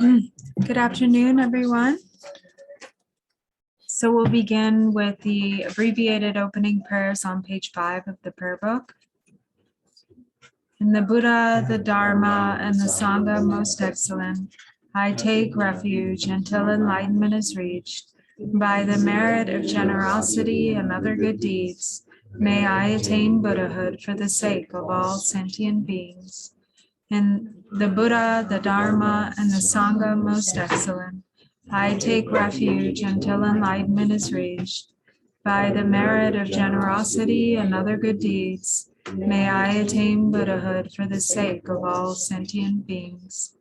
Good afternoon, everyone. So we'll begin with the abbreviated opening prayers on page 5 of the prayer book. In the Buddha, the Dharma, and the Sangha most excellent, I take refuge until enlightenment is reached. By the merit of generosity and other good deeds, may I attain Buddhahood for the sake of all sentient beings. In the Buddha, the Dharma, and the Sangha most excellent, I take refuge until enlightenment is reached. By the merit of generosity and other good deeds, may I attain Buddhahood for the sake of all sentient beings.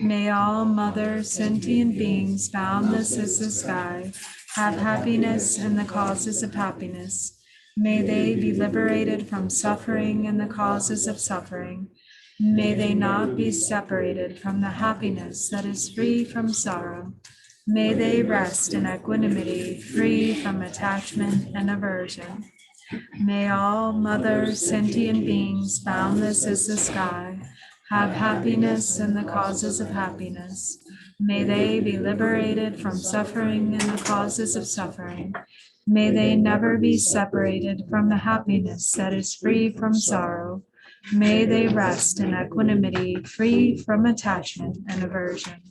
May all mother sentient beings boundless as the sky have happiness and the causes of happiness. May they be liberated from suffering and the causes of suffering. May they not be separated from the happiness that is free from sorrow. May they rest in equanimity, free from attachment and aversion. May all mother sentient beings boundless as the sky have happiness and the causes of happiness. May they be liberated from suffering and the causes of suffering. May they never be separated from the happiness that is free from sorrow. May they rest in equanimity, free from attachment and aversion.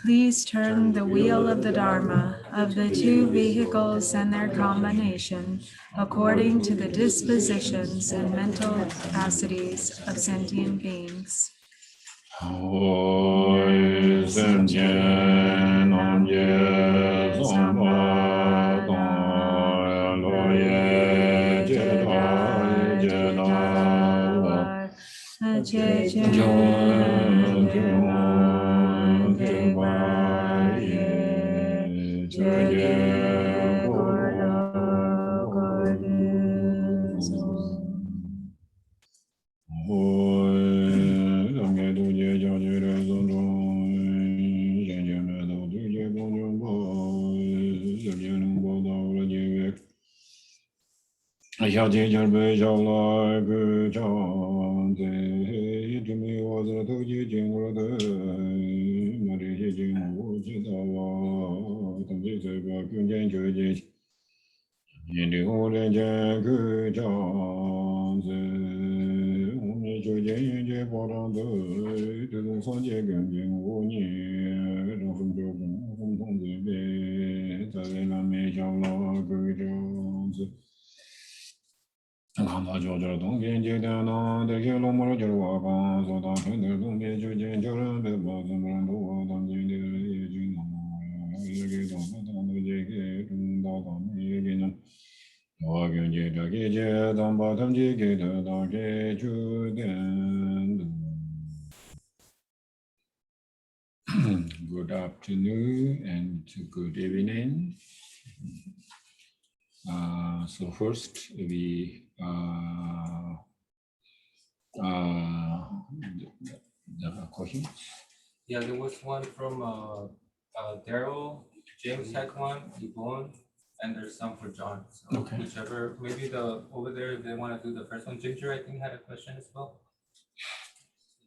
Please turn the wheel of the Dharma of the two vehicles and their combination according to the dispositions and mental capacities of sentient beings. Good Good afternoon and good evening. So first we the question. Yeah, there was one from Daryl, James had one, Yvonne, and there's some for John. So Okay. whichever, maybe the over there if they want to do the first one. Ginger, I think, had a question as well.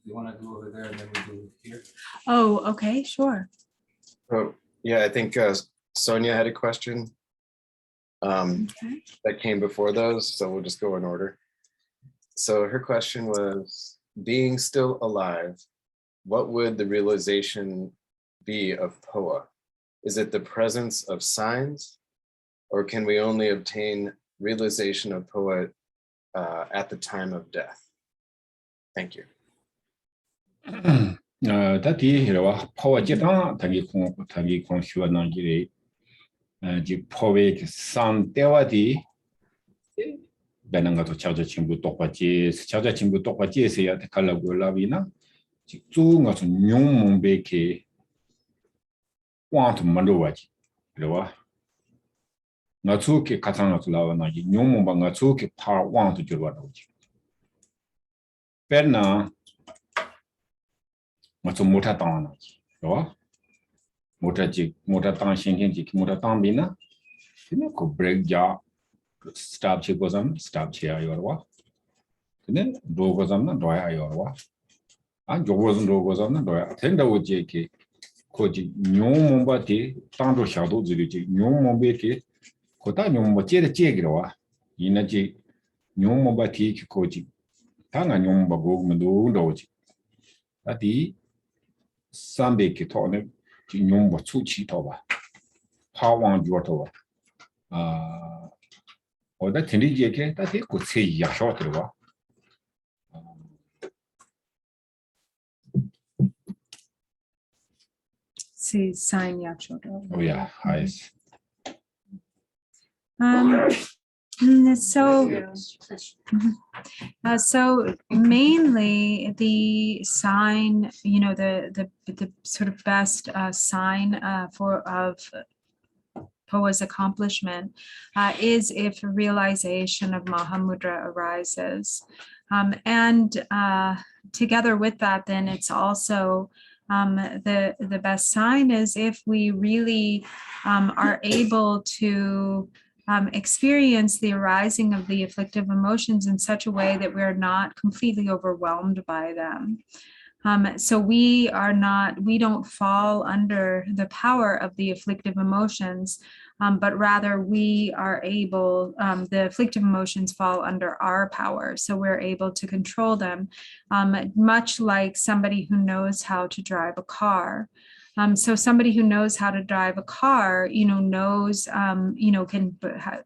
If you want to do over there and then we do here. Oh, okay, sure. Oh, yeah, I think Sonia had a question that came before those, so we'll just go in order. So her question was, being still alive, what would the realization be of Phowa? Is it the presence of signs, or can we only obtain realization of Phowa at the time of death? Thank you. Tati hirawa Phowa jitang tangi kong shua nangiri ji Phowa ki san tewa di benanga to chaja chimbu tokpa ji se ya te kala go lawi na ji zu nga su nyong mongbe ke wang tu mando wa ji hirawa nga zu ke katang nga su lawa na ji nyong mongba nga zu ke par wang tu jirwa na ji perna nga zu mota tang na ji hirawa mota tang shinken ji ki mota tang bi na ko break ja stop che gozam stop che ayorwa 근데 do gozam na doya ayorwa 안 조고선 do gozam na doya tenda oje ke koji nyong momba ti tangdo xiao zili ji nyong mombe ke kota nyong momba je de je girwa ina ji nyong momba ti ki koji tanga nyong momba go mdo do ji ati sambe ke to ne ji nyong momba chu chi to ba pa wang jo to ba 어다 드리지에게 다시 고체 야셔 들어와. See, sign yacho. Oh yeah, eyes. So mainly the sign, the sort of best sign of Phowa's accomplishment is if realization of Mahamudra arises. And together with that, then it's also the best sign is if we really are able to experience the arising of the afflictive emotions in such a way that we're not completely overwhelmed by them. So we don't fall under the power of the afflictive emotions, but rather we are able, the afflictive emotions fall under our power. So we're able to control them, much like somebody who knows how to drive a car. So somebody who knows how to drive a car, knows, can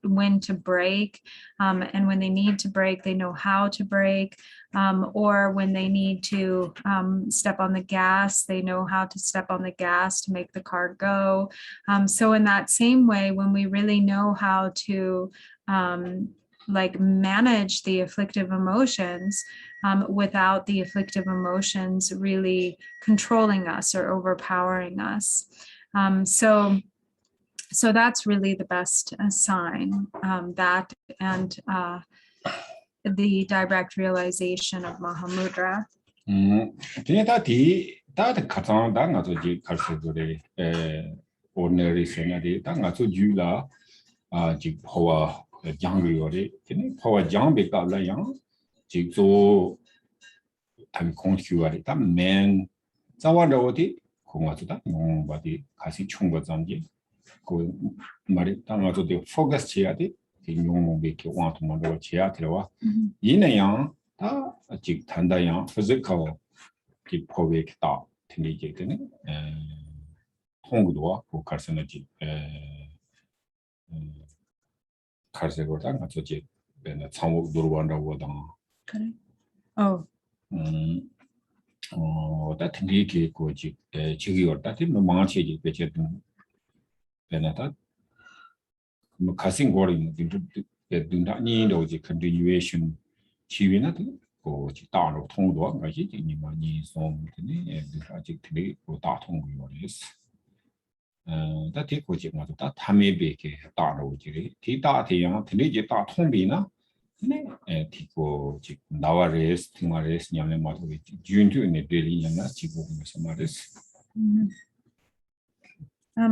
when to brake, and when they need to brake, they know how to brake, or when they need to step on the gas, they know how to step on the gas to make the car go. So in that same way, when we really know how to manage the afflictive emotions without the afflictive emotions really controlling us or overpowering us. So that's really the best sign, that and the direct realization of Mahamudra. Ordinary scenery, Phowa Yang Phowa Yang become la yang, Jigzo Tam Konghuari, Tam Man, Zawandoti, Kumatuta, Body, Kasi Chunga Zanji, Go Maritamato de Focus Chiati, the Yong Biki want to model Chiatrewa, Yin a Yang, a Jig Tanda Yang, physical, Jig Povik Da, Tinijik, Hongdua, who Carsonaji. Carsegotan, that's what you been at some of Durwanda Wodang. Oh, that Niki Koji, Chigi or that in the Manchi, which had been Benata. Cassing Goring do not need or the continuation. Chivinati, or Chitano Tongdo, I think in my knees on the project today, or that hungry. that take which that may be a dart of Tita, Tilly, Tombina, Tico, Navares, Timares, Yamato, June to in a daily and Chico, Samaris.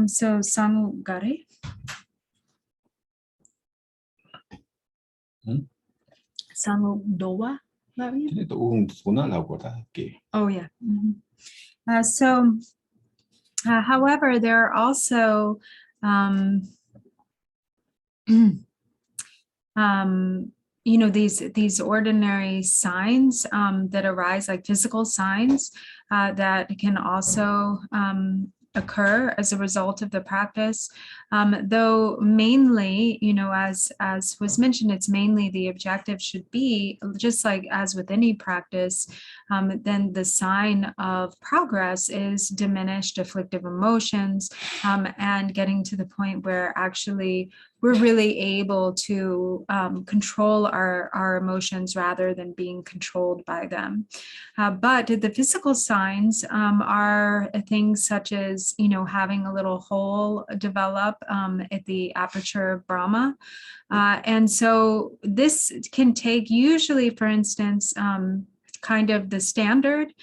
So Sangu Gare. Sangu Dowa. Oh yeah. However, there are also these ordinary signs that arise, like physical signs that can also occur as a result of the practice, though mainly, as was mentioned, it's mainly the objective should be, just like as with any practice, then the sign of progress is diminished afflictive emotions, and getting to the point where actually we're really able to control our emotions rather than being controlled by them. But the physical signs are things such as, having a little hole develop at the aperture of Brahma. And so this can take, usually, for instance, kind of the standard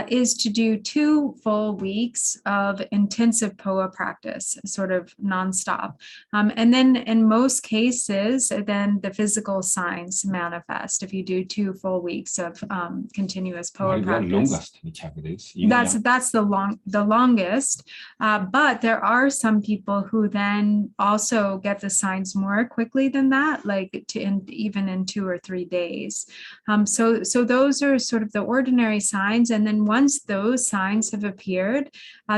is to do 2 full weeks of intensive Phowa practice, sort of nonstop. And then in most cases, then the physical signs manifest if you do 2 full weeks of continuous Phowa practice. That's the longest. But there are some people who then also get the signs more quickly than that, like even in 2 or 3 days. So those are sort of the ordinary signs. And then once those signs have appeared,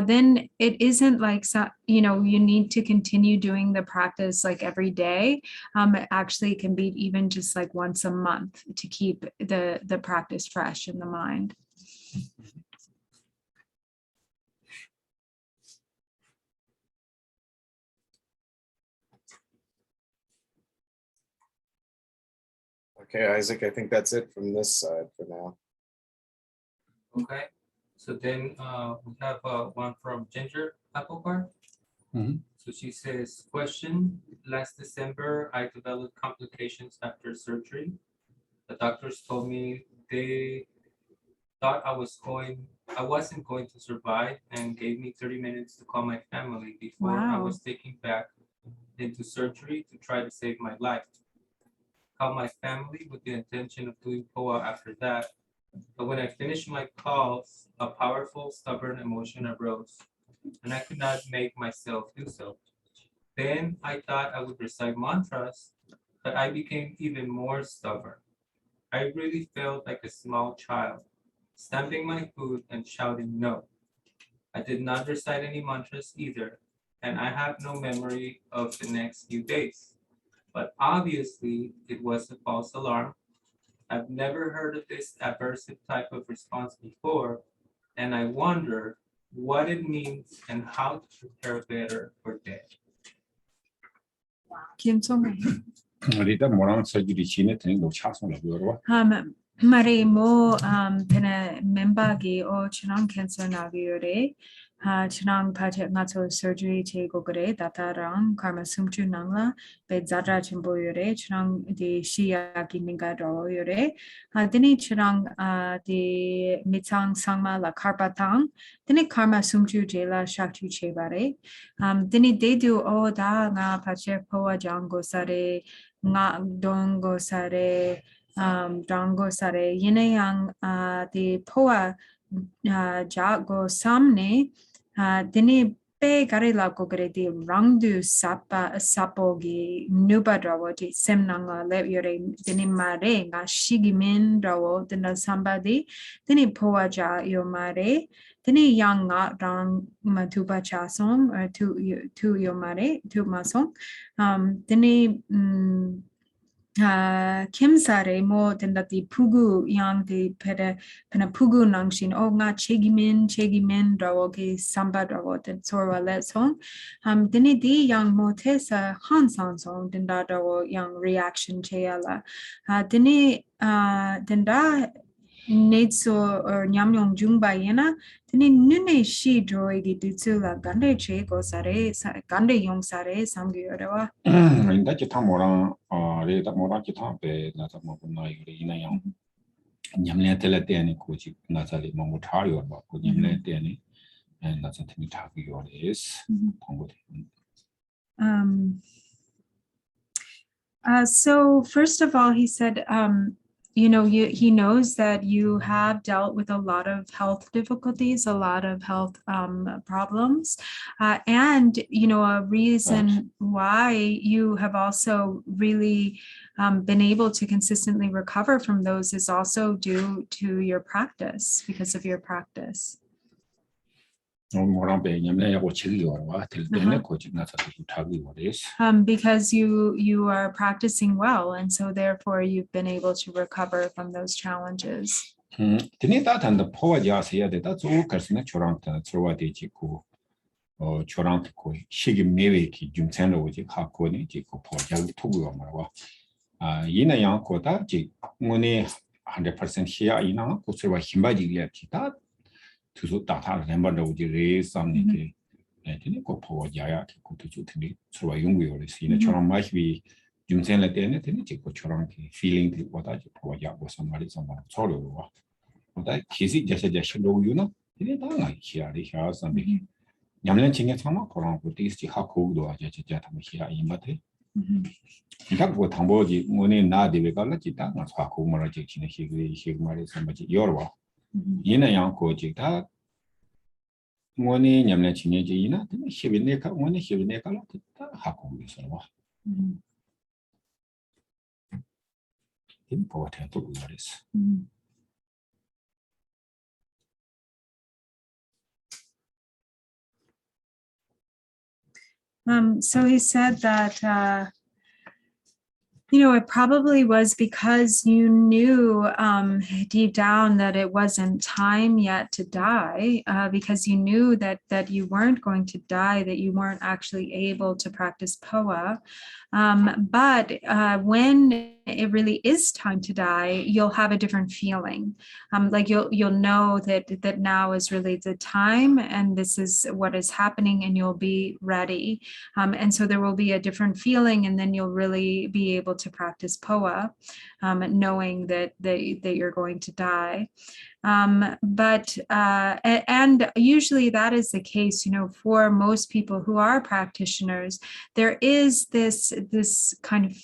then it isn't like, you need to continue doing the practice like every day. Actually, it can be even just like once a month to keep the practice fresh in the mind. Okay, Isaac, I think that's it from this side for now. Okay, so then we have one from Ginger Applebar. So she says, question, last December, I developed complications after surgery. The doctors told me they thought I wasn't going to survive and gave me 30 minutes to call my family before I was taken back into surgery to try to save my life. Called my family with the intention of doing Phowa after that. But when I finished my calls, a powerful, stubborn emotion arose, and I could not make myself do so. Then I thought I would recite mantras, but I became even more stubborn. I really felt like a small child, stamping my foot and shouting no. I did not recite any mantras either, and I have no memory of the next few days. But obviously, it was a false alarm. I've never heard of this aversive type of response before, and I wonder what it means and how to prepare better for death. Kim Song. Rita Moran surgery chine thing no chas on the Mari mo pena membagi o chinang cancer naviore chinang pache ngato surgery che gogore datarang karma sumchu nangla be zadra chimbo yore chinang de shia gininga do yore dini chinang de mitang sangma la karpatang dini karma sumchu jela shakchu che bare dini de do o da nga pache Phowa jango sare nga dongo sare Drango sare yinayang the Phowa jago samne dini pe garila gogre di rangdu sapogi nuba drawo di semnanga le yore dini mare nga shigimin drawo dina sambadi dini Phowa ja yo mare dini yang nga rang matuba chasong or tu yo mare tu masong dini Kim sare mo tendati pugu yang di pena pugu nangshin o nga chegimin drawo ki samba drawo ten sorwa let song dini di yang mo tesa han san song denda drawo yang reaction cheala dini denda Netso or Nyamyong Jungbayena, Tini Nune she droigi Dutsula Gande Chego Sare, Gande Yong Sare, Samgiora. 인다 기타 모랑 레다 모랑 기타 베 나자 뭐나 이나 양 냠내 텔레테니 코지 나자리 뭐 타요 봐 냠내 때니 나자 팀이 타기요 is 공부돼. So first of all, he said, he knows that you have dealt with a lot of health difficulties, a lot of health problems, and a reason why you have also really been able to consistently recover from those is also due to your practice, because of your practice. Because you are practicing well, and so therefore you've been able to recover from those challenges. 투수 다타 멤버들 우리 레이스함니게 되네 거 보고 야야 그것도 좋더니 서로 연구를 시네 처럼 마시비 중생을 때는 되네 지고처럼 feeling 뭐다지 보고 야고 선말이 선말 서로와 뭐다 기시 자세자신도 유나 되네 다가 희야리 희야선비 냠len 칭에 참아 그런 거 디스지 하고도 아주 진짜 담 희야 이마테 이딱 뭐 담보지 뭐네 나디베 갈라지다 나 하고 말하지 지네 희그 말이 선바지 여러와 이나 양고지다 뭐니 냠내 친해지이나 시비네가 뭐니 시비네가 다 하고 있어요. important words. So he said that it probably was because you knew deep down that it wasn't time yet to die, because you knew that you weren't going to die, that you weren't actually able to practice Phowa. But when it really is time to die, you'll have a different feeling. Like you'll know that now is really the time, and this is what is happening, and you'll be ready. And so there will be a different feeling, and then you'll really be able to practice Phowa, knowing that you're going to die. And usually that is the case, for most people who are practitioners. There is this kind of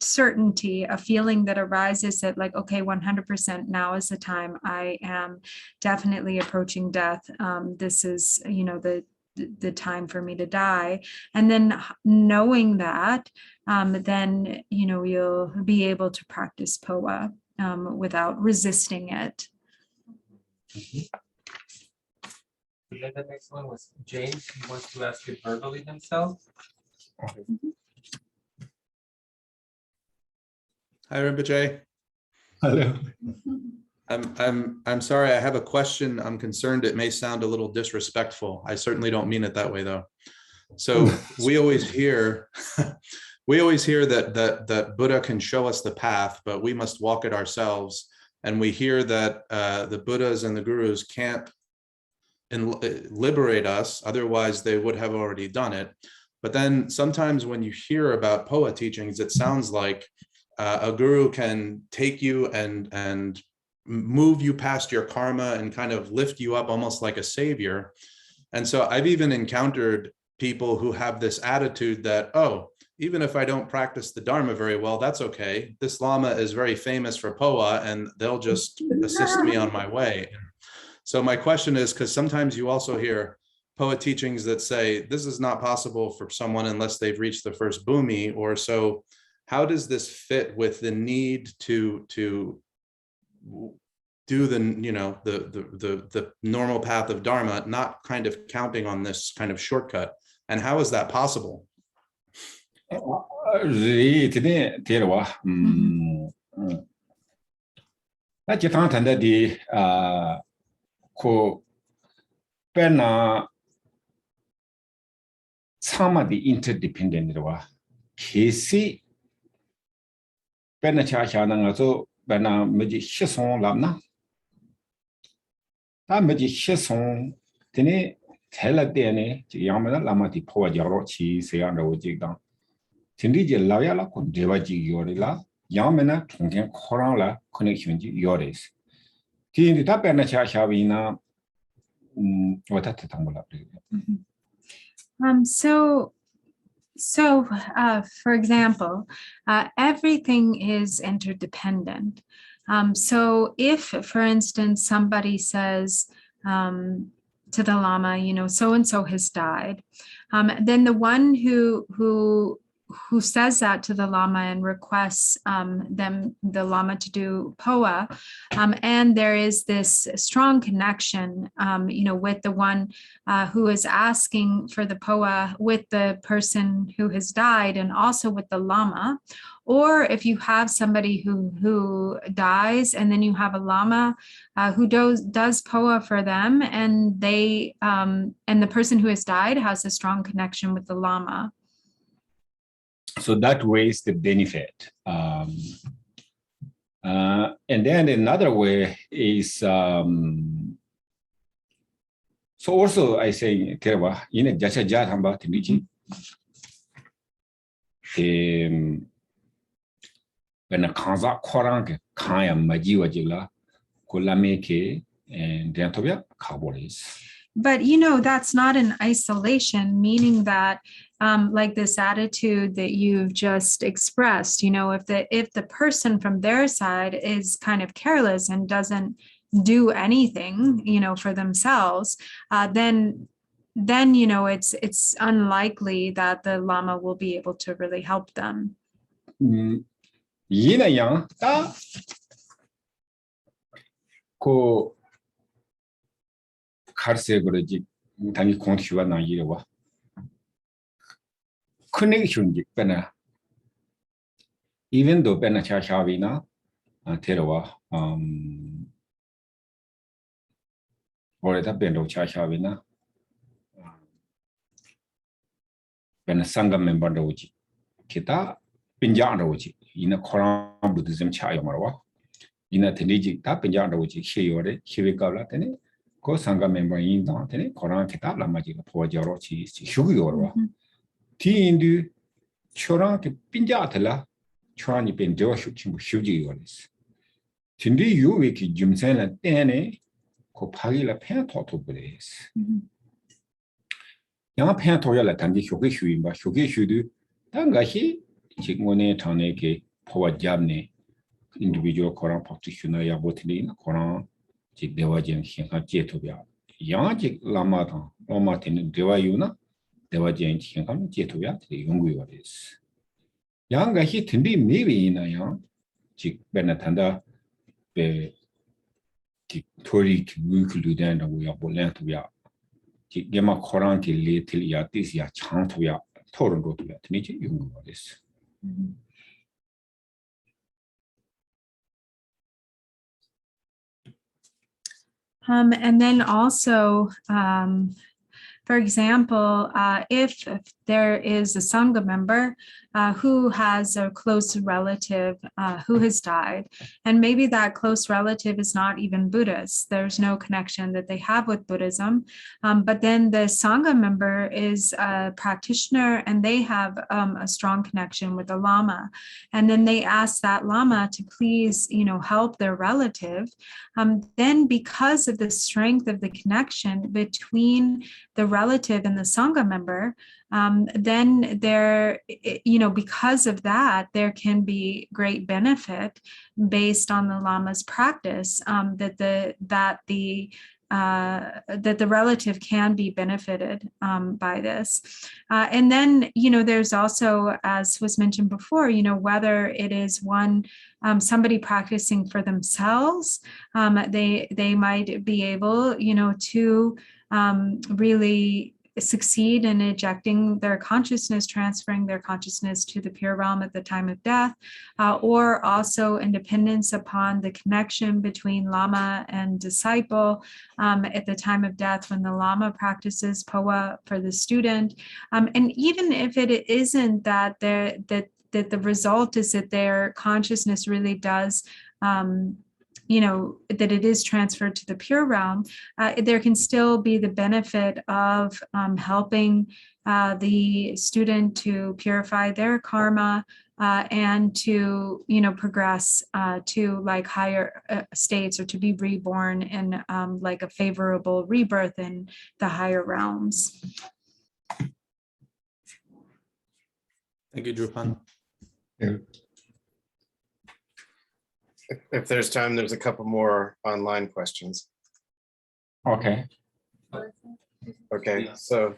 certainty, a feeling that arises that like, okay, 100% now is the time. I am definitely approaching death. This is, the time for me to die. And then knowing that, then, you'll be able to practice Phowa without resisting it. And then the next one was James. He wants to ask it verbally himself. Hi, Rinpoche. Hello. I'm sorry. I have a question. I'm concerned it may sound a little disrespectful. I certainly don't mean it that way, though. So we always hear, that Buddha can show us the path, but we must walk it ourselves. And we hear that the Buddhas and the Gurus can't liberate us, otherwise they would have already done it. But then sometimes when you hear about Phowa teachings, it sounds like a guru can take you and move you past your karma and kind of lift you up almost like a savior. And so I've even encountered people who have this attitude that, oh, even if I don't practice the Dharma very well, that's okay. This Lama is very famous for Phowa and they'll just assist me on my way. So my question is, because sometimes you also hear Phowa teachings that say this is not possible for someone unless they've reached the first bhumi or so. How does this fit with the need to do the normal path of Dharma, not kind of counting on this kind of shortcut? And how is that possible? Interdependent Bena cha na nga so bena meji shison lam na 다 뭐지 시송 되네 텔라 때네 양면은 라마티 포와자로 치세야로 지당 진리지 라야라 콘 데바지 요리라 양면은 통행 코랑라 커넥션지 요레스 티인디 답변나 샤샤비나 와타타 당몰라 For example, everything is interdependent. So if, for instance, somebody says to the Lama, so-and-so has died, then the one who says that to the Lama and requests the Lama to do Phowa, and there is this strong connection, with the one who is asking for the Phowa with the person who has died and also with the Lama. Or if you have somebody who dies and then you have a Lama who does Phowa for them, and and the person who has died has a strong connection with the Lama. So that way is the benefit. And then another way is, so also I say, in a Jasha Jatamba Tinichi, when a Kanza Korang, Kaya Majiwa Jila, Kulameke, and Dantobia, Cowboys. But, that's not in isolation, meaning that like this attitude that you've just expressed, if the person from their side is kind of careless and doesn't do anything, for themselves, then it's unlikely that the Lama will be able to really help them. Yina yang ta ko karse goroji tangi kontiwa na yiwa connection ji pena even though pena cha shavina terawa oreta bendo cha shavina pena sangha member doji kita pinjang doji ina Koran Buddhism cha yamarwa ina teniji ta pinjang doji sheyore shewikala tene ko sangha member yin da tene Koran kita lama ji Phowa jaro chi shugiyorwa ti indu choran ke pinja thala choran ni pen dewa shuchimbu shugiyoris tindi yuwe ki jumsen la tene ko phagi la phen thoto bres yang phen thoya la tangi shugi shuimba shugi shudu tangashi chingone thane ke Phowa jabne individual Koran practitioner ya botini Koran chi dewa jen khinga jeto bya yang chi lama ta lama tin dewa yuna dewa jen khinga jeto bya de yonggu yodes yang ga hi tindi mebi ina yang chi bena tanda be ki tori ki mukulu den da ya bolen to bya chi gema Koran ki le til ya tis ya chang to bya toron do bya tini chi yonggu yodes. And then also, for example, if there is a Sangha member who has a close relative who has died, and maybe that close relative is not even Buddhist, there's no connection that they have with Buddhism, but then the Sangha member is a practitioner and they have a strong connection with the Lama, and then they ask that Lama to please, help their relative, then because of the strength of the connection between the relative and the Sangha member, then there, because of that, there can be great benefit based on the Lama's practice, that the relative can be benefited by this. And then, there's also, as was mentioned before, whether it is somebody practicing for themselves, they might be able, to really succeed in ejecting their consciousness, transferring their consciousness to the pure realm at the time of death, or also in dependence upon the connection between Lama and disciple at the time of death when the Lama practices Phowa for the student. And even if it isn't that the result is that their consciousness really does that it is transferred to the pure realm, there can still be the benefit of helping the student to purify their karma and to, progress to like higher states, or to be reborn in like a favorable rebirth in the higher realms. Thank you, Drupan. If there's time, there's a couple more online questions. Okay. Okay, so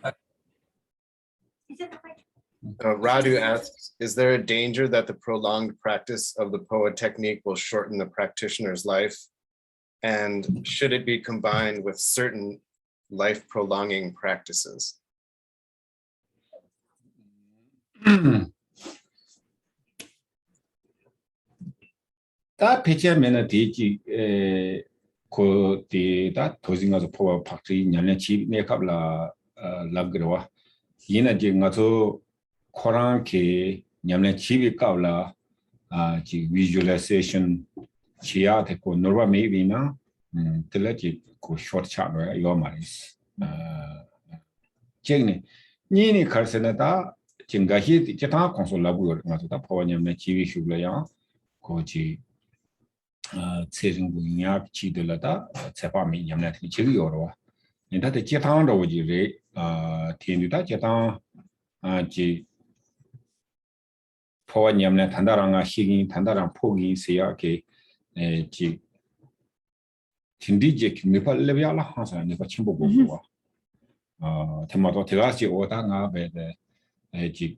Radu asks, is there a danger that the prolonged practice of the Phowa technique will shorten the practitioner's life? And should it be combined with certain life prolonging practices? 다 배치하면은 되지 다 도징가서 포와 박지 년년 집 메이크업라 랍그러와 얘는 지금 가서 코랑케 년년 집이 까올라 지 visualization 지야 됐고 노르바 메이비나 들라지 그 short chapter 이거 말이스 제네 니니 가르세나다 진가히 제타 콘솔라고 가서 다 포와 년년 집이 슈블야 고지 세정부냐 지들라다 세파미 냠나티 지기요로 인다데 제타한도 오지레 티엔디다 제타 지 포와 냠나 단다랑아 시기 단다랑 포기 세야게 지 tindije kimepa lebyala hansa ne pa chimbo bobo temato tegasi oda nga be de ji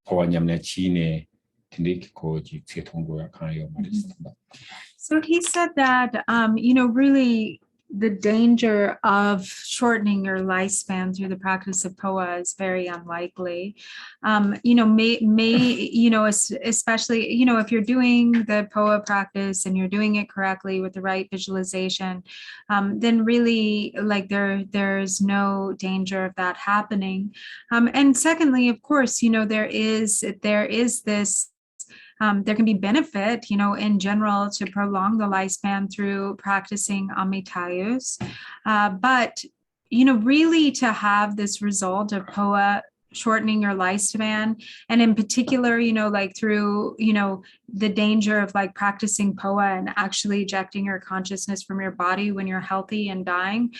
powa nyamne chi ne tindik ko ji chetongo ya kan yo marisita. So he said that, really the danger of shortening your lifespan through the practice of Phowa is very unlikely. Especially, if you're doing the Phowa practice and you're doing it correctly with the right visualization, then really like there's no danger of that happening. And secondly, of course, there is this there can be benefit, in general to prolong the lifespan through practicing Amitayus. But, really to have this result of Phowa shortening your lifespan, and in particular, like through, the danger of like practicing Phowa and actually ejecting your consciousness from your body when you're healthy and dying,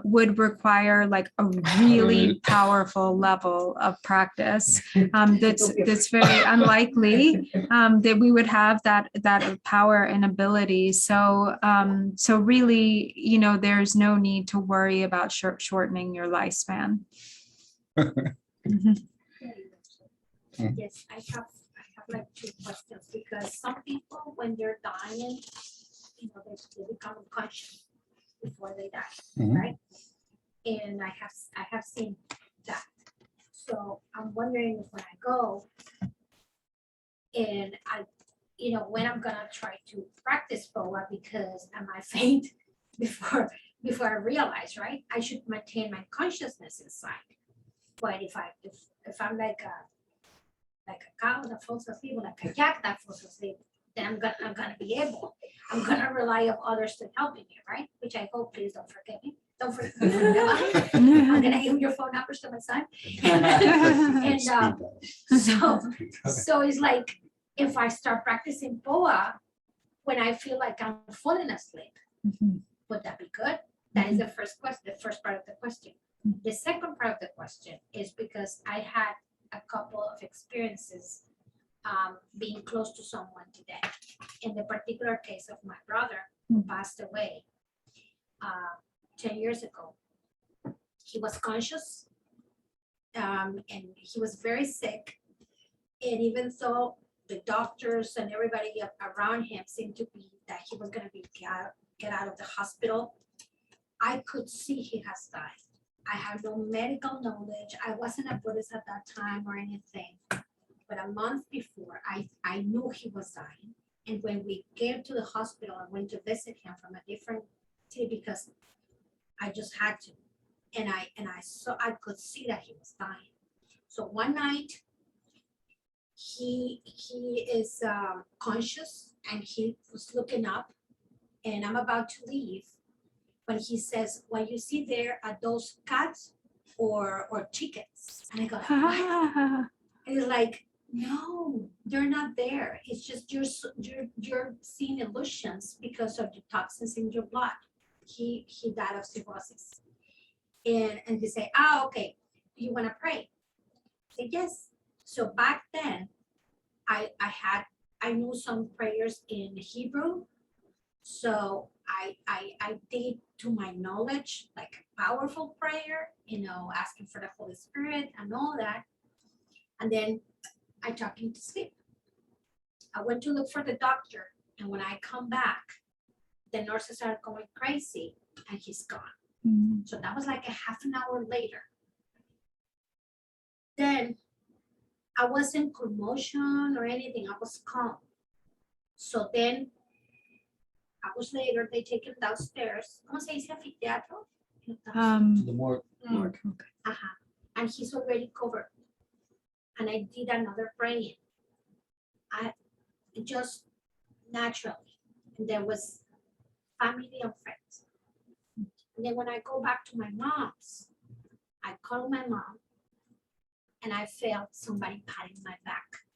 would require like a really powerful level of practice. That's very unlikely that we would have that power and ability. So really, there's no need to worry about shortening your lifespan. Yes, I have like two questions, because some people, when they're dying, they become unconscious before they die, right? And I have seen that. So I'm wondering if when I go and when I'm gonna try to practice Phowa, because I might faint before I realize, right? I should maintain my consciousness inside. But if I'm like a cow that falls asleep, or like a yak that falls asleep, then I'm gonna be able. I'm gonna rely on others to help me, right? Which I hope, please don't forget me. Don't forget me. I'm gonna give your phone numbers to my son. And so it's like, if I start practicing Phowa when I feel like I'm falling asleep, would that be good? That is the first question, the first part of the question. The second part of the question is because I had a couple of experiences being close to someone today. In the particular case of my brother, who passed away 10 years ago. He was conscious and he was very sick. And even though the doctors and everybody around him seemed to be that he was going to be get out of the hospital, I could see he has died. I have no medical knowledge. I wasn't a Buddhist at that time or anything. But a month before, I knew he was dying. And when we came to the hospital, I went to visit him from a different city because I just had to. And I could see that he was dying. So one night, he is conscious and he was looking up, and I'm about to leave when he says, what you see there are those cats or chickens. And I go, what? And he's like, no, they're not there. It's just you're seeing illusions because of the toxins in your blood. He died of cirrhosis. And they say, okay, you want to pray? I say, yes. So back then, I knew some prayers in Hebrew. So I did, to my knowledge, like a powerful prayer, asking for the Holy Spirit and all that. And then I took him to sleep. I went to look for the doctor. And when I come back, the nurses are going crazy and he's gone. So that was like a half an hour later. Then I wasn't commotion or anything. I was calm. So then hours later, they take him downstairs. ¿Cómo se dice anfiteatro? The more. And he's already covered. And I did another praying. I just naturally. And there was family and friends. And then when I go back to my mom's, I call my mom and I felt somebody patting my back.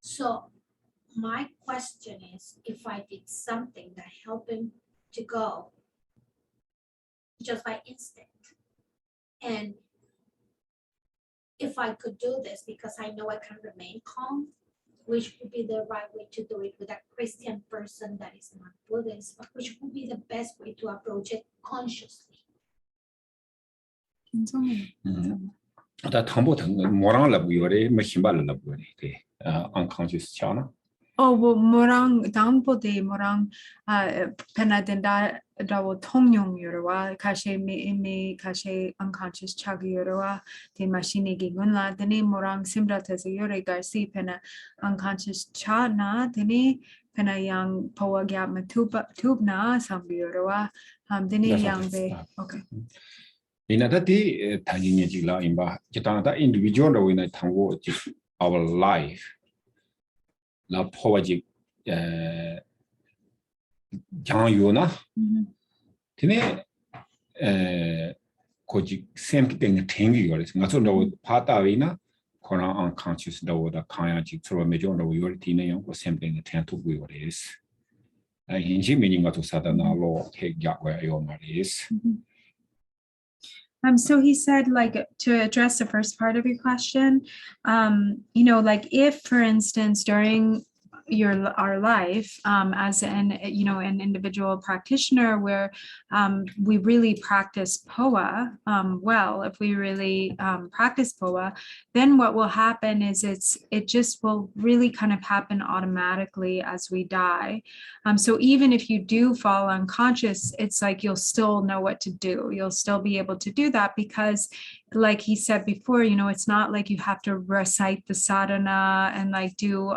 So my question is, if I did something that helped him to go just by instinct, and if I could do this because I know I can remain calm, which would be the right way to do it with a Christian person that is not Buddhist, but which would be the best way to approach it consciously. 다 탐보던 뭐랑 라부요래 뭐 신발을 라부요래 그 unconscious chana. 뭐 뭐랑 다음보다 뭐랑 페나덴다 다wo 통용요와 가시 미 가시 unconscious 차기요와 디 마시니기 군라 드니 뭐랑 심라테서 요래가 시 페나 unconscious 차나 드니 페나 양 power gap tubna sambi요와 드니 양베 오케이 이나다디 단인이지라 임바 기타나다 individual 로이나 탐고 our life la powaji 장유나 근데 고지 샘땡 땡기 거래서 맞죠 파타위나 코나 unconscious 도다 카야지 서로 메조로 요리티네 용고 샘땡 땡투고 거래서 인지 미닝가 또 사다나로 핵약과 요 말이스. So he said, like, to address the first part of your question, like if, for instance, during our life as an individual practitioner where we really practice Phowa well, if we really practice Phowa, then what will happen is it just will really kind of happen automatically as we die. So even if you do fall unconscious, it's like you'll still know what to do. You'll still be able to do that because, like he said before, it's not like you have to recite the sadhana and like do,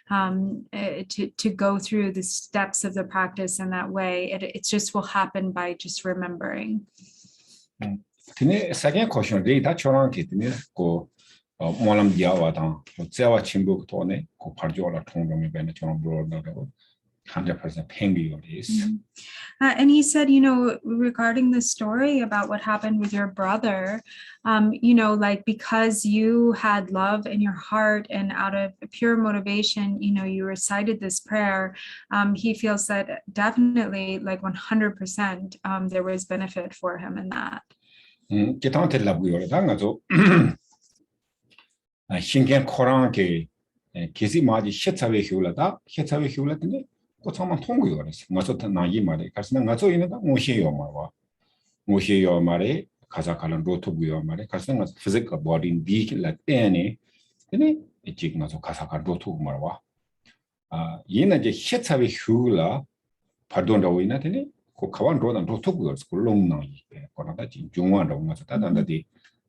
to go through the steps of the practice in that way. It just will happen by just remembering. 근데 second question 데이터 처럼 기트네 고 몰람 디아와다 제와 친구 돈에 고 발조라 통용에 배는 저런 물어나고 100% penguins. And he said, regarding the story about what happened with your brother, like because you had love in your heart and out of pure motivation, you recited this prayer, he feels that definitely like 100% there was benefit for him in that. 기타한테 라고요. 당가서 신경 코랑게 계시 마지 셰차베 휴라다 셰차베 휴라든데 고참만 통고요. 그래서 맞서 나이 말에 가서 나서 있는다 모시요 말와 모시요 말에 가자칼은 로토고요 말에 가서 physical body 비킬라 때네 근데 이직 나서 가사칼 로토고 말와 얘는 이제 셰차베 휴라 파돈다고 있는데 고 가wan rodan rotogoers ko long na yi ko na ti jungwan ro nga ta da di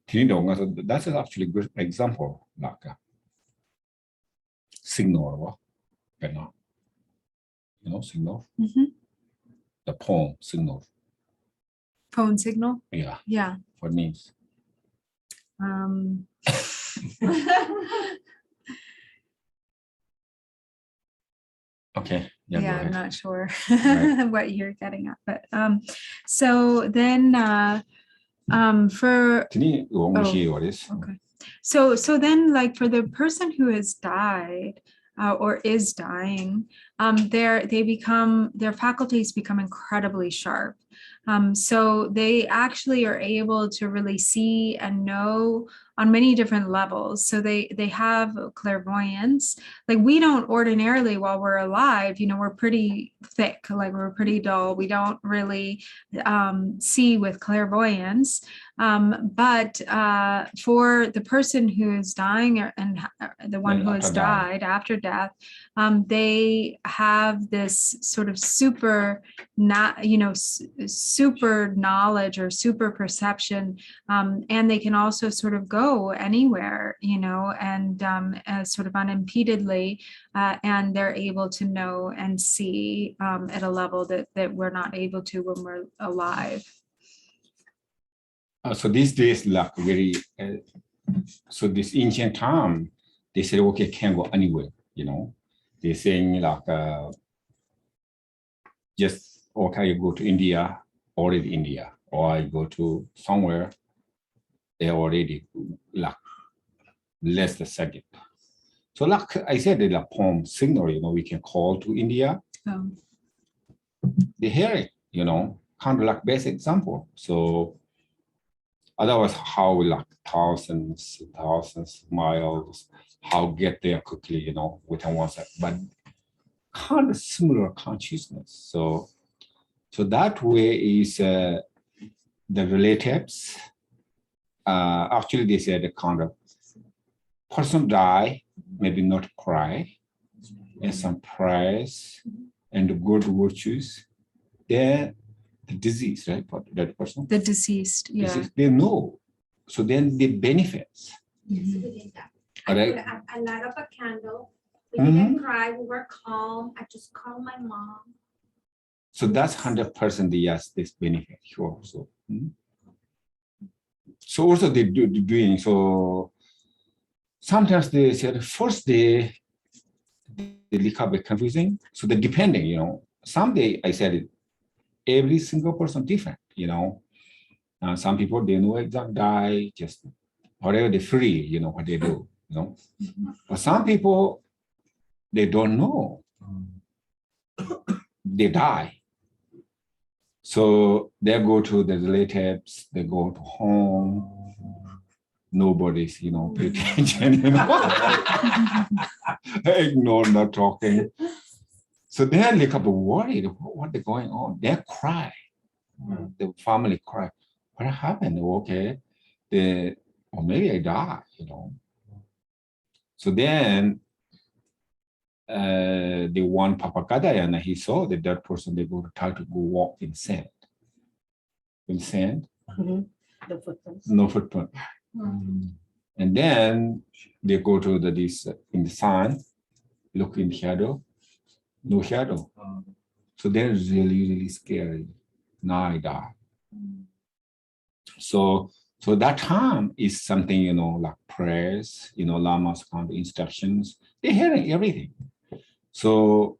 tin do nga that's actually a good example like signal wa kana signal the poem signal Phone signal? yeah what means Okay. Yeah, go I'm ahead. not sure Right. what you're getting at, but so then for Can you what is? okay. So then like for the person who has died or is dying, their faculties become incredibly sharp. So they actually are able to really see and know on many different levels. So they have clairvoyance. Like we don't ordinarily while we're alive, we're pretty thick, like we're pretty dull. We don't really see with clairvoyance. But for the person who is dying and the one who has died after death, they have this sort of super knowledge or super perception, and they can also sort of go anywhere, and sort of unimpededly, and they're able to know and see at a level that we're not able to when we're alive. So these days, like very, so this ancient time, they said, okay, can't go anywhere, They're saying like, just, okay, you go to India, already India, or I go to somewhere, they already like less the subject. So like I said, the poem signal, we can call to India. They hear it, kind of like basic example. So otherwise, how like thousands miles, how get there quickly, within 1 second, but kind of similar consciousness. So that way is the relatives. Actually, they said the kind of person die, maybe not cry, and some prayers and the good virtues. Then the disease, right, for that person. The deceased, yeah. Deceased, they know. So then the benefits. We did that. Right. I light up a candle. We didn't cry. We were calm. I just called my mom. So that's 100% yes, this benefit here also. So also they doing so. Sometimes they said first they look a bit confusing. So the depending, someday I said it, every single person different, some people they know exact die, just whatever they free, what they do, But some people they don't know. They die. So they go to the relatives, they go to home. Nobody's, pay attention, ignore, not talking. So they're like worried, what they're going on. They cry. The family cry. What happened? Okay, or maybe I die, So then the one Papakadayana, he saw the dead person, they go to try to go walk in sand. In sand? The footprints. No footprint. And then they go to this in the sun, look in shadow, no shadow. So they're really, really scary. Now I die. So that time is something, like prayers, lamas kind of instructions. They're hearing everything. So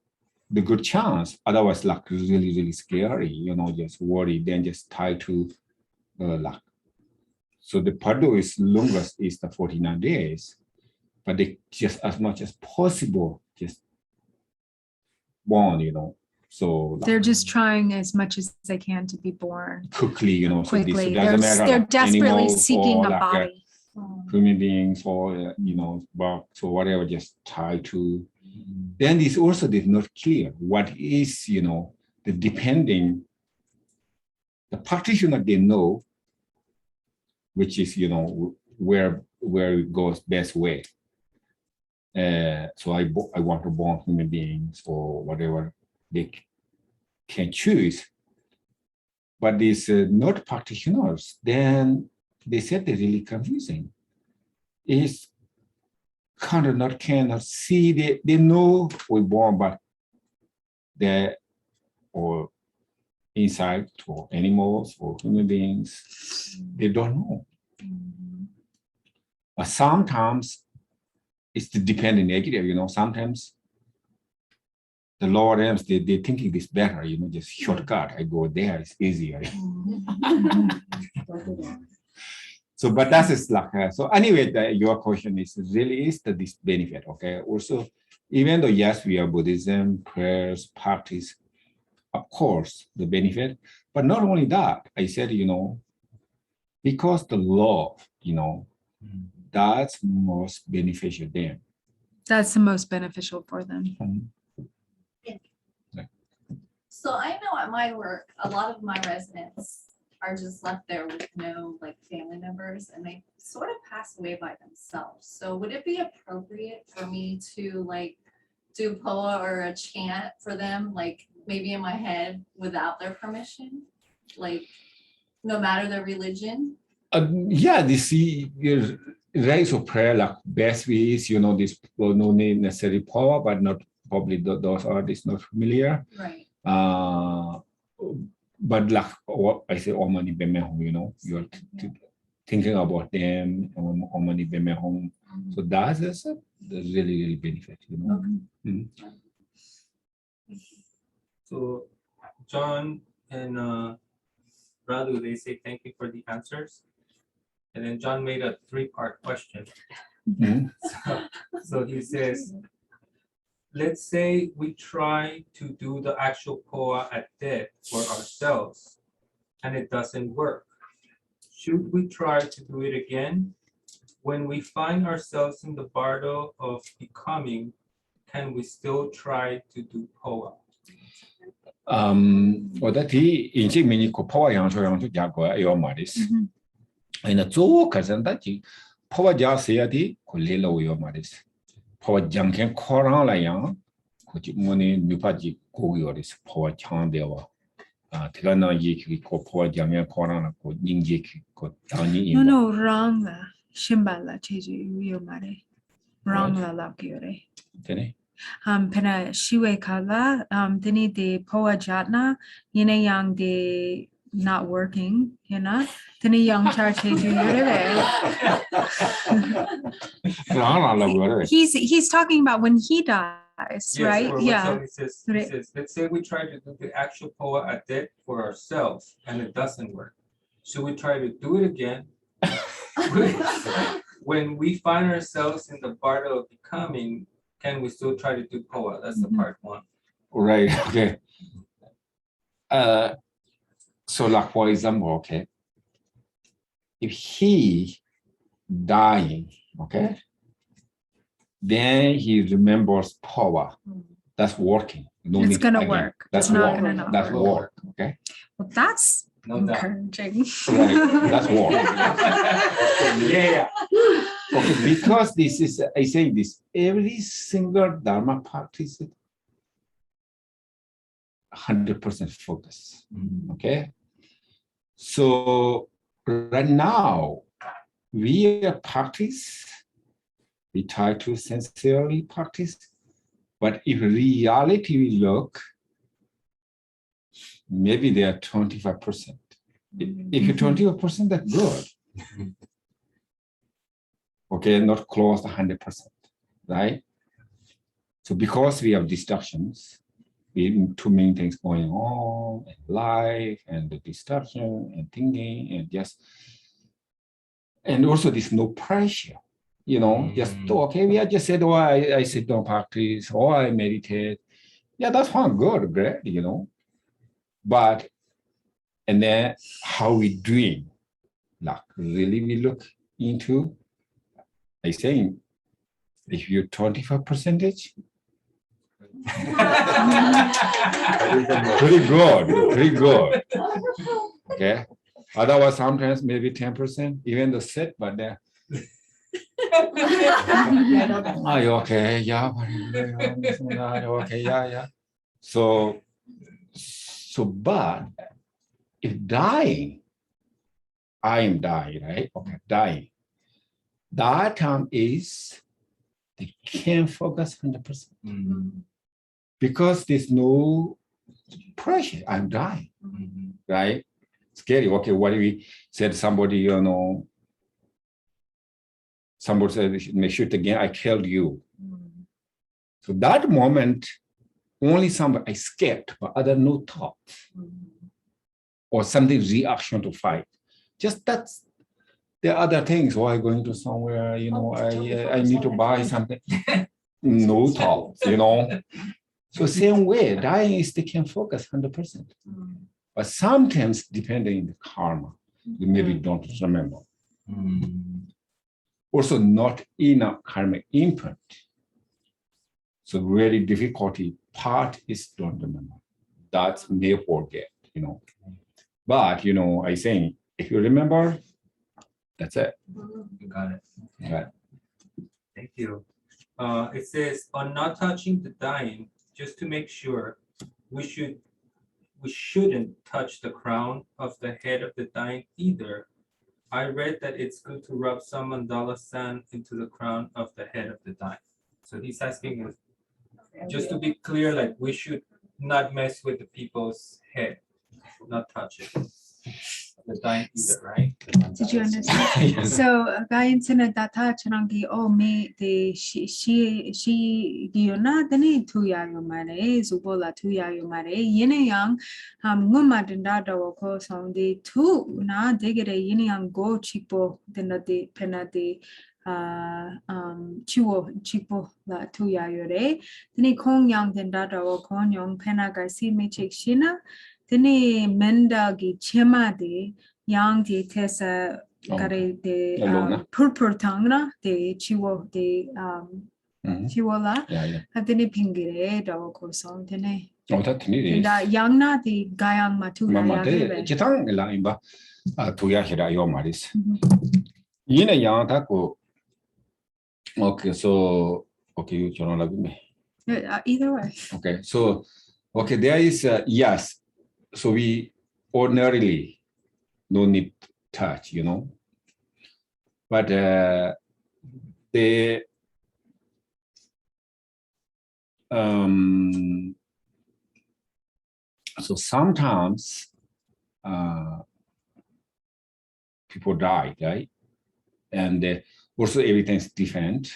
the good chance, otherwise like really, really scary, just worry, then just tie to luck. So the Padu is longest is the 49 days, but they just as much as possible, just born, So they're just trying as much as they can to be born quickly, quickly. So doesn't matter, They're like desperately animals seeking or a like body. human beings or bugs or whatever, just try to. Then this also is not clear what is the depending. The practitioner they know, which is where it goes best way. So I want to born human beings or whatever they can choose. But these not practitioners, then they said they're really confusing. It's kind of cannot see, they know we're born, but they're or inside for animals or human beings, they don't know. But sometimes it's the dependent negative, sometimes the lower realms, they thinking this better, just shortcut. I go there, it's easier. So, but that is like, so anyway, your question is really is this benefit, okay? Also, even though, yes, we are Buddhism, prayers, practice, of course, the benefit, but not only that, I said, because the love, that's most beneficial then. That's the most beneficial for them. So I know at my work, a lot of my residents are just left there with no like family members and they sort of pass away by themselves. So would it be appropriate for me to like do poa or a chant for them, like maybe in my head without their permission? Like no matter their religion? Yeah, this is raise of prayer, like best way is, this no need necessary power, but not probably those artists not familiar. Right. But like what I say, Omani Bemehong, you're thinking about them, Omani Bemehong. So that's really, really benefit, So John and Radu, they say thank you for the answers. And then John made a 3-part question. So he says, let's say we try to do the actual poa at death for ourselves and it doesn't work. Should we try to do it again? When we find ourselves in the bardo of becoming, can we still try to do poa? 我的题已经明个破坏养出家国要么的是，那做可是那就破坏家谁的，可累了我要么的是，破坏讲看考上来样，可就我呢没法去过要的是破坏强的哇，这个呢也可以破坏讲看考上了，可应届去可当你 No, wrong la. Shimbala cheju yomare. Wrong la la kyore. 对呢。 Pena shiwe kala, dini de poa jatna, yine yang de not working, dini yang char cheju yore. He's talking about when he dies, Yes, right? or Yeah. He says, let's say we try to do the actual poa at death for ourselves and it doesn't work. Should we try to do it again? When we find ourselves in the bardo of becoming, can we still try to do poa? That's the part 1. Right. Okay. So, like for example, okay, if he dying, okay, then he remembers power. That's working. No It's need gonna again. work. That's It's not work. gonna not That's work. work. Okay. Well, that's No doubt. encouraging. Right. That's work. Yeah. Okay. Because this is, I say this, every single Dharma practice, 100% focus. Okay. So right now, we practice, we try to sincerely practice, but if reality we look, maybe they are 25%. If you're 25%, that's good. Okay, not close to 100%, right? So because we have distractions, we too many things going on in life and the distraction and thinking and just, and also there's no pressure, just okay, we are just said, oh, I sit down practice, or I meditate. Yeah, that's fine, good, great, But, and then how we doing, like really we look into, I saying, if you're 25%, pretty good. Okay. Otherwise, sometimes maybe 10%, even the set, but then. Are you okay? Yeah. Okay. Yeah. So, but if dying, I am dying, right? Okay, dying. That time is they can't focus 100%. Because there's no pressure. I'm dying, right? Scary. Okay, what if we said somebody, somebody said, may shoot again, I killed you. So that moment, only some I skipped, but other no thought or something reaction to fight. Just that's the other things. Why going to somewhere? You know, I need to buy something. No thought. You know. So same way, dying is they can focus 100%. But sometimes depending on the karma, you maybe don't remember. Also not enough karmic imprint. So really difficulty part is don't remember. That's may forget, you know. But you know, I think if you remember, that's it. You got it. Right. Thank you. It says, on not touching the dying, just to make sure, we shouldn't touch the crown of the head of the dying either. I read that it's good to rub some mandala sand into the crown of the head of the dying. So he's asking us, just to be clear, like we should not mess with the people's head, not touch it. The dying either, right? Did you understand? Yes. So Gayansana Data Chanangi oh me the she Giona Dani Tuya Yomare, Zubola Tuya Yomare, Yene Yang Mumadanda Dawako song the two na digere Yene Yang go chipo denade penade chuo chipo la Tuya Yore, Dini Kong Yang Dendada or Kon Yong Penagasi Michik Shina. Tene menda gi chema de yang de tesa gare de purpur tangna de chiwo de chiwola tene pingire da ko song tene that need da yang na de gayang matu Mama ya de gebe chitang la imba tuya hira yo maris. Yine yang tako. Okay, so okay, you don't like me. Either way. Okay, so okay, there is yes. So we ordinarily no need touch, you know, but so sometimes people die, right? And also everything's different,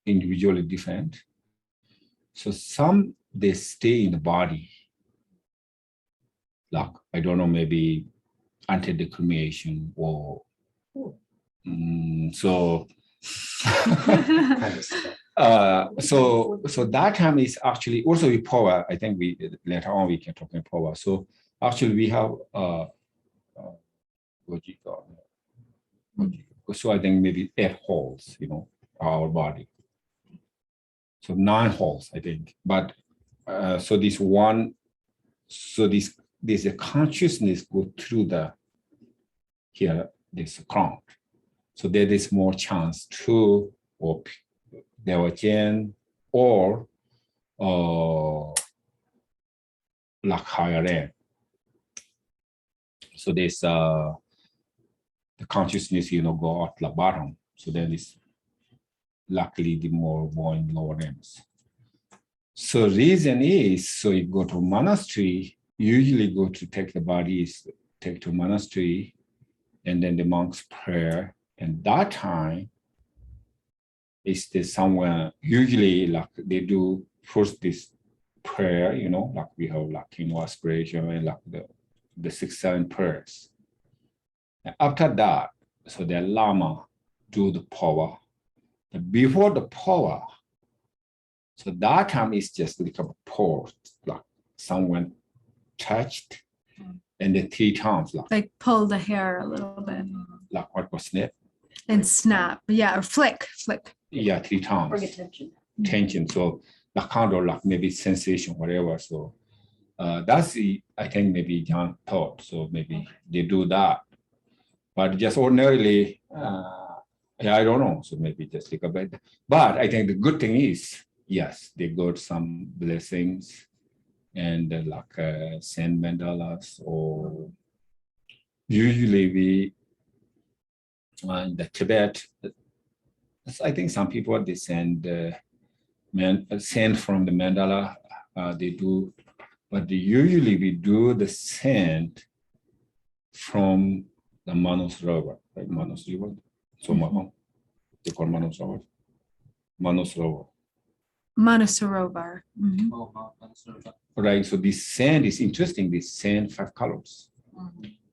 individually different. So some they stay in the body. Like, I don't know, maybe anti-declimation or so so that time is actually also with power. I think we later on we can talk about power. So actually we have what you call so I think maybe 8 holes, you know, our body. So 9 holes, I think. But so this one, so there's a consciousness go through the here this crown. So there is more chance to or Dewachen or like higher end. So there's the consciousness, you know, go at the bottom. So then it's luckily the more in lower ends. So reason is, so you go to monastery, usually go to take the bodies, take to monastery, and then the monks prayer. And that time is the somewhere, usually like they do first this prayer, you know, like we have like, you know, aspiration and like the 6, 7 prayers. And after that, so the Lama do the power. But before the power, so that time is just like a pour, like someone touched, and the 3 times, like pull the hair a little bit like what was snip, and snap, yeah, or flick. Yeah, 3 times. Bring attention. Tension. So like kind of like maybe sensation, whatever. So that's the, I think maybe John thought. So maybe they do that, but just ordinarily, yeah, I don't know. So maybe just like a bit. But I think the good thing is, yes, they got some blessings and like send mandalas, or usually we in the Tibet, I think some people they send send from the mandala, they do, but usually we do the send from the Manos River, right? Manos River. So they call Manos River. Manos River. Manasarovar. Mhm. Oh, Mount Manasarova. Right, so this sand is interesting, this sand 5 colors.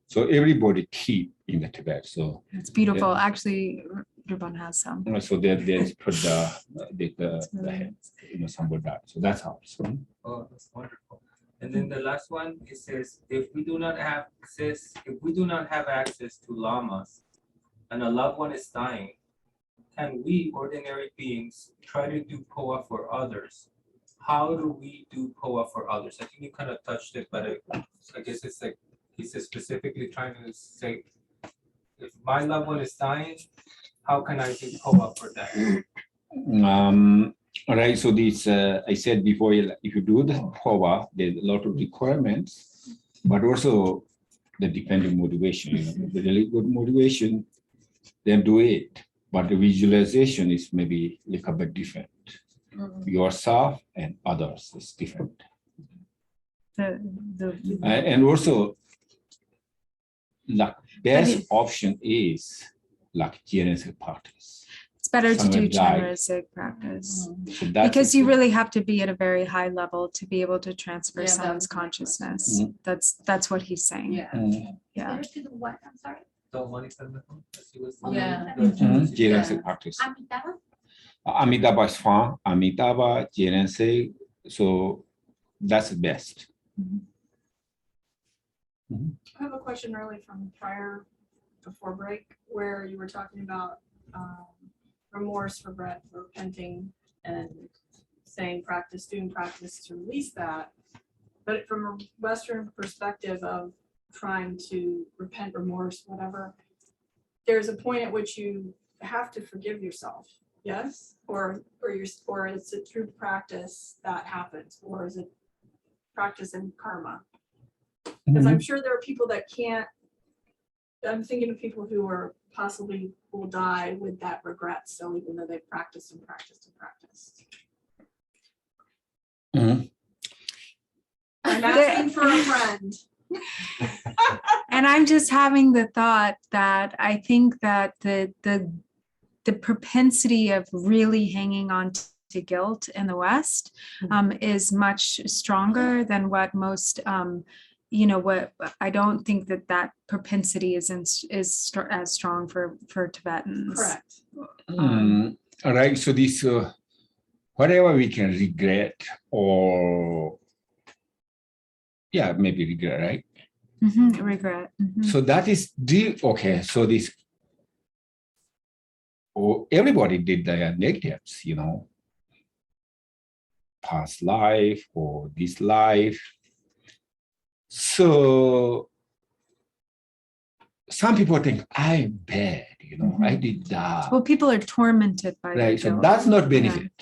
So everybody keep in the Tibet. So It's beautiful. Actually, Ruban has some. so there's put the It's really head, nice. some that. So that's how. So Oh, that's wonderful. And then the last one, it says, if we do not have access to lamas and a loved one is dying, can we ordinary beings try to do Phowa for others? How do we do Phowa for others? I think you kind of touched it, but I guess it's like, he's specifically trying to say, if my loved one is dying, how can I do Phowa for that? all right, so this I said before, if you do the Phowa, there's a lot of requirements, but also the dependent motivation. You know, the really good motivation, then do it. But the visualization is maybe a little bit different. Yourself and others is different. And also, the best option is like generous practice. It's better to do Somewhere died. generous practice So that's because the you thing. really have to be at a very high level to be able to transfer Yeah, that someone's was my question. consciousness. That's what he's saying. Yeah. Yeah. Better to do what? I'm sorry. So money from the phone, as he was Yeah. saying, Generous Yeah. practice. Amitabha? Amitabha is fine. Amitabha, generous. So that's the best. I have a question early from before break, where you were talking about remorse, regret, repenting, and saying doing practice to release that. But from a Western perspective of trying to repent, remorse, whatever, there's a point at which you have to forgive yourself, yes? Or it's a true practice that happens, or is it practice in karma? Because I'm sure there are people that can't. I'm thinking of people who are possibly will die with that regret still, even though they've practiced and practiced and practiced. Mhm. I'm asking for a friend. And I'm just having the thought that I think that the propensity of really hanging on to guilt in the West is much stronger than what most what I don't think that propensity is as strong for Tibetans. Correct. All right. So this whatever we can regret or maybe regret, right? Regret. So that is okay. So this everybody did their negatives, past life or this life. So some people think I'm bad, I did that. Well, people are tormented by Right. So guilt. that's not benefit.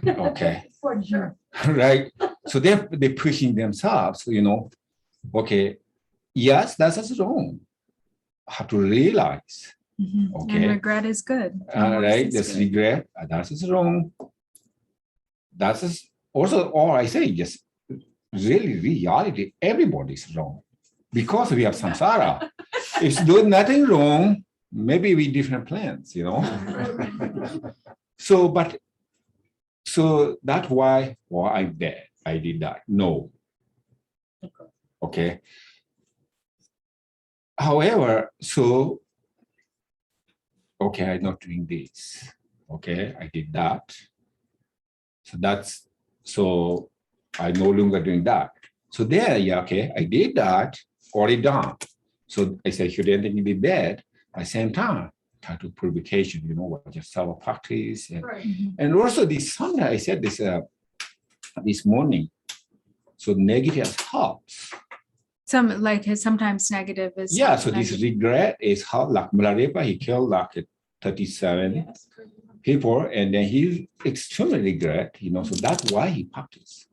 Okay. For sure. Right. So they're pushing themselves, okay, yes, that's wrong. Have to realize. Okay. And regret is good. Right. This regret, that is wrong. That is also all I say, just really reality, everybody's wrong. Because we have samsara. If doing nothing wrong, maybe we different plans, So that's why I did that. No. Okay. However, I'm not doing this. Okay, I did that. So I no longer doing that. So there, I did that, already done. So I said, should anything be bad? At the same time, try to purification, what your self practice. And also sometimes I said this morning, so negative helps. Sometimes negative is. Yeah, so this regret is how, like Milarepa, he killed like 37 people, and then he extremely regret, so that's why he practiced.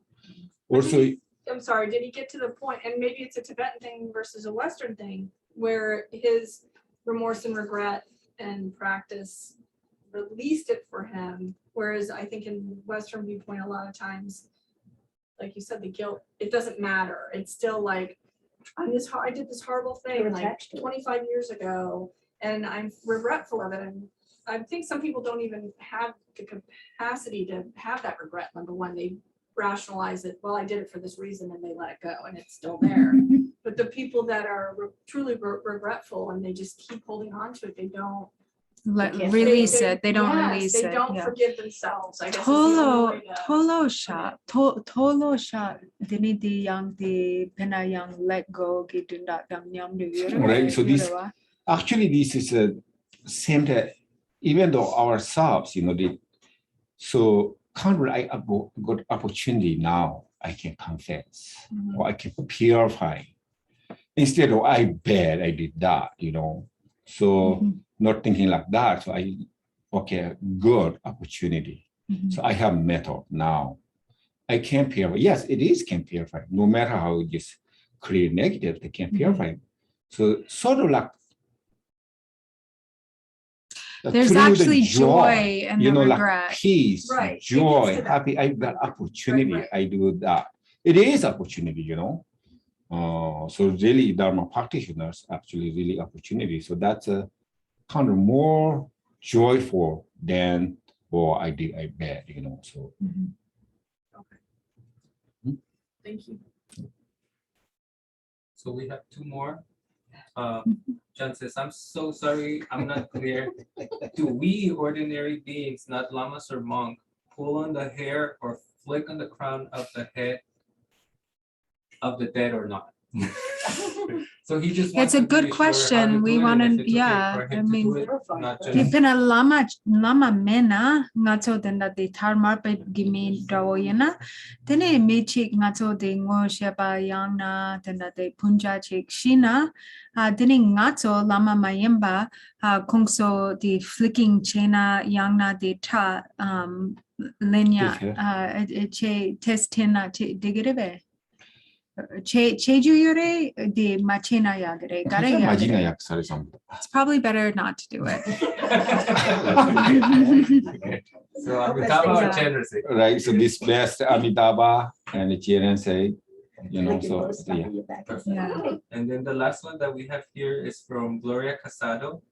Also, I'm sorry, did he get to the point, and maybe it's a Tibetan thing versus a Western thing, where his remorse and regret and practice released it for him, whereas I think in Western viewpoint, a lot of times, like you said, the guilt, it doesn't matter. It's still like, I did this horrible thing like 25 years ago, and I'm regretful of it. And I think some people don't even have the capacity to have that regret. Number one, they rationalize it, well, I did it for this reason, and they let it go, and it's still there. But the people that are truly regretful and they just keep holding on to it, they don't Release it. They don't yes, release they it. don't Yeah. forgive themselves. I guess is the only way to- Tolo shot. Dini di yang di pena yang let go gitu ndak dang nyam du yoro. Right, so this actually this is a same that even though ourselves, so can't really good opportunity now I can confess or I can purify instead of I bad I did that, so not thinking like that. So good opportunity. So I have method now. I can purify. Yes, it is can purify. No matter how it is clear negative, they can purify. So sort of like there's through actually the joy and the like regret. peace, Right, it gets joy, to that. happy. I got opportunity. Right. I do that. It is opportunity, so really, Dharma practitioners actually really opportunity. So that's a kind of more joyful than I did I bad, So Thank you. So we have two more. John says, I'm so sorry, I'm not clear. Do we ordinary beings, not lamas or monk, pull on the hair or flick on the crown of the head of the dead or not? So he just wants It's a to be good sure how to question. do We it and want if to, it's okay yeah. for I him to mean, do it, not di just- pena lama mena ngaco tenda di tarmar pe gimi dawo yana. Tene mechik ngaco de ngo sheba yang na tenda de punja chik shina. Tene ngaco lama mayemba kongso di flicking chena yang na de ta linya che testina digirebe. Cheju yore de machina yagare. It's probably better not to do it. So Amitabha or Chandra say? right. So this best Amitabha and the Chiran say, so yeah. Yeah. And then the last one that we have here is from Gloria Casado.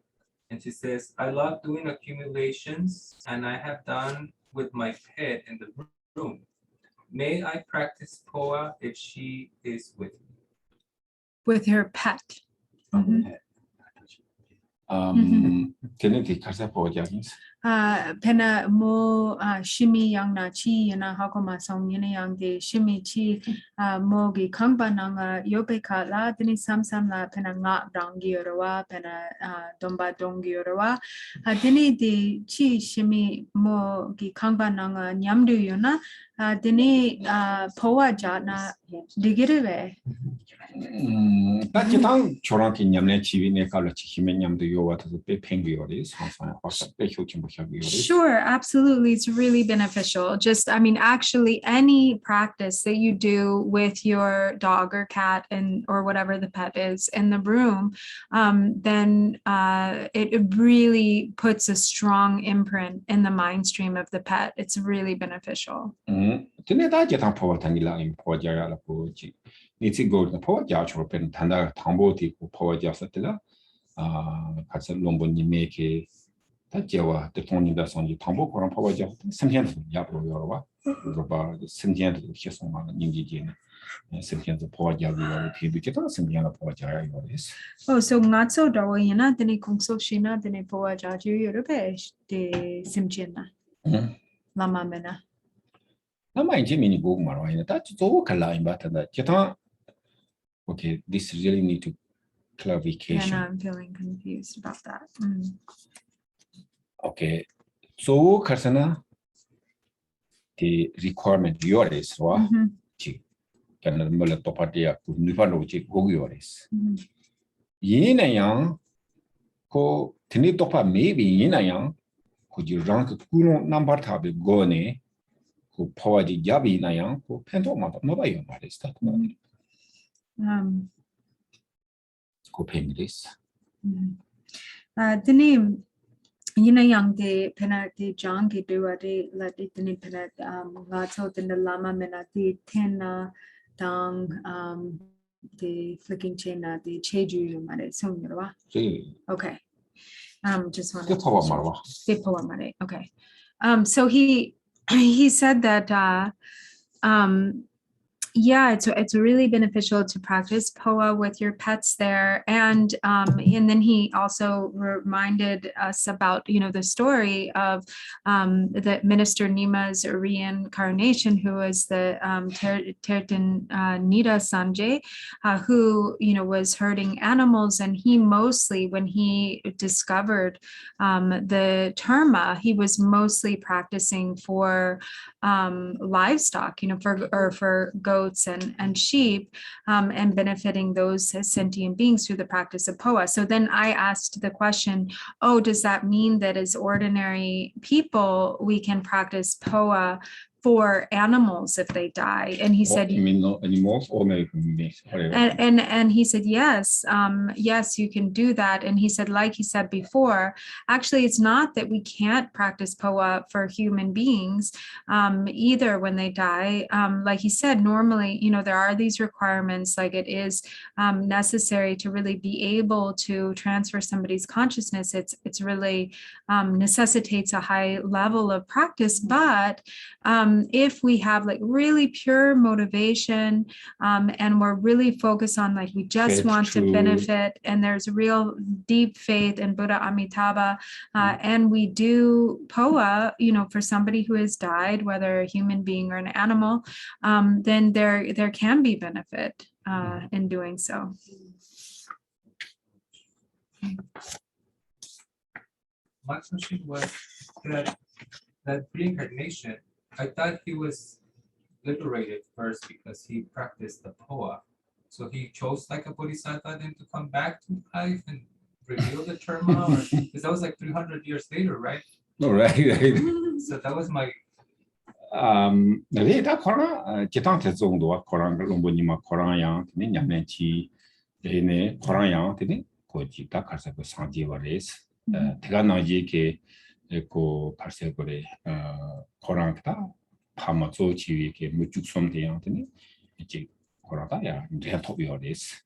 And she says, I love doing accumulations and I have done with my pet in the room. May I practice Phowa if she is with me? With her pet. Can you take us up for James? Pena mo shimi yang na chi yana hakoma song yana yang de shimi chi mo gi kangba nanga yope ka la dini sam la pena nga dangi orawa pena domba dongi orawa dini de chi shimi mo gi kangba nanga nyamdu yona dini Phowa jatna digirebe. That's the Choranki Yamne Chivine Kala Chihime Yamdu Yoga to the Penguins, Sure, absolutely. It's really beneficial. Just, I mean, actually, any practice that you do with your dog or cat or whatever the pet is in the room, then it really puts a strong imprint in the mind stream of the pet. It's really beneficial. It's go to the poor judge or pen tanda tamboti power jasatilla. Lomboni make Tajawa, the Tony that's on the Tambo or power jazz, some hands of Yapro Yorova, Roba, some hands of Chesoma, Indian, and some hands of poor jazz, some young of poor jazz. Oh, so not so dawayana, then a kongso shina, then a poa jaju Europe, de Simchina. Lama mena. Lama in Jimmy book marine, that's all line, but that okay, this really need to clarification. And I'm feeling confused about that. Okay, so Karsana, the requirement yours, right? Can the Molatopatia could never know yours. Yin and yang, ko Tinitopa maybe yin and yang, could you rank Kuno number tabi gone, who power the Yabi Nayan, who Pentoma, nobody your mother is that. Go pay me this. The name Yina Yang de Penati John Giduade, let it in Penat, Lato in the Lama Menati, Tena, Dang, the flicking chain, the Cheju, you might assume. Okay. Just want 그 파워 말와. Okay. So he said that yeah, it's really beneficial to practice Phowa with your pets there, and then he also reminded us about the story of the minister Nima's reincarnation, who was the Tertin Nida Sanjay, who was herding animals, and he mostly, when he discovered the terma, he was mostly practicing for livestock, for goats and sheep, and benefiting those sentient beings through the practice of Phowa. So then I asked the question, oh, does that mean that as ordinary people, we can practice Phowa for animals if they die? And he said, You mean not animals or maybe human beings? and he said, yes, yes, you can do that. And he said, like he said before, actually, it's not that we can't practice Phowa for human beings either when they die. Like he said, normally, there are these requirements, like it is necessary to really be able to transfer somebody's consciousness. It's really necessitates a high level of practice. But if we have like really pure motivation, and we're really focused on like we just Faith want to to- benefit, and there's real deep faith in Buddha Amitabha, and we do Phowa, for somebody who has died, whether a human being or an animal, then there can be benefit in doing so. My question was that reincarnation, I thought he was liberated first because he practiced the Phowa. So he chose like a bodhisattva then to come back to life and reveal the terma, because that was like 300 years later, right? No, right. So that was my 네, 다 코로나 기타한테 정도와 코로나 롱보니마 코로나양 근데 냠내치 네네 코로나양 근데 고지가 가서 그 상지와레스 대가나지게 그 발생거래 코로나다 파마 조치위게 무죽섬대양 근데 이제 코로나다야 이제 토비어레스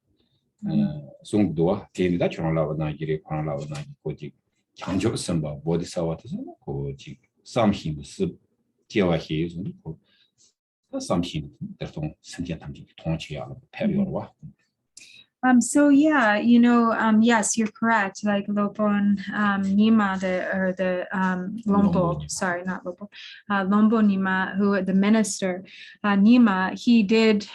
송도와 개인다 전화라고나 이게 코로나라고나 고지 장조 선바 보디사와트서 고지 삼힘스 So yeah, yes, you're correct. Like Lopon Nima, the Lombo, sorry, not Lopo, Lombo Nima, who the minister Nima, he did,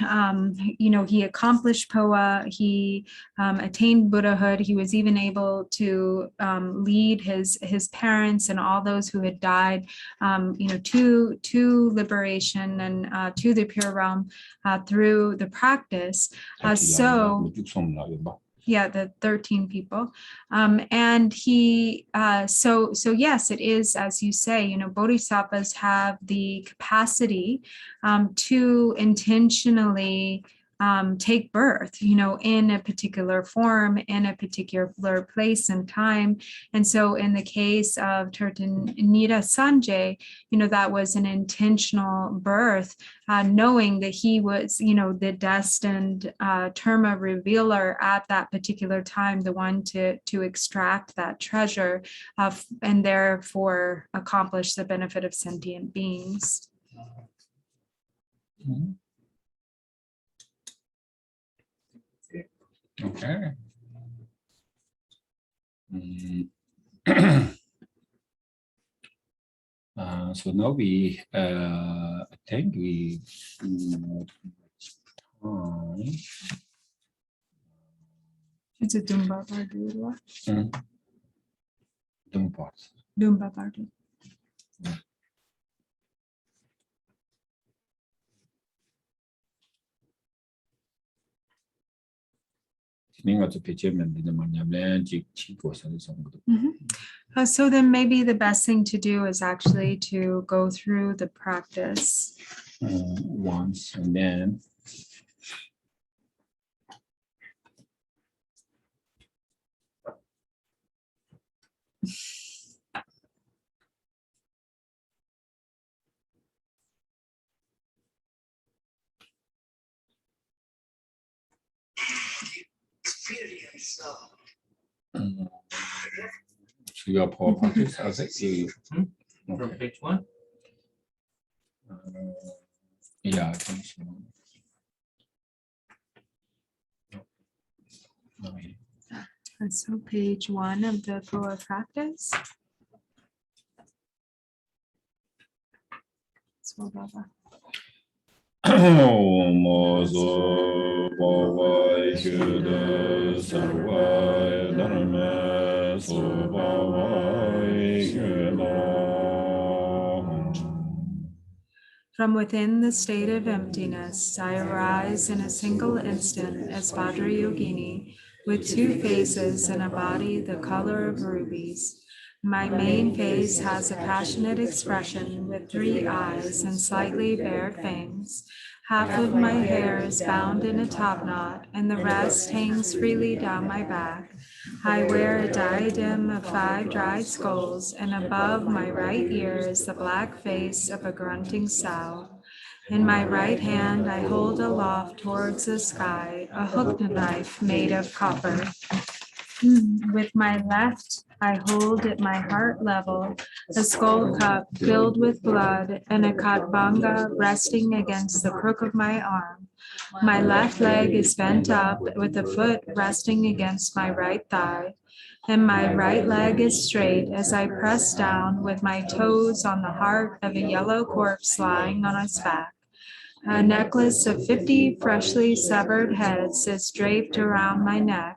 he accomplished Phowa, he attained Buddhahood. He was even able to lead his parents and all those who had died, to liberation and to the pure realm through the practice. Yeah, the 13 people. And he, so yes, it is, as you say, bodhisattvas have the capacity to intentionally take birth, in a particular form, in a particular place and time. And so in the case of Tertin Nida Sanjay, that was an intentional birth, knowing that he was, the destined terma revealer at that particular time, the one to extract that treasure and therefore accomplish the benefit of sentient beings. Okay. So now we, I think we time. It's a Dumba Bardu. Dumba Bardu. So then maybe the best thing to do is actually to go through the practice once and then to your Phowa practice as a From okay. page 1. Yeah, I think so. Okay. So page 1 of the Phowa practice. So Baba. Mozo Phowa Shuddha Sarva Dharma Phowa Shuddha. From within the state of emptiness, I arise in a single instant as Vajrayogini, with 2 faces and a body the color of rubies. My main face has a passionate expression with 3 eyes and slightly bared fangs. Half of my hair is bound in a top knot, and the rest hangs freely down my back. I wear a diadem of 5 dried skulls, and above my right ear is the black face of a grunting sow. In my right hand, I hold aloft towards the sky a hooked knife made of copper. With my left, I hold at my heart level a skull cup filled with blood and a katbanga resting against the crook of my arm. My left leg is bent up with the foot resting against my right thigh, and my right leg is straight as I press down with my toes on the heart of a yellow corpse lying on its back. A necklace of 50 freshly severed heads is draped around my neck.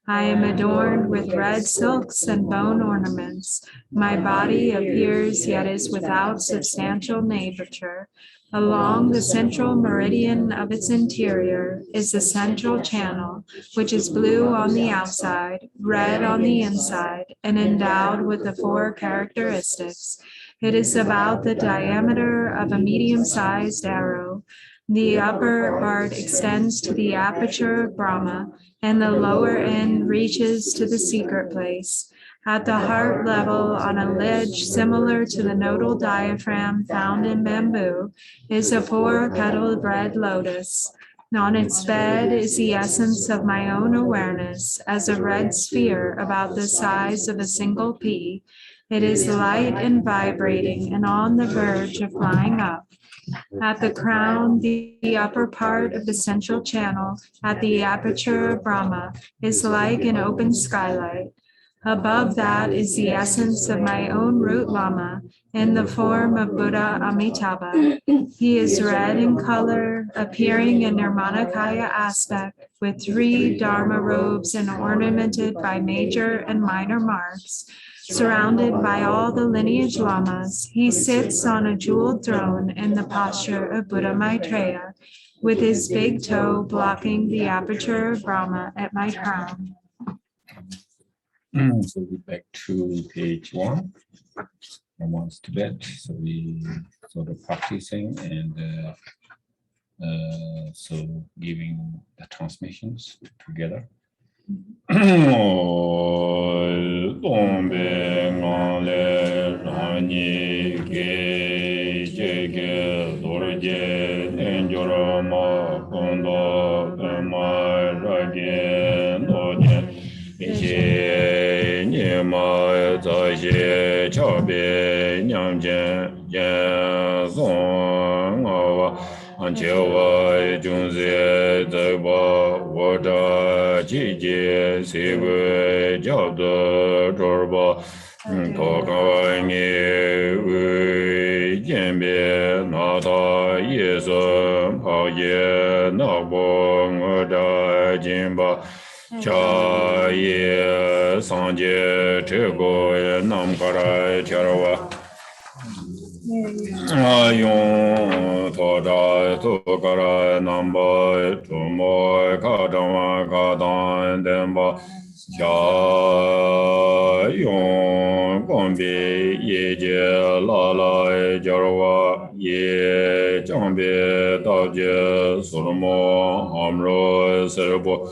I am adorned with red silks and bone ornaments. My body appears yet is without substantial nature. Along the central meridian of its interior is the central channel, which is blue on the outside, red on the inside, and endowed with the 4 characteristics. It is about the diameter of a medium-sized arrow. The upper part extends to the aperture of Brahma, and the lower end reaches to the secret place. At the heart level, on a ledge similar to the nodal diaphragm found in bamboo, is a 4-petaled red lotus. On its bed is the essence of my own awareness as a red sphere about the size of a single pea. It is light and vibrating and on the verge of flying up. At the crown, the upper part of the central channel at the aperture of Brahma is like an open skylight. Above that is the essence of my own root lama in the form of Buddha Amitabha. He is red in color, appearing in Nirmanakaya aspect with 3 Dharma robes and ornamented by major and minor marks. Surrounded by all the lineage lamas, he sits on a jeweled throne in the posture of Buddha Maitreya, with his big toe blocking the aperture of Brahma at my crown. So we back to page 1. Once to bed. So we sort of practicing and so giving the transmissions together. Anchewa junze zeba wada jije sewe jabda dorba toka nye ui jembe nata yesa paye nabo ngoda jimba cha ye sanje tego namkara charwa Ayong toda tukara namba tumo kadama kadan demba cha yong gombe yeje lala jarwa ye jambe daje solomo amro serbo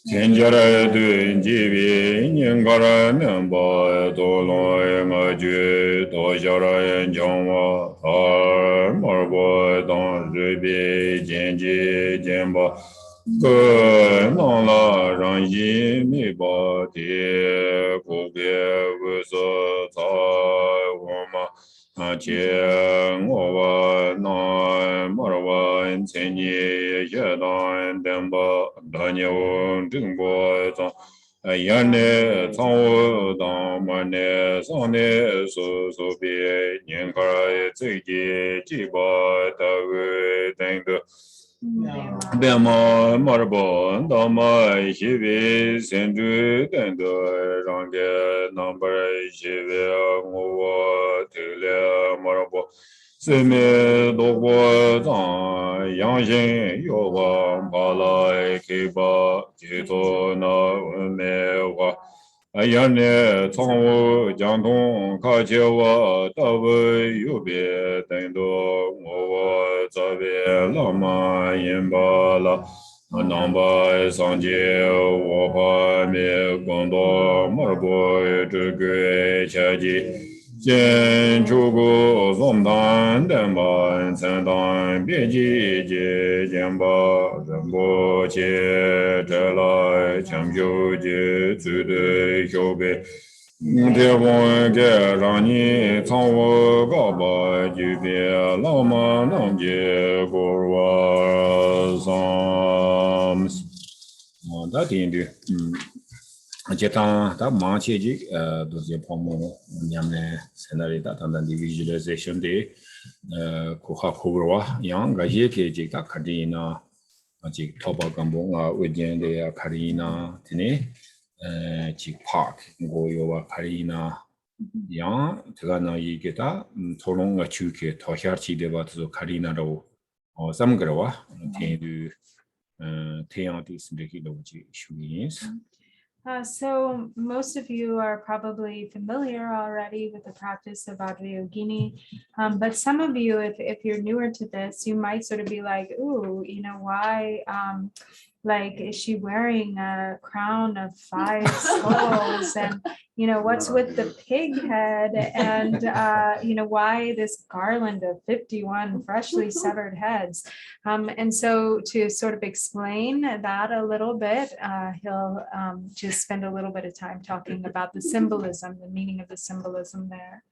Tenjara dun jibi nyingara nemba doloi ngaju dojara jangwa har marbo dan rubi jenji jemba non la rang yi mi ba de go ge wu zo za wo ma a che ngo wa na ma ra wa en chen ni ye dan den ba da ni wo ding bo za yan ne zang wo da ma ne zang ne su su bi nian ka zai ji ji ba da wu deng de Bema Marbo, Dama, Shivi, Sendu, Tendo, Range, Number, Shivi, Moa, Tile, Marbo, Seme, Dogo, Zang, Yangshin, Yoga, Bala, Kiba, Jito, Na, Mewa. Ayane, Tongwu, Jiangdong, Kajewa, Dawe, Yubie, Tendo, Mowa, Zabe, Lama, Yinba, La, Namba, Sanje, Wopa, Me, Gondo, Marbo, Zhugui, Chaji, Jian, Zhugu, Zongdan, Denba, Candan, Bieji, Ji, Jianba, Renbo, Qie, Zhelai, Qiangqiu, Ji, Zudi, Xiubei, Devon, Ge, Rani, Cangwu, Gaba, Jubie, Lama, Namjie, Gurwa, Sams. 大点的，这当他忙起去，都是泡沫，你们现在的当当的 visualization 的，库哈库罗，样个些个这个卡迪呢，这淘宝干部啊，外边的卡迪呢，这呢，这 park 我有啊卡迪呢，样这个呢一个他，从龙个去去淘下去的话，就是卡迪那都，什么个哇，天都。So most of you are probably familiar already with the practice of Abbreviated, but some of you, if you're newer to this, you might sort of be like, ooh, you know, why, like, is she wearing a crown of 5 skulls? And, you know, what's with the pig head? And, you know, why this garland of 51 freshly severed heads? And so to sort of explain that a little bit, he'll just spend a little bit of time talking about the symbolism, the meaning of the symbolism there.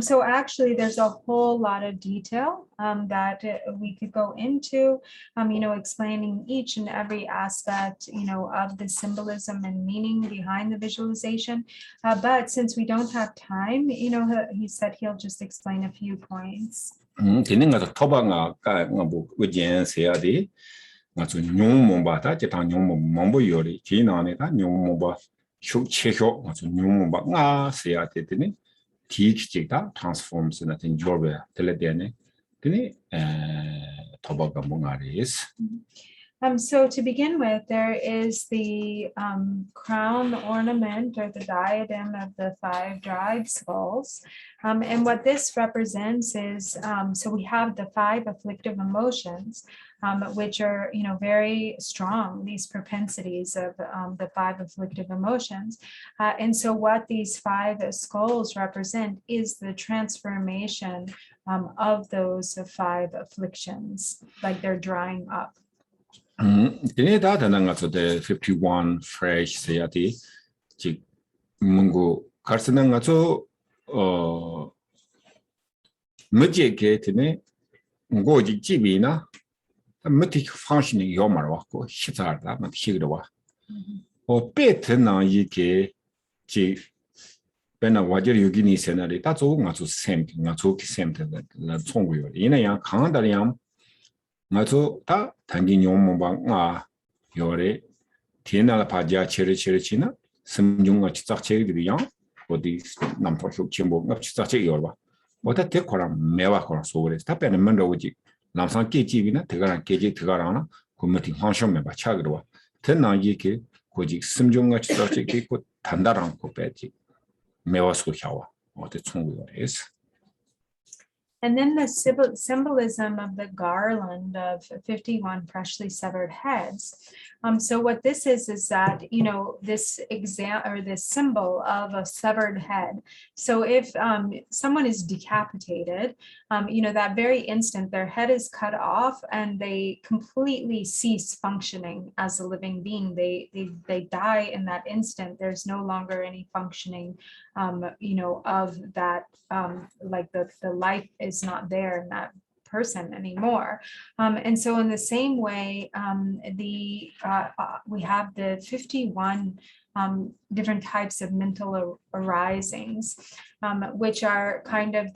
So actually, there's a whole lot of detail that we could go into, you know, explaining each and every aspect, you know, of the symbolism and meaning behind the visualization. But since we don't have time, you know, he said he'll just explain a few points. Transforms in a Jorbe, Teledene, So to begin with, there is the crown ornament or the diadem of the 5 dried skulls. And what this represents is, so we have the 5 afflictive emotions, which are, you know, very strong, these propensities of the 5 afflictive emotions. And so what these 5 skulls represent is the transformation of those 5 afflictions, like they're drying up. The 51 fresh sayati, Mungo Carsanangato, Mujikatine, Goji Jibina, a mutic functioning Yomarwako, Shitarda, Makigawa. Or better now Yike, Bena Wajer Yugini Senari, that's all not to same, not to same to the song. In a young Kandariam. Mato ta tangin yomba yore tiena paja cherichina simjunga chitacheri diyan odi nampo chimbo ngap chitache yorba wata te koram mewa koram sore ta pen mendo uji lamsan keji bina tegaran keji tegarana kumati hanshom me bacha gwa tenna yike koji simjunga chitache ki ko tandaran ko peji mewa so chawa odi chungu is. And then the symbolism of the garland of 51 freshly severed heads So what this is that, this this symbol of a severed head. So if someone is decapitated, that very instant their head is cut off and they completely cease functioning as a living being. They die in that instant. There's no longer any functioning, of that, like the life is not there in that person anymore. And so in the same way, we have the 51 different types of mental arisings, which are kind of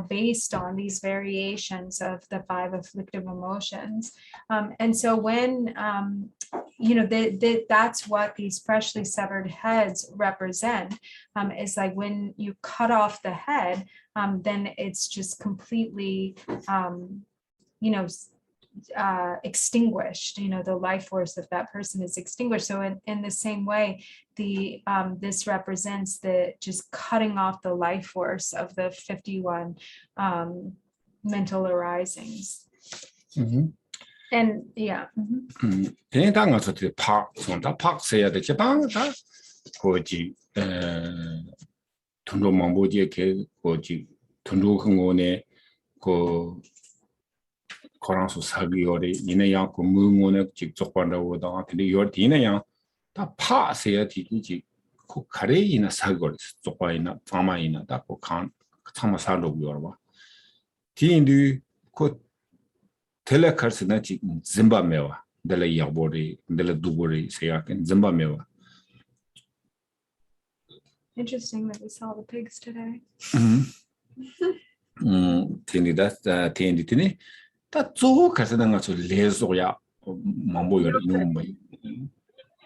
based on these variations of the 5 afflictive emotions. And so when, that's what these freshly severed heads represent, is like when you cut off the head, then it's just completely, extinguished. The life force of that person is extinguished. So in the same way, this represents the just cutting off the life force of the 51 mental arisings. And yeah. 거랑수 사기요리 이내양 그 무문에 직접 관다고 다 근데 요 뒤내양 다 파세야 뒤지 그 가래이나 사거리 쪽바이나 파마이나 다고칸 참마 살로 요르바 뒤인디 그 텔레카스나 지 짐바메와 델레 야보리 델레 두보리 세야ken 짐바메와. Interesting that we saw the pigs today. 티니다 다 조카서는 가서 레소야 mamboyor 이놈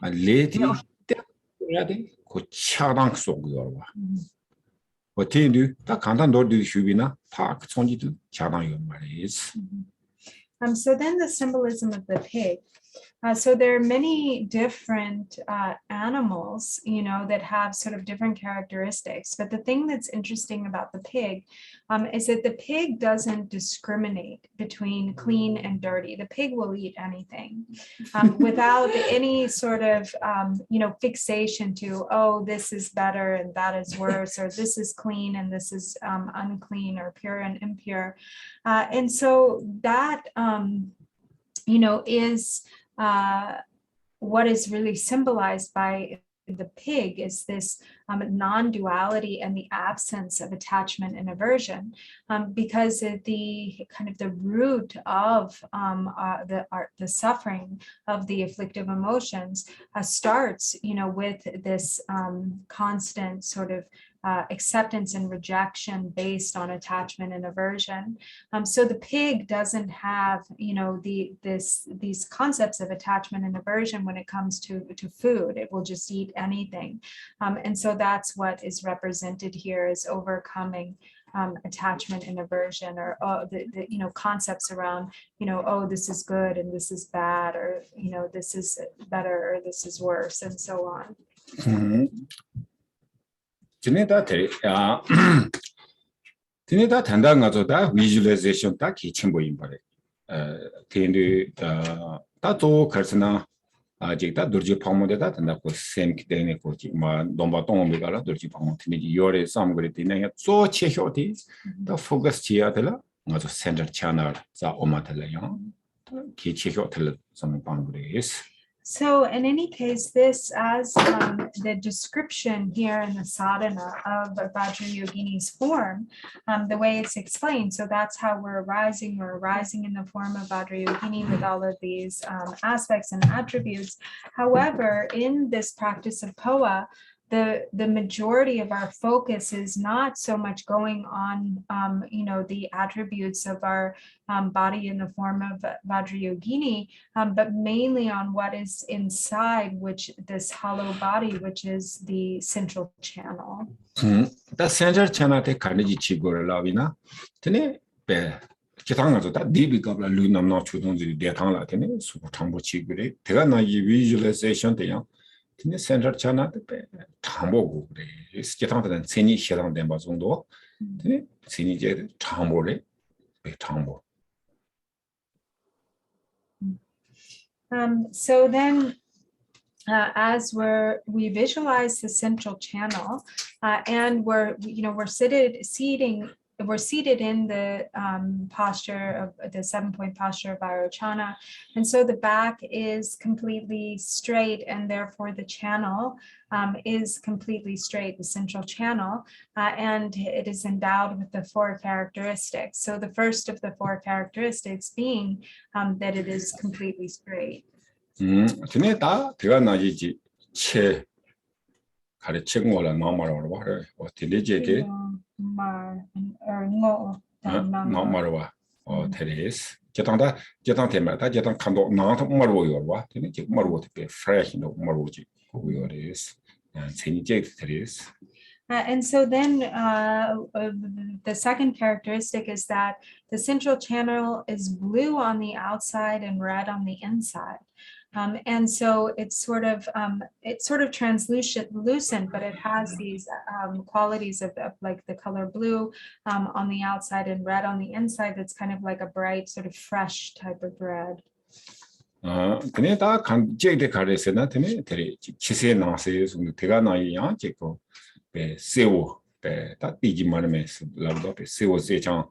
아 레디 때야데 그 차당 속이요 봐. 어때도 다 간단 노드 휴비나 파 총지도 차당이요 말이지. So then the symbolism of the pig. So there are many different animals, that have sort of different characteristics. But the thing that's interesting about the pig is that the pig doesn't discriminate between clean and dirty. The pig will eat anything without any sort of, fixation to, oh, this is better and that is worse, or this is clean and this is unclean, or pure and impure. And so that, is what is really symbolized by the pig is this non-duality and the absence of attachment and aversion, because the kind of the root of the suffering of the afflictive emotions starts, with this constant sort of acceptance and rejection based on attachment and aversion. So the pig doesn't have, these concepts of attachment and aversion when it comes to food. It will just eat anything. And so that's what is represented here as overcoming attachment and aversion, or the concepts around, oh, this is good and this is bad, or this is better or this is worse, and so on. 지네다 된다는 거죠. 다 visualization 다 기침 보임 바래. 텐데 다도 그렇으나 아직 다 dur지 방문에다 된다고 셈 기대네 거지. 뭐 넘바 동미가라 dur지 방문 티니 요래 삼그리 티네 소 체효티 다 포커스 지야들라 맞아 센터 채널 자 오마텔라요. 기체효텔 좀 방그리스. So in any case, this as the description here in the sadhana of Vajrayogini's form, the way it's explained. So that's how we're arising in the form of Vajrayogini with all of these aspects and attributes. However, in this practice of Phowa, the majority of our focus is not so much going on, the attributes of our body in the form of Vajrayogini, but mainly on what is inside, which this hollow body, which is the central channel. The central channel te kanji chigor lavina. Tene be kitanga da dibi gabla lunam no chudon zi detang la tene su tangbo chigure. Tega na visualization te yang. tene central channel te tambo 그래. 기타한테는 세니 시장 바 정도. tene 세니 제 tambo래. 배 tambo. So then, as we visualize the central channel, and we're seated in the posture of the 7-point posture of Vairocana, and so the back is completely straight, and therefore the channel is completely straight, the central channel, and it is endowed with the 4 characteristics. So the first of the 4 characteristics being that it is completely straight. 근데 다 대가 나지지 체 가르치는 거라 너무라고 말해. 어디리지게 너무라고 테레스. 제당다 제당 테마다 제당 칸도 나한테 말고요. 와. 근데 지금 말고 되게 프레시 너 말고지. 그거리스. 생이제 테레스. And so then the second characteristic is that the central channel is blue on the outside and red on the inside. And so it's sort of translucent, but it has these qualities of like the color blue on the outside and red on the inside. That's kind of like a bright, sort of fresh type of red. 근데 다 간제데 가르세나 때문에 되게 치세 나세서 대가 나이야 제거 배 세워 배다 띠지 말면서 라고 배 세워 세장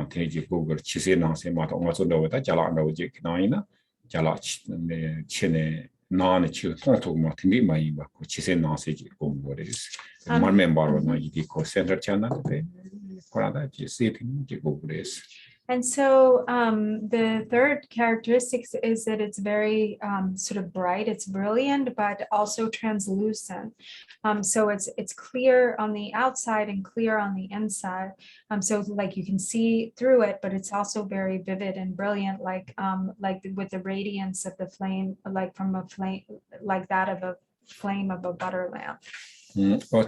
되게 그거 치세 나세 마다 엄마서도 잘안다고 제 나이나 잘라 치네 나네 치 통통 뭐 되게 많이 받고 치세 나세지 공부를 말면 바로 나 이게 코 센터 채널에 그러다 치세 되고 그래서. And so the third characteristic is that it's very sort of bright, it's brilliant, but also translucent. So it's clear on the outside and clear on the inside. So like you can see through it, but it's also very vivid and brilliant, like with the radiance of the flame, like from a flame, like that of a flame of a butter lamp.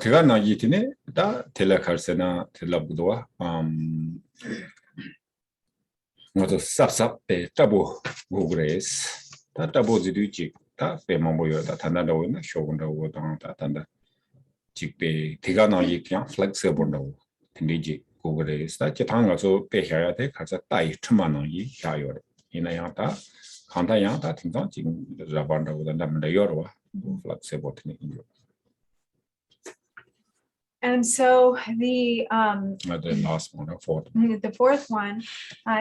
제가 나기티네 다 텔레카르세나 텔라부도와 모두 쌉쌉 따보 고그레스 다 따보지도지 다 빼먹어요다 단단하고 있나 쇼군다고 다 단다 직배 대가 나기 그냥 플렉서블하고 근데지 고그레스 다 제탕가서 빼셔야 돼 가서 따이 천만원이 야요 이나야다 간다야다 등장 지금 잡아한다고 단다면 여러와 플렉서블 테크닉. And so the last one, the fourth one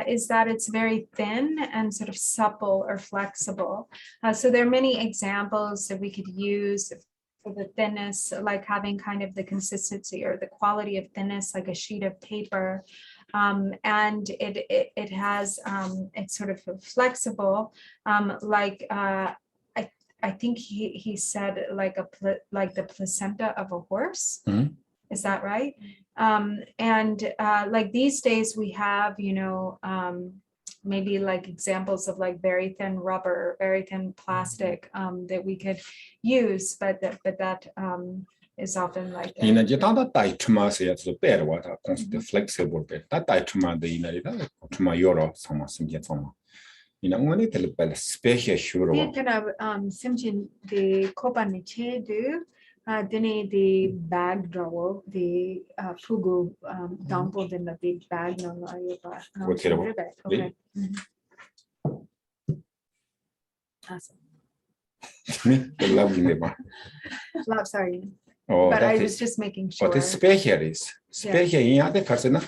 is that it's very thin and sort of supple or flexible. So there are many examples that we could use for the thinness, like having kind of the consistency or the quality of thinness, like a sheet of paper. And it has it's sort of flexible, like I think he said like the placenta of a horse. Mm-hmm. Is that right? And like these days we have, maybe like examples of like very thin rubber, very thin plastic that we could use, but that is often like. flexible Dini the bag drawer, the fugu dumpled in the big bag. No, okay. Awesome. Sorry. But I was just making sure. What is special is special in other person.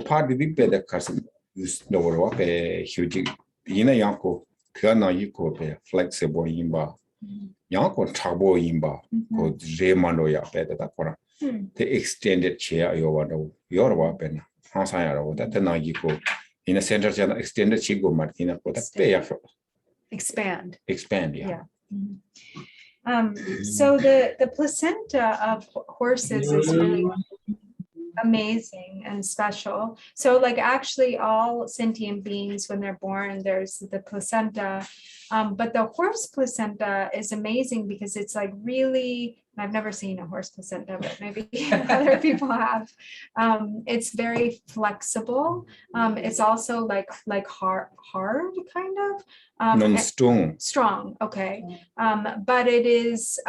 Part the big better person is no what a huge in a yanko, Kana Yuko, flexible imba. Yanko Tabo imba, called Remando ya better the extended chair your weapon, Hansayaro, that the Nagiko in a center channel extended Chigo Martina, but a pay Expand, yeah. So the placenta of horses is really amazing and special. So like actually all sentient beings, when they're born, there's the placenta, but the horse placenta is amazing because it's like really, I've never seen a horse placenta, but maybe other people have. It's very flexible. It's also like hard kind of. Strong, okay. But it is,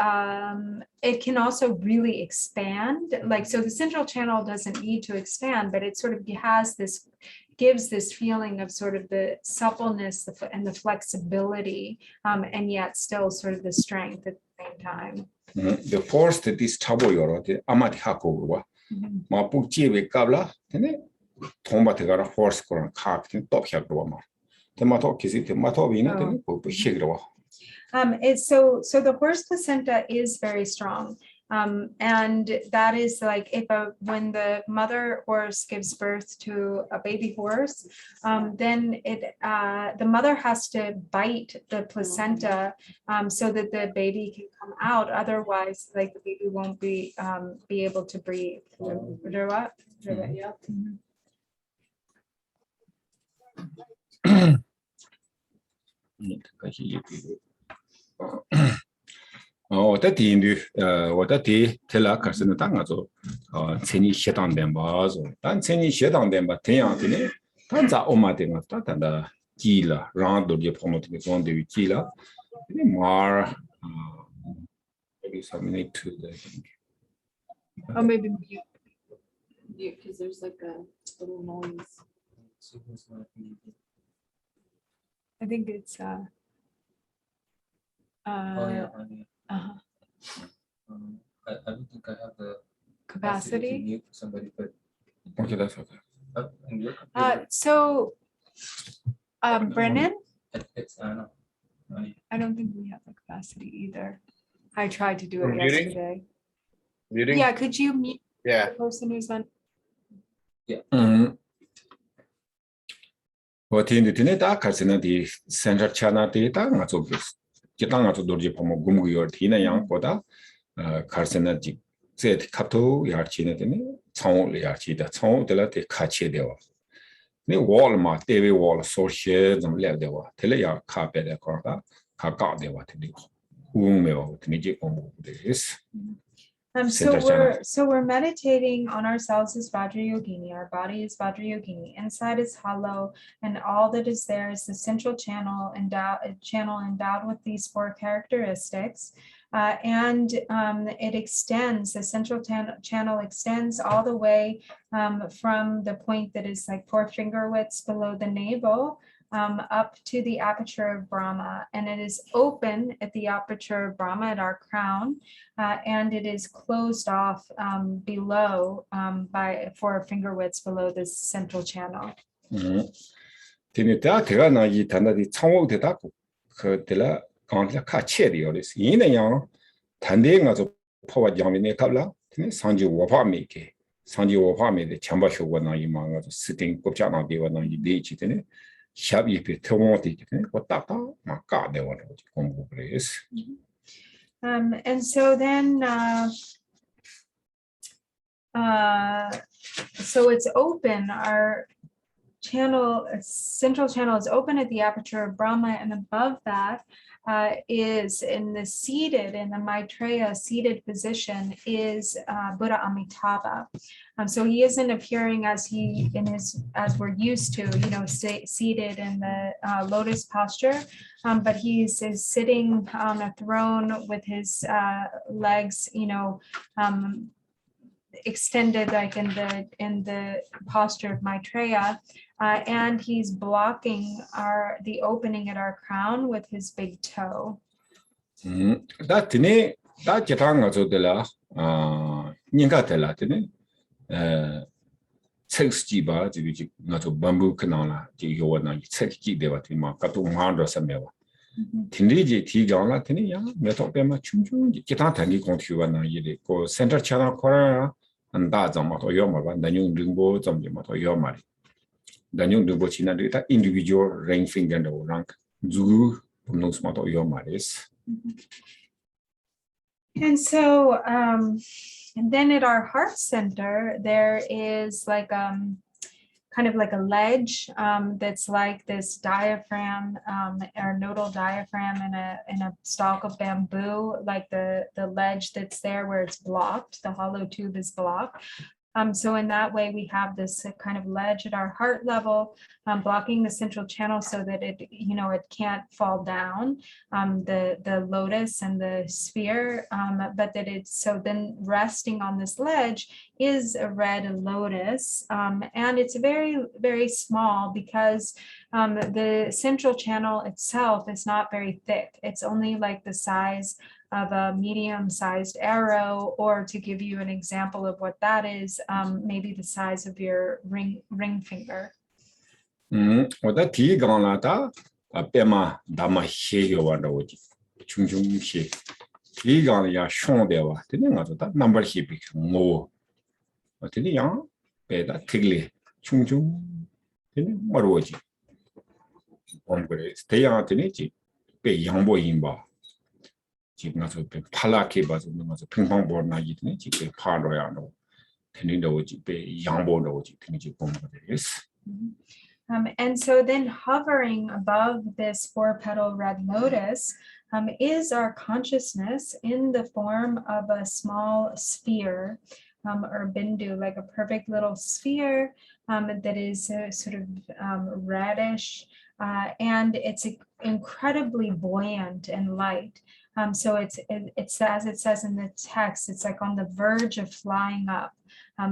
it can also really expand. Like, so the central channel doesn't need to expand, but it sort of has this, gives this feeling of sort of the suppleness and the flexibility, and yet still sort of the strength at the same time. The force that is trouble yorode amati hakowa. Ma pukjiwe kabla tene tomba tegara force koran kak tin top yakwa ma. Temato kisi temato vina tene shigrawa. So the horse placenta is very strong. And that is like when the mother horse gives birth to a baby horse, then the mother has to bite the placenta so that the baby can come out. Otherwise, like the baby won't be able to breathe.我的第特拉可是那当个做参与适当点吧做，但参与适当点吧，这样的呢，但在我们的嘛，但的记了，让多的朋友的讲的记了，你马maybe some need to I think. Oh, maybe mute. Yeah, because there's like a little noise. I think it's Oh, yeah. I don't think I have the capacity to capacity. mute somebody, but Okay, that's okay. in your computer, So Brennan, it's Anna. I don't think we have the capacity either. I tried to do We're it muting? yesterday. Muting? Yeah, could you mute Yeah. the person who's on? 我听的呢，大开始那的 center channel 的，大我做个，就当我做多的朋友公共有听那样过的，开始那的这卡头也去那的呢，仓也去的，仓的了的卡切的哇，你 wall 嘛，单位 wall 所写怎么来的哇，这里也卡别的讲的，卡搞的哇，这里，我没有，这里就公共的意思。So we're meditating on ourselves as Vajrayogini. Our body is Vajrayogini. Inside is hollow, and all that is there is the central channel endowed with these four characteristics. And it extends, the central channel extends all the way from the point that is like 4 finger widths below the navel up to the aperture of Brahma, and it is open at the aperture of Brahma at our crown, and it is closed off below by 4 finger widths below this central channel. 今天这个呢，一谈到的仓务的大股，和的了讲的卡切的有的是，因那样谈的我就跑我讲的那个了，今天上就我怕没给，上就我怕没的，全部学过那一嘛，我就指定国家那地方那一类去的呢。下一批特望的，我打打嘛搞的我就公布不了是。And so then, so it's open. Our central channel is open at the aperture of Brahma, and above that is in the Maitreya seated position is Buddha Amitabha. So he isn't appearing as we're used to, seated in the lotus posture, but he's sitting on a throne with his legs, extended like in the posture of Maitreya, and he's blocking the opening at our crown with his big toe. That ne that jatanga zo de la ninga de la ne sex ji ba ji na zo bamboo kana la ji yo na sex ji de ba ti ma ka to ngando sa me wa tindi ji ti ga la tini ya me to pe ma chung chung ji ta ta ni kong tu wa na yi de ko center channel ko ra an da za ma to yo ma ba da nyung ding bo zom ji ma to yo ma da nyung ding bo chi na de ta individual ring finger do rank zu no ma to yo ma is. And so and then at our heart center, there is like kind of like a ledge that's like this diaphragm or nodal diaphragm in a stalk of bamboo, like the ledge that's there where it's blocked, the hollow tube is blocked. So in that way, we have this kind of ledge at our heart level, blocking the central channel so that it, it can't fall down, the lotus and the sphere, but that it's, so then resting on this ledge is a red lotus, and it's very, very small because the central channel itself is not very thick. It's only like the size of a medium-sized arrow, or to give you an example of what that is, maybe the size of your ring finger. What tea gone lata, a pema dama he wonder what chung she. Tea gone ya shon dewa, didn't that number he become more. But in the young, better tiggly, chung, didn't what was it? Stay out in it, pay young boy in bar. 지금서 팔라케 봐서 넘어서 핑퐁 보나 이드네 지금 파로야노 되는데 집에 양보로 지금 이제 보면 되겠어. And so then hovering above this 4-petal red lotus is our consciousness in the form of a small sphere, or bindu, like a perfect little sphere that is sort of reddish, and it's incredibly buoyant and light. So it's as it says in the text, it's like on the verge of flying up.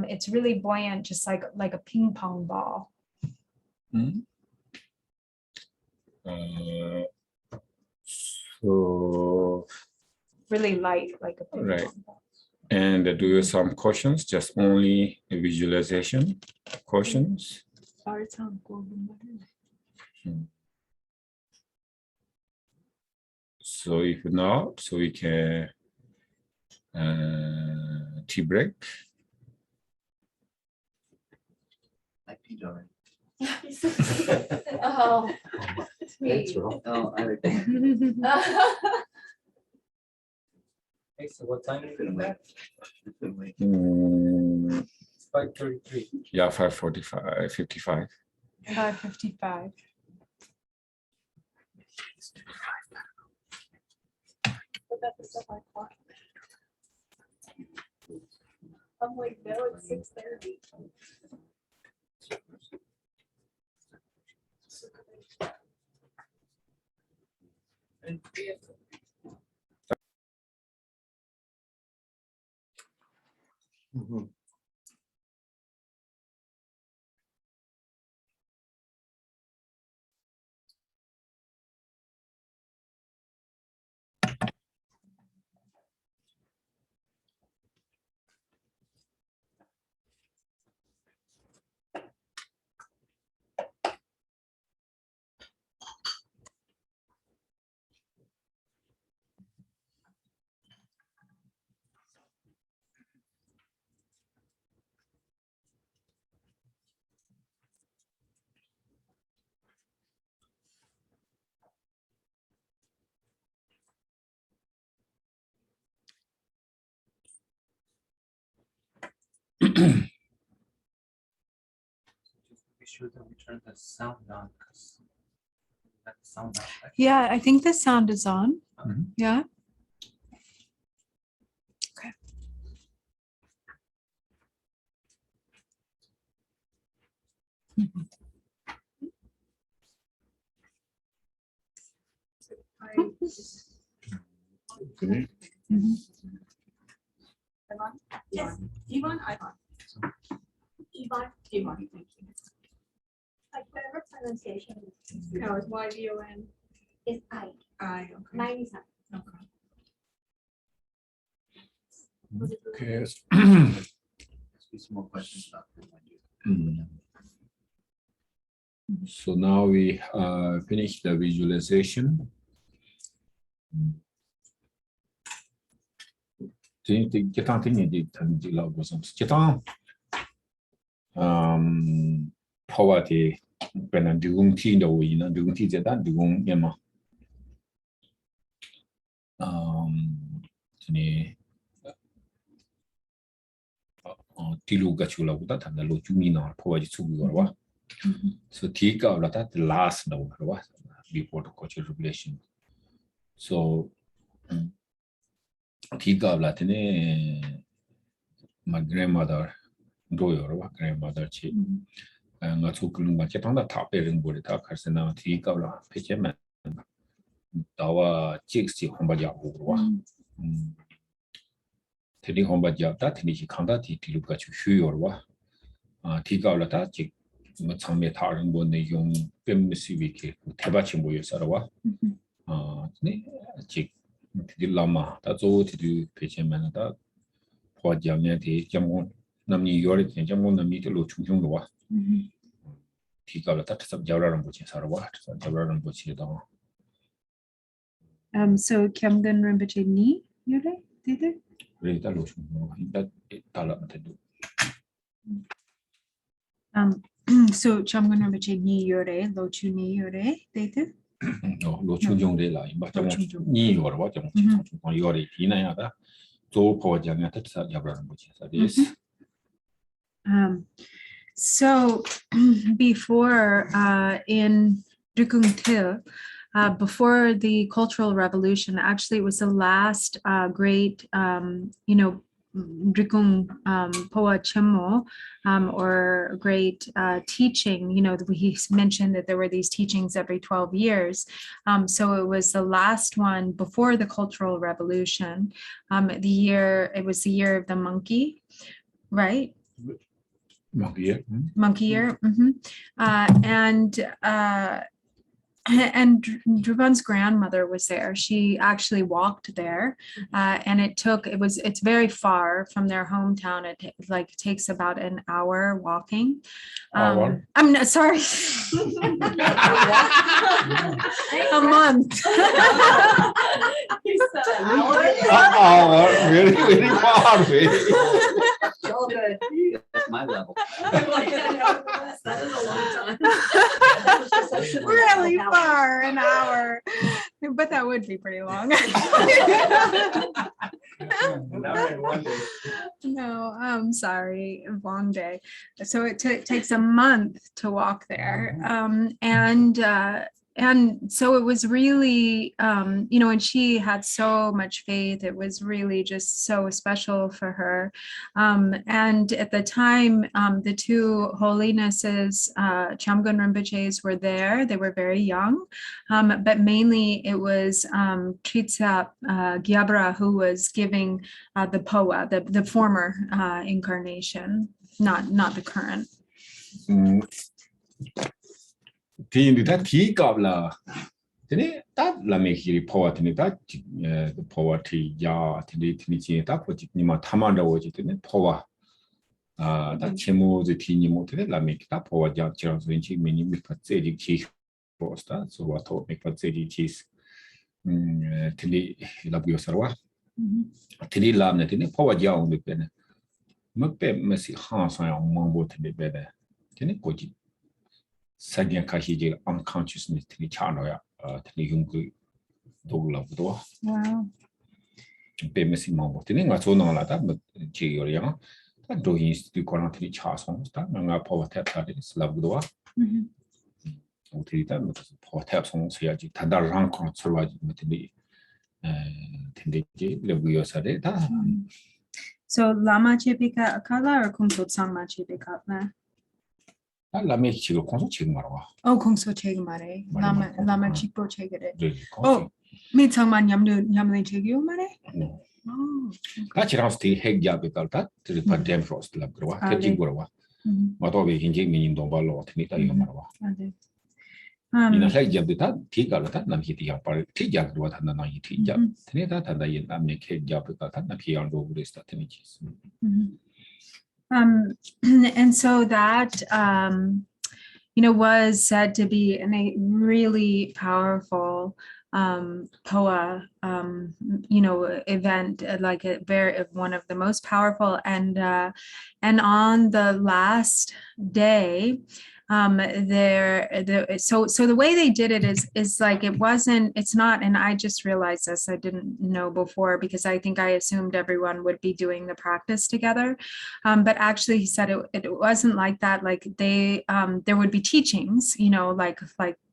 It's really buoyant, just like a ping pong ball. So really light, like a ping right. pong ball. And do you some questions? Just only a visualization questions. So if not, so we can tea break. I peed already. Oh. Thanks, Ro. Oh, I Okay, so what time is it back? It's 5:33. Yeah, 5:45, 55. 5:55. I'm like, no, it's 6:30. Just to be sure that we turn the sound on, because that sound on. Right? Yeah, I think the sound is on. Yeah. Okay. Okay. Ivan? Yes. Ivan, Ivan. Ivan, thank you. Like whatever pronunciation No, it's Y-V-O-N. is I. I, okay. Mine is I. Okay. some more questions about So now we finish the visualization. Poverty when doing tea the way doing tea that doing yama. Tilu gachula with that and the Lujumina poverty to so take out that the last no before the cultural revelation. So take out Latine my grandmother do your grandmother chi. And a took much on the top in Buddha Carsana, tea gala, pitchman. Our chicks, Hombaja, Teddy Hombaja, that he conducted to look at you or what. Tea gala, that chick, Matami Taran, when the young famous wiki, Tabachim Boy Sarawa. Chick, the Lama, that's all to do pitchman. That poor Jamati, Jamon, Namni Yorik, and Jamon, the meter look to Jungwa. That's a Javaran, which is our what, Javaran, which is on. So Kyamgun Rinpoche ni yore did it? That So Kyamgun Rinpoche ni yore lo chu ni yore did it? no, Lochung de la, but ni or what you're Tina, so poor Janet, that's a Javaran, which is So before in Drikung Til, before the Cultural Revolution, actually it was the last great, Drikung Phowa Chimo, or great teaching. He mentioned that there were these teachings every 12 years. So it was the last one before the Cultural Revolution. It was the year of the monkey, right? Monkey year. Monkey year. And Druban's grandmother was there. She actually walked there, and it's very far from their hometown. It takes about an hour walking. Hour? I'm not, sorry. A month. Really, really far away. All good. That's my level. That is a long time. Really far, an hour. But that would be pretty long. No, I'm sorry, a long day. So it takes a month to walk there. And so it was really, and she had so much faith. It was really just so special for her. And at the time, the two holinesses, Chamgun Rinpoches, were there. They were very young, but mainly it was Tritsap Gyabra who was giving the Phowa, the former incarnation, not the current. That tea gobler. That Lamiki poet, that poverty, ya, Tinity, that was Nima Tamanda was it in the power. That Chemo, the teeny motive, Lamik, that power judge, when she meaning with pathetic cheese for that. So what thought make pathetic cheese? Tilly Labiosarwa. Tilly Lamnet in the power young with Bene. Muppe Messi Hans on Mambo to be better. Tinikoji. Sagan Kashi unconsciousness to the channel, to the young dog love door. Wow. Be missing mambo. The thing was so long like that, but G or young, that doing is to go on to the char songs, that and our power tap that is love door. Or three times, power tap songs here, Tanda rank on survive with the Tindi, said that. So Lama Chipika Akala or Kumsut Sangma Chipika? La make you consult Marwa. Oh, Kungso Chegmare, Lama Chipo Chegre. Oh, Meet someone Yamli Chegu Mare? no. Oh, Catch around the head Yabical that to the Padam Frost Labgroa, catching Gurwa. What are we hinging meaning Dombalo to meet a Yamarwa? In a head Yabitat, Tigalata, Namhiti Yapar, Tijak, what and the Tijak, Tineta, and I make head Yabical, and appear on the list of images. And so that, was said to be a really powerful Phowa, event, like one of the most powerful. And on the last day, so the way they did it is like it's not, and I just realized this, I didn't know before because I think I assumed everyone would be doing the practice together, but actually he said it wasn't like that. Like there would be teachings, like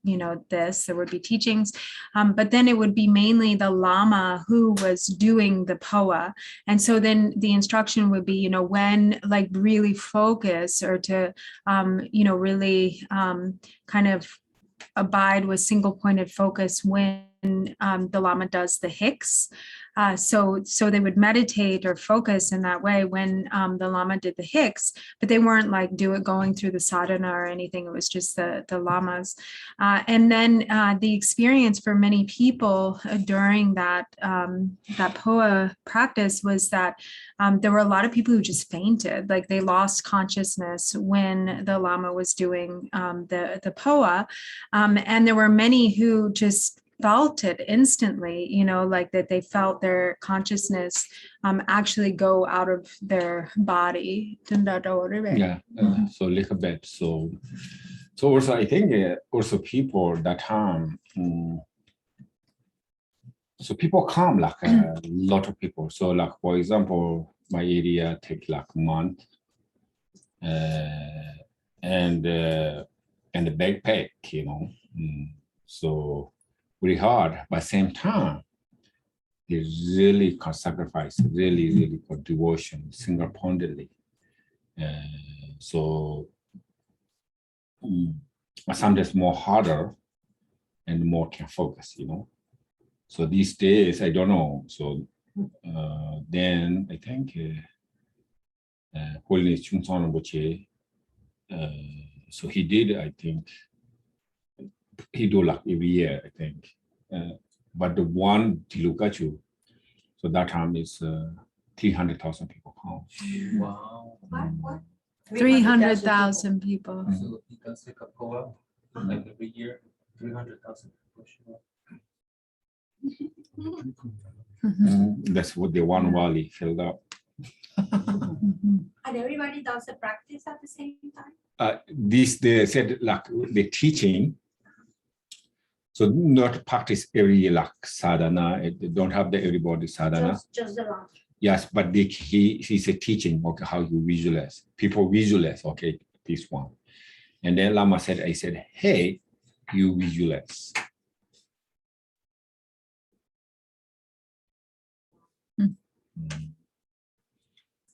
this, there would be teachings, but then it would be mainly the Lama who was doing the Phowa. And so then the instruction would be, when like really focus or to, really kind of abide with single pointed focus when the Lama does the Hicks. So they would meditate or focus in that way when the Lama did the Hicks, but they weren't like going through the sadhana or anything. It was just the Lamas. And then the experience for many people during that Phowa practice was that there were a lot of people who just fainted, like they lost consciousness when the Lama was doing the Phowa. And there were many who just felt it instantly, like that they felt their consciousness actually go out of their body. Yeah, so a little bit. So also I think also people that time, so people come like a lot of people. So like for example, my area take like a month, and the backpack, so really hard, but same time, they really can sacrifice, really for devotion, single-pointedly. So sometimes more harder and more can focus, So these days, I don't know. So then I think Holiness Chungsan Rinpoche, so he did, I think, he do like every year, I think. But the one Tilukachu, so that time is 300,000 people come. Wow. What? 300,000 people. So he does like a Phowa, like every year, 300,000 people show up. That's what the one valley filled up. And everybody does the practice at the same time? They said like the teaching, so not practice every like sadhana, they don't have the everybody sadhana. Just the Lama. Yes, but he said teaching, okay, how you visualize. People visualize, okay, this one. And then Lama said, I said, hey, you visualize.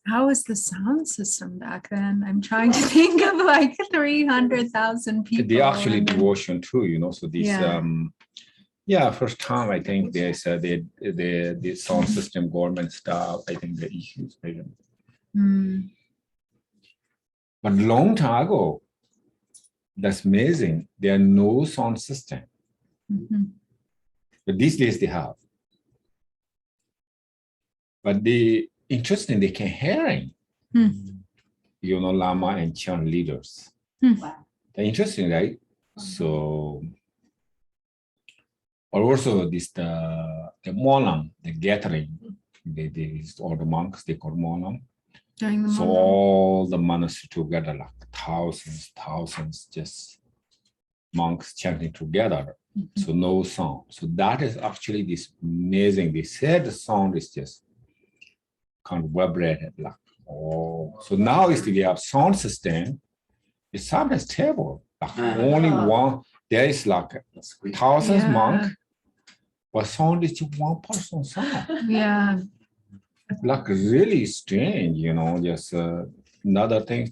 How was the sound system back then? I'm trying to think of like 300,000 people. They actually devotion too, so this, first time I think they said the sound system government staff, I think the issues. But long time ago, that's amazing. There are no sound system. But these days they have. But the interesting, they can hearing, Lama and Chan leaders. Wow. They're interesting, right? So, or also this the Molam, the gathering, all the monks, they call Molam. So all the monastery together, like thousands, just monks chanting together. So no sound. So that is actually this amazing. They said the sound is just kind of vibrated like, so now is we have sound system. It sounds terrible. Like only one, there is like thousands monk, but sound is just one person sound. Yeah. Like really strange, just another thing.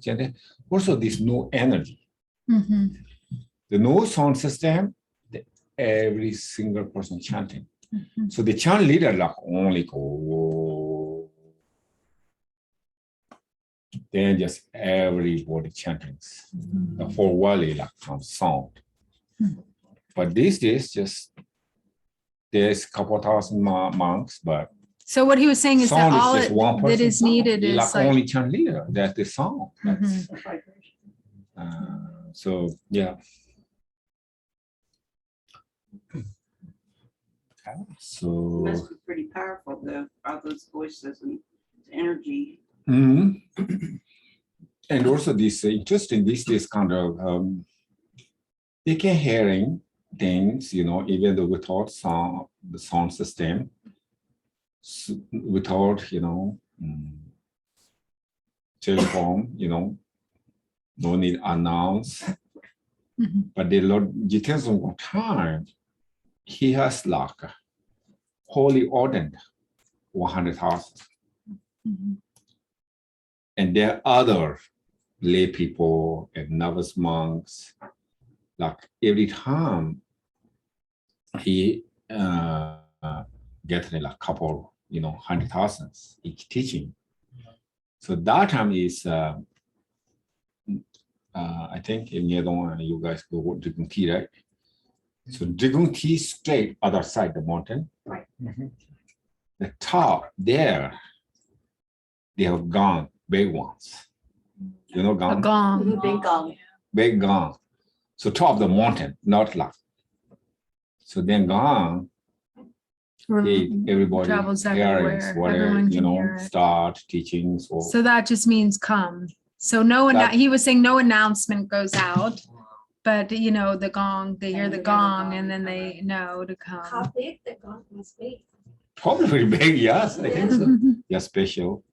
Also, there's no energy. The no sound system, every single person chanting. So the chant leader like only go, then just everybody chanting. The whole valley like from sound. But these days, just there's a couple thousand monks, but so what he was saying is that sound all is just one that is person needed sound. is Like like only chant leader. That's the sound. That's, so yeah. So must be pretty powerful though, all those voices and energy. And also this interesting, this kind of they can hearing things, even though without sound, the sound system, without telephone, no need announce. But the Lord Jitenzong time, he has like holy ordained 100,000. And there are other lay people and novice monks. Like every time he getting like a couple, 100,000 each teaching. So that time is, I think in Yedon, you guys go to Dragon Key, right? So Dragon Key straight other side the mountain. Right. The top there, they have gone big ones. You know, A gone? gong. Big gong. Big gone. So top of the mountain, not like. So then gone, everybody Travels hearings, everywhere. whatever, Everyone can hear it. start teachings or So that just means come. So no one, That- he was saying no announcement goes out, but the gong, they hear the gong and then they know to How come. big the gong must be? probably pretty big, yes, I think so. Yeah, special,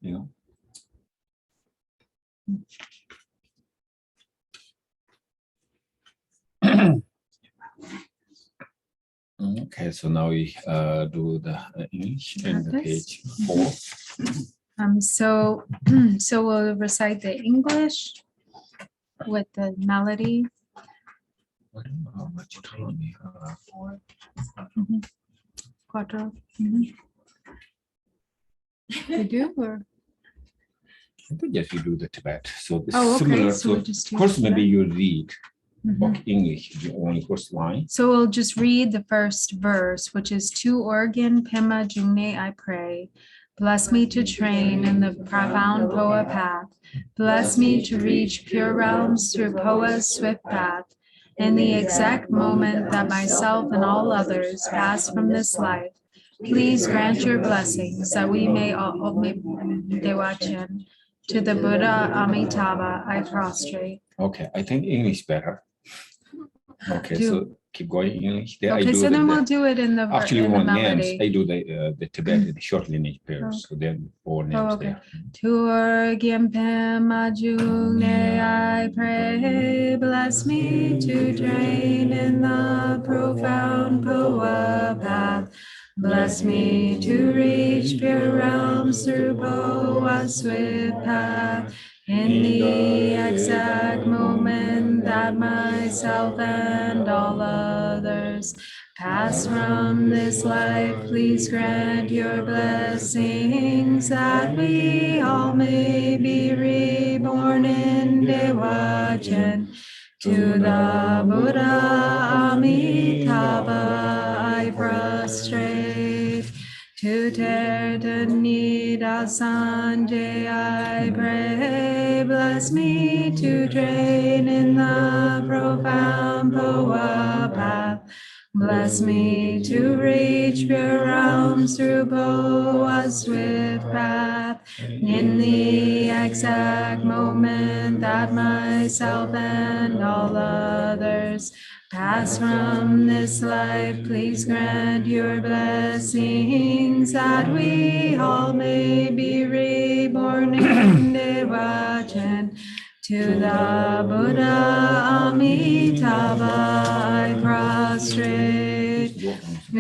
Okay, so now we do the English and the page 4. So we'll recite the English with the melody. I don't know how much time we have. Quattro. You do or? I think yes, you do the Tibet. So it's Oh, okay, similar. so So we'll just do first maybe Tibet. you read Mhm. book English, the only first line. So we'll just read the first verse, which is to Organ Pima Jungne I pray. Bless me to train in the profound Phowa path. Bless me to reach pure realms through Phowa's swift path. In the exact moment that myself and all others pass from this life, please grant your blessings that we may all Dewachen. To the Buddha Amitabha I prostrate. Okay, I think English better. Okay, Do- so keep going English. Then I Okay, do so the- then the- we'll do it in the Actually, in the one names. melody. I do the Tibet, the short lineage pairs. So then all names okay. there. Turgim Pema Jungne I pray, bless me to drain in the profound Phowa path. Bless me to reach pure realms through Phowa's swift path. In the exact moment that myself and all others pass from this life, please grant your blessings that we all may be reborn in Dewachen. To the Buddha Amitabha I prostrate. To Tertanida Sanjay I pray, bless me to train in the profound Phowa path. Bless me to reach pure realms through Phowa's swift path. In the exact moment that myself and all others pass from this life, please grant your blessings that we all may be reborn in Dewachen. To the Buddha Amitabha I prostrate.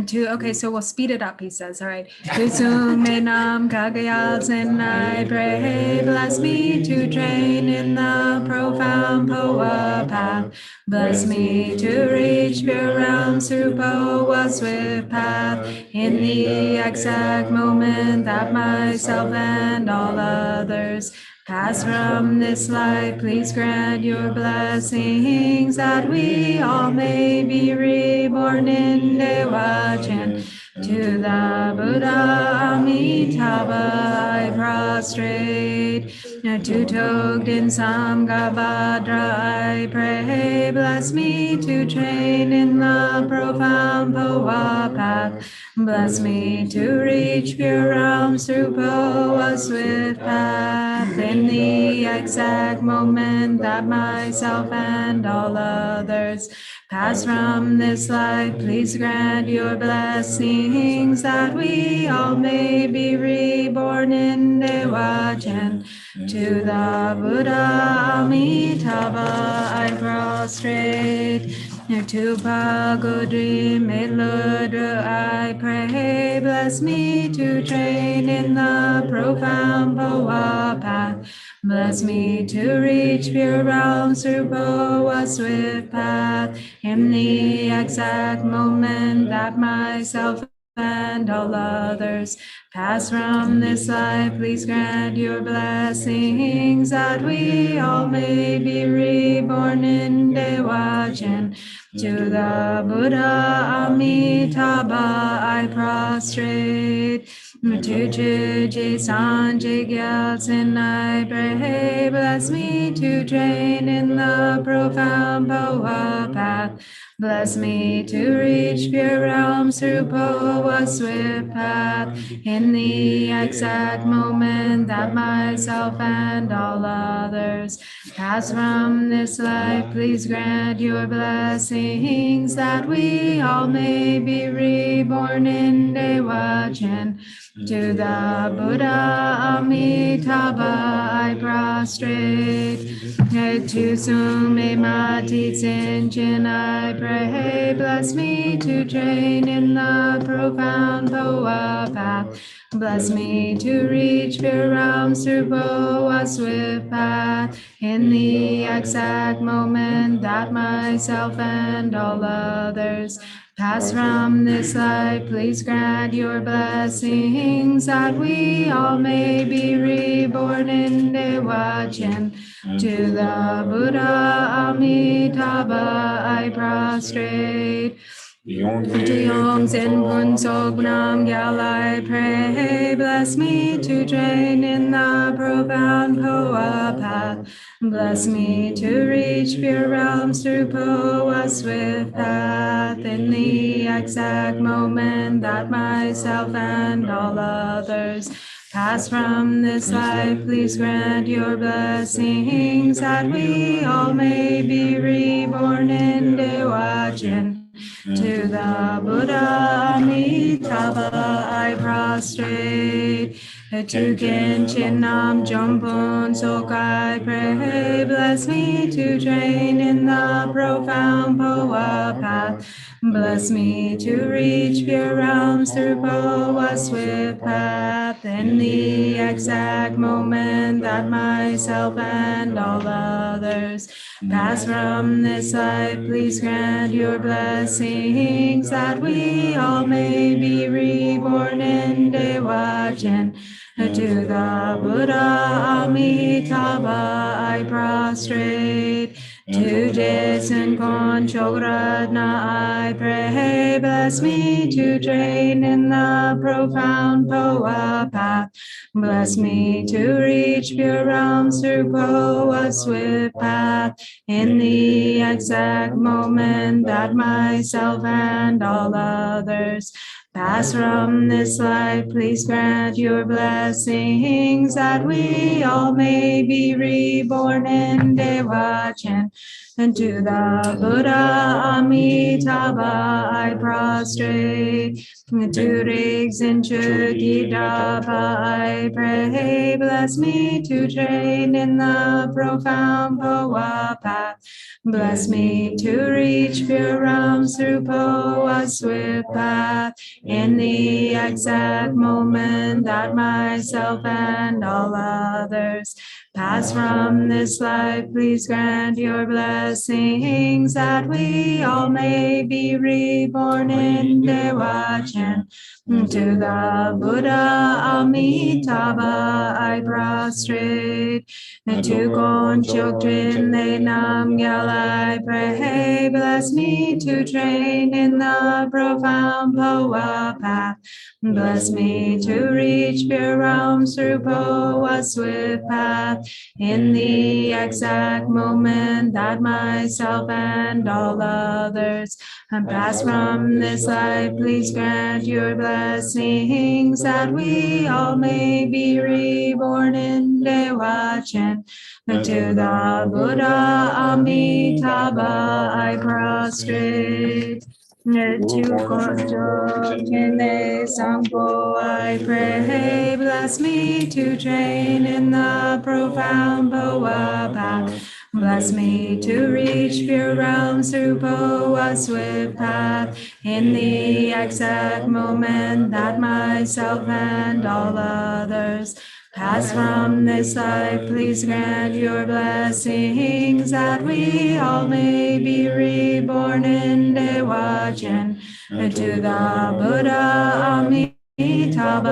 Okay, so we'll speed it up, he says. All right. To Sumenam Kagayalsen I pray, bless me to train in the profound Phowa path. Bless me to reach pure realms through Phowa's swift path. In the exact moment that myself and all others pass from this life, please grant your blessings that we all may be reborn in Dewachen. To the Buddha Amitabha I prostrate. To Togden Samgabhadra I pray, bless me to train in the profound Phowa path. Bless me to reach pure realms through Phowa's swift path. In the exact moment that myself and all others pass from this life, please grant your blessings that we all may be reborn in Dewachen. To the Buddha Amitabha I prostrate. To Pagodri Melodra I pray, bless me to train in the profound Phowa path. Bless me to reach pure realms through Phowa's swift path. In the exact moment that myself and all others pass from this life, please grant your blessings that we all may be reborn in Dewachen. To the Buddha Amitabha I prostrate. To Chiji Sanji Gyaltsen I pray, bless me to train in the profound Phowa path. Bless me to reach pure realms through Phowa's swift path. In the exact moment that myself and all others pass from this life, please grant your blessings that we all may be reborn in Dewachen. To the Buddha Amitabha I prostrate. To Sume Mati Zenjin I pray, bless me to train in the profound Phowa path. Bless me to reach pure realms through Phowa's swift path. In the exact moment that myself and all others pass from this life, please grant your blessings that we all may be reborn in Dewachen. To the Buddha Amitabha I prostrate. To Yongs and Punsok Nam Gyal I pray, bless me to train in the profound Phowa path. Bless me to reach pure realms through Phowa's swift path. In the exact moment that myself and all others pass from this life, please grant your blessings that we all may be reborn in Dewachen. To the Buddha Amitabha I prostrate. To Genshin Nam Jompun Sok I pray, bless me to train in the profound Phowa path. Bless me to reach pure realms through Phowa's swift path. In the exact moment that myself and all others pass from this life, please grant your blessings that we all may be reborn in Dewachen. To the Buddha Amitabha I prostrate. To Jason Konchogratna I pray, bless me to train in the profound Phowa path. Bless me to reach pure realms through Phowa's swift path. In the exact moment that myself and all others pass from this life, please grant your blessings that we all may be reborn in Dewachen. And to the Buddha Amitabha I prostrate. To Riggs and Chukidapa I pray, bless me to train in the profound Phowa path. Bless me to reach pure realms through Phowa's swift path. In the exact moment that myself and all others pass from this life, please grant your blessings that we all may be reborn in Dewachen. To the Buddha Amitabha I prostrate. To Gonchok Trin Nam Gyal I pray, bless me to train in the profound Phowa path. Bless me to reach pure realms through Phowa's swift path in the exact moment that myself and all others have passed from this life. Please grant your blessings that we all may be reborn in Dewachen. To the Buddha Amitabha I prostrate. To Konjo Kene Sampo I pray. Bless me to train in the profound Phowa path. Bless me to reach pure realms through Phowa's swift path in the exact moment that myself and all others pass from this life. Please grant your blessings that we all may be reborn in Dewachen. To the Buddha Amitabha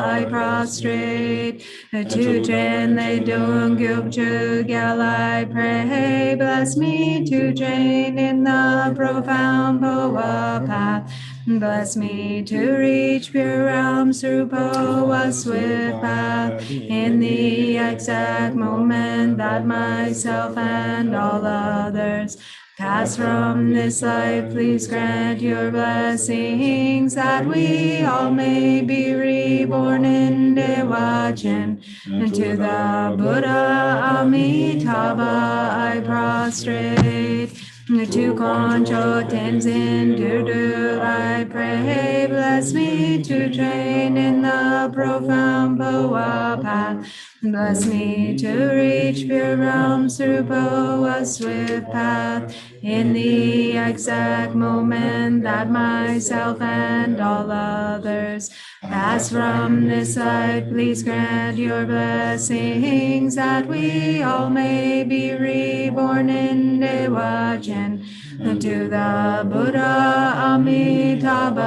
I prostrate. To train the Dung Gyub Gyal I pray. Bless me to train in the profound Phowa path. Bless me to reach pure realms through Phowa's swift path in the exact moment that myself and all others pass from this life. Please grant your blessings that we all may be reborn in Dewachen. And to the Buddha Amitabha I prostrate. To Concho Tenzin Durdu I pray. Bless me to train in the profound Phowa path. Bless me to reach pure realms through Phowa's swift path in the exact moment that myself and all others pass from this life. Please grant your blessings that we all may be reborn in Dewachen. To the Buddha Amitabha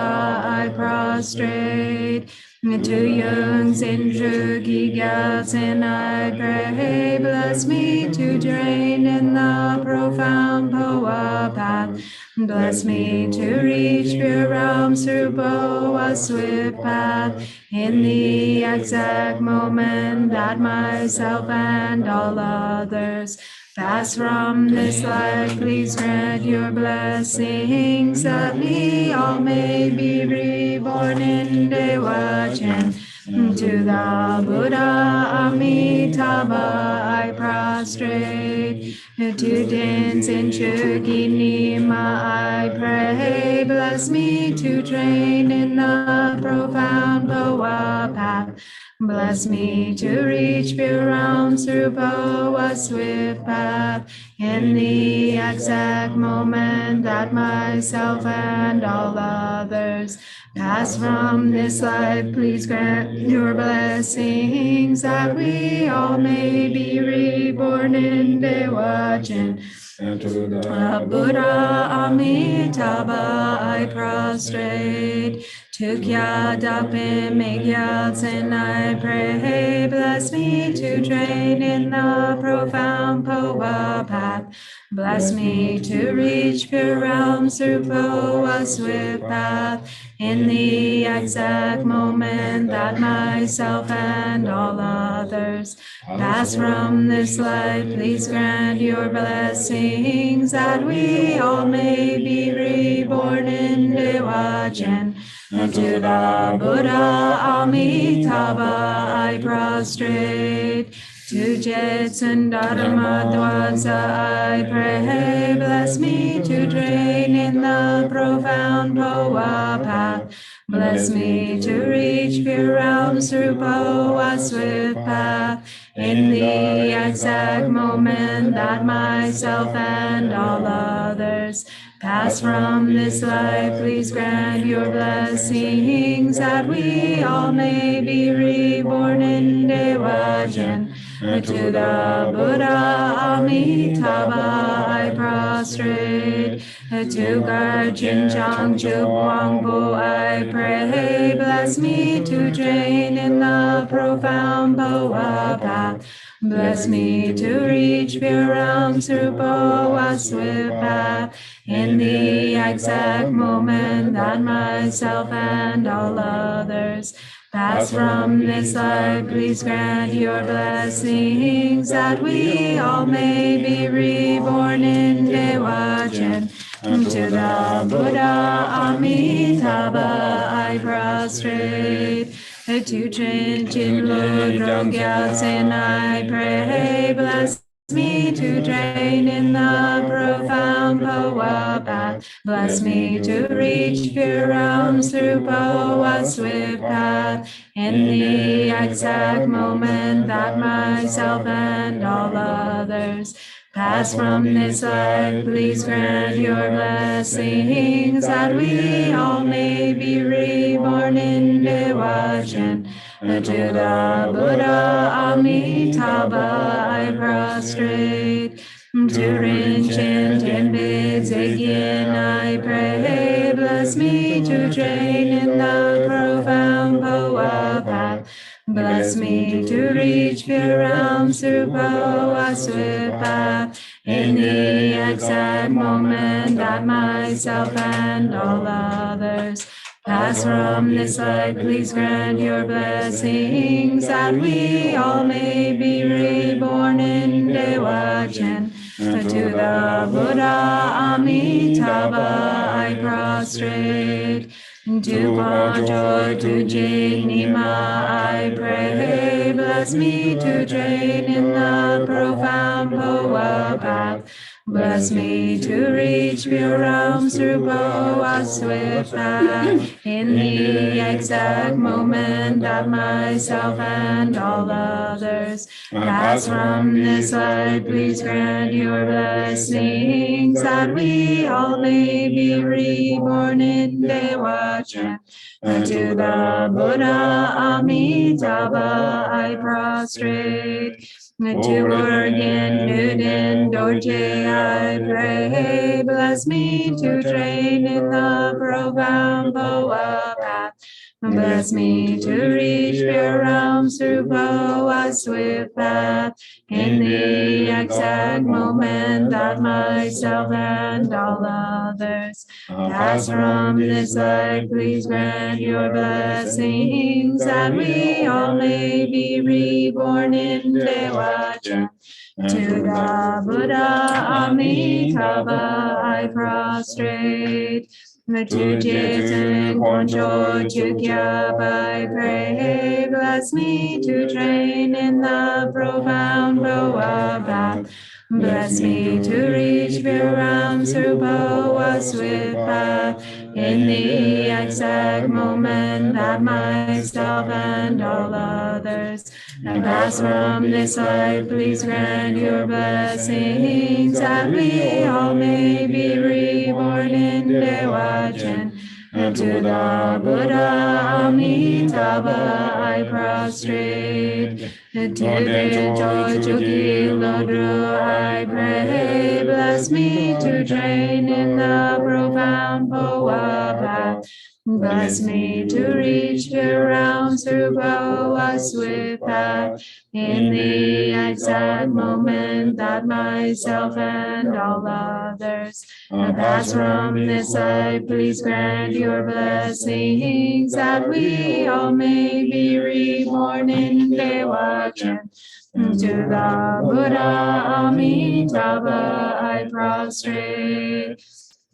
I prostrate. To Yung Sin Shugi Gyatsen I pray. Bless me to drain in the profound Phowa path. Bless me to reach pure realms through Phowa's swift path in the exact moment that myself and all others pass from this life. Please grant your blessings that we all may be reborn in Dewachen. To the Buddha Amitabha I prostrate. To Tenzin Shugi Nima I pray. Bless me to train in the profound Phowa path. Bless me to reach pure realms through Phowa's swift path in the exact moment that myself and all others pass from this life. Please grant your blessings that we all may be reborn in Dewachen. And to the Buddha Amitabha I prostrate. To Kyadapim Gyatsen I pray. Bless me to train in the profound Phowa path. Bless me to reach pure realms through Phowa's swift path in the exact moment that myself and all others pass from this life. Please grant your blessings that we all may be reborn in Dewachen. And to the Buddha Amitabha I prostrate. To Jetsun Dharma Dwaza I pray. Bless me to train in the profound Phowa path. Bless me to reach pure realms through Phowa's swift path in the exact moment that myself and all others pass from this life. Please grant your blessings that we all may be reborn in Dewachen. To the Buddha Amitabha I prostrate. To Garjin Changchu Wangpo I pray. Bless me to train in the profound Phowa path. Bless me to reach pure realms through Phowa's swift path. In the exact moment that myself and all others pass from this life, please grant your blessings that we all may be reborn in Dewachen. To the Buddha Amitabha I prostrate. To Trinity Lord Gyatso and I pray, bless me to train in the profound Phowa path. Bless me to reach pure realms through Phowa's swift path. In the exact moment that myself and all others pass from this life, please grant your blessings that we all may be reborn in Dewachen. To the Buddha Amitabha I prostrate. To Rinchen Tenbei Zegyen I pray, bless me to train in the profound Phowa path. Bless me to reach pure realms through Phowa's swift path. In the exact moment that myself and all others pass from this life, please grant your blessings that we all may be reborn in Dewachen. To the Buddha Amitabha I prostrate. To Kwanto, to Jignima I pray, bless me to train in the profound Phowa path. Bless me to reach pure realms through Phowa's swift path. In the exact moment that myself and all others pass from this life, please grant your blessings that we all may be reborn in Dewachen. To the Buddha Amitabha I prostrate. To Organ, Nuden, Dorje I pray, bless me to train in the profound Phowa path. Bless me to reach pure realms through Phowa's swift path. In the exact moment that myself and all others pass from this life, please grant your blessings that we all may be reborn in Dewachen. To the Buddha Amitabha I prostrate. To Jason Kwancho Chukyab I pray, bless me to train in the profound Phowa path. Bless me to reach pure realms through Phowa's swift path. In the exact moment that myself and all others pass from this life, please grant your blessings that we all may be reborn in Dewachen. To the Buddha Amitabha I prostrate. To the Chochuki Lodru I pray, bless me to train in the profound Phowa path. Bless me to reach pure realms through Phowa's swift path. In the exact moment that myself and all others pass from this life, please grant your blessings that we all may be reborn in Dewachen. To the Buddha Amitabha I prostrate.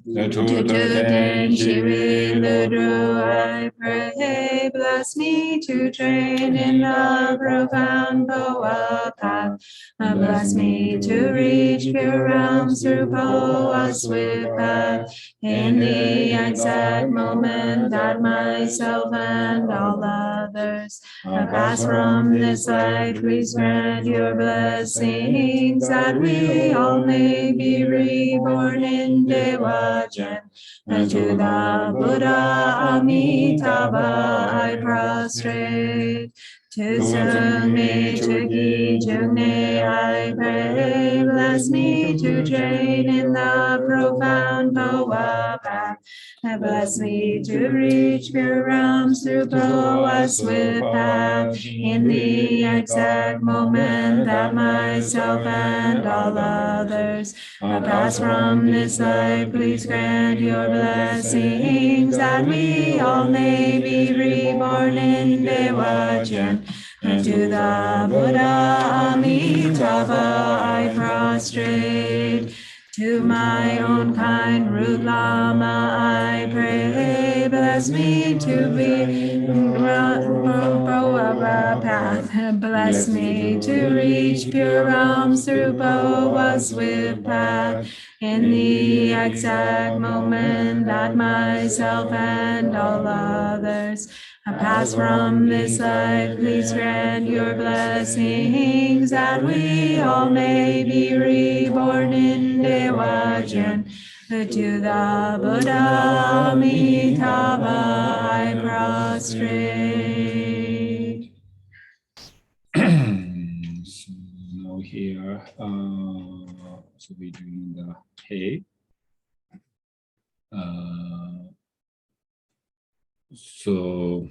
To Den Shiri Ludru I pray, bless me to train in the profound Phowa path. Bless me to reach pure realms through Phowa's swift path. In the exact moment that myself and all others pass from this life, please grant your blessings that we all may be reborn in Dewachen. And to the Buddha Amitabha I prostrate. To Sungme Chugi Jungne I pray, bless me to train in the profound Phowa path. Bless me to reach pure realms through Phowa swift path. In the exact moment that myself and all others are passed from this life, please grant your blessings that we all may be reborn in Dewajan. And to the Buddha Amitabha I prostrate. To my own kind root Lama I pray, bless me to be Phowa path. Bless me to reach pure realms through Phowa swift path. In the exact moment that myself and all others have passed from this life, please grant your blessings that we all may be reborn in Dewajan. To the Buddha Amitabha I prostrate. So now here, so we're doing the hay. So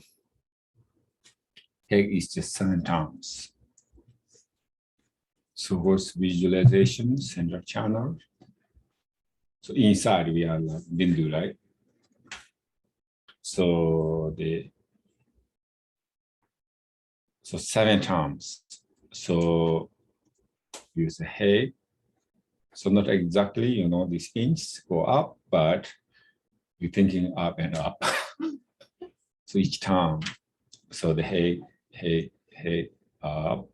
hay is just 7 times. So what's visualization, center channel? So inside we are like bindu, right? So 7 times. So use the hay. So not exactly, these inches go up, but you're thinking up and up. So each time, so the hay up.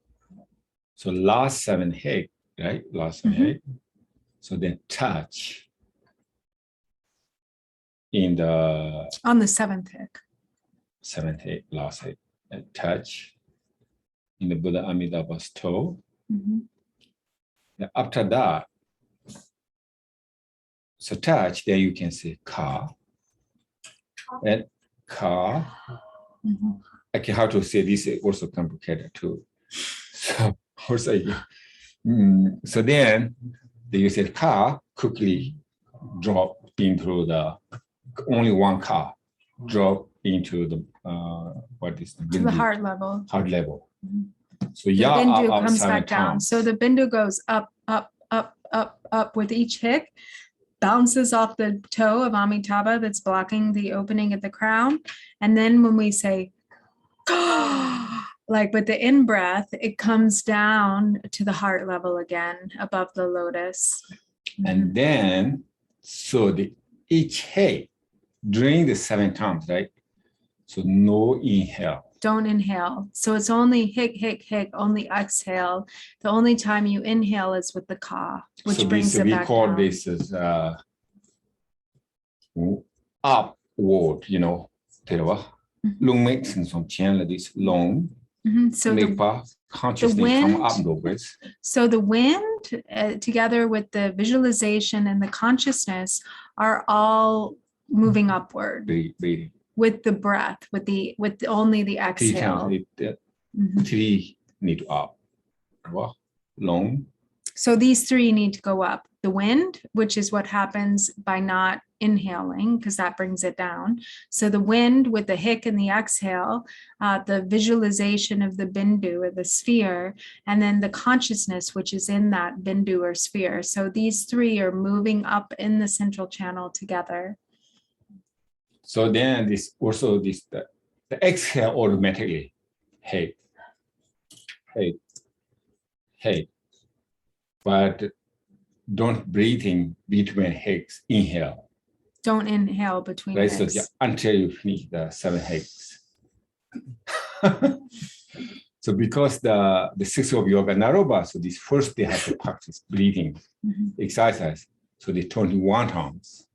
So last 7 hay, right? Last 7 hay. So then touch in the On the 7th hick. 7th hay, last hay, and touch in the Buddha Amitabha's toe. Then after that, so touch, then you can say ka. And ka. Okay, how to say this is also complicated too. So also, so then you said ka, quickly drop into the, only one ka, drop into the, what is the To the heart level. Heart level. So The yeah, bindu up comes 7 back down. times. So the bindu goes up, up, up, up, up with each hick, bounces off the toe of Amitabha that's blocking the opening at the crown. And then when we say, like with the in-breath, it comes down to the heart level again, above the lotus. And then, so each hay, during the 7 times, right? So no inhale. Don't inhale. So it's only hick, hick, hick, only exhale. The only time you inhale is with the ka, which So brings it we back call down. this as upward, Terwa. Long makes some channel this long. So make consciously come up with. So the wind, together with the visualization and the consciousness, are all moving upward. Breathing. With the breath, with only the 3 exhale. times, 3 need to up. Long. So these 3 need to go up. The wind, which is what happens by not inhaling, because that brings it down. So the wind with the hick and the exhale, the visualization of the bindu or the sphere, and then the consciousness, which is in that bindu or sphere. So these 3 are moving up in the central channel together. So then this also the exhale automatically. Hey. But don't breathe in between hicks, inhale. Don't inhale between right, so hicks. until you finish the 7 hicks. So because the 6 of yoga naroba, so this first they have to practice breathing exercise. So they 21 times.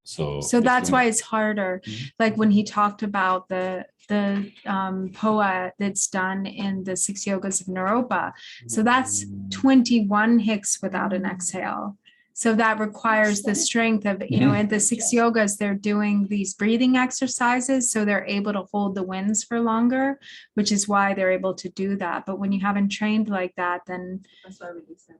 So that's why it's harder. Like when he talked about the Phowa that's done in the 6 yogas of Naropa. So that's 21 hicks without an exhale. So that requires the strength of, at the 6 yogas, they're doing these breathing exercises. So they're able to hold the winds for longer, which is why they're able to do that. But when you haven't trained like that, then That's why we do that.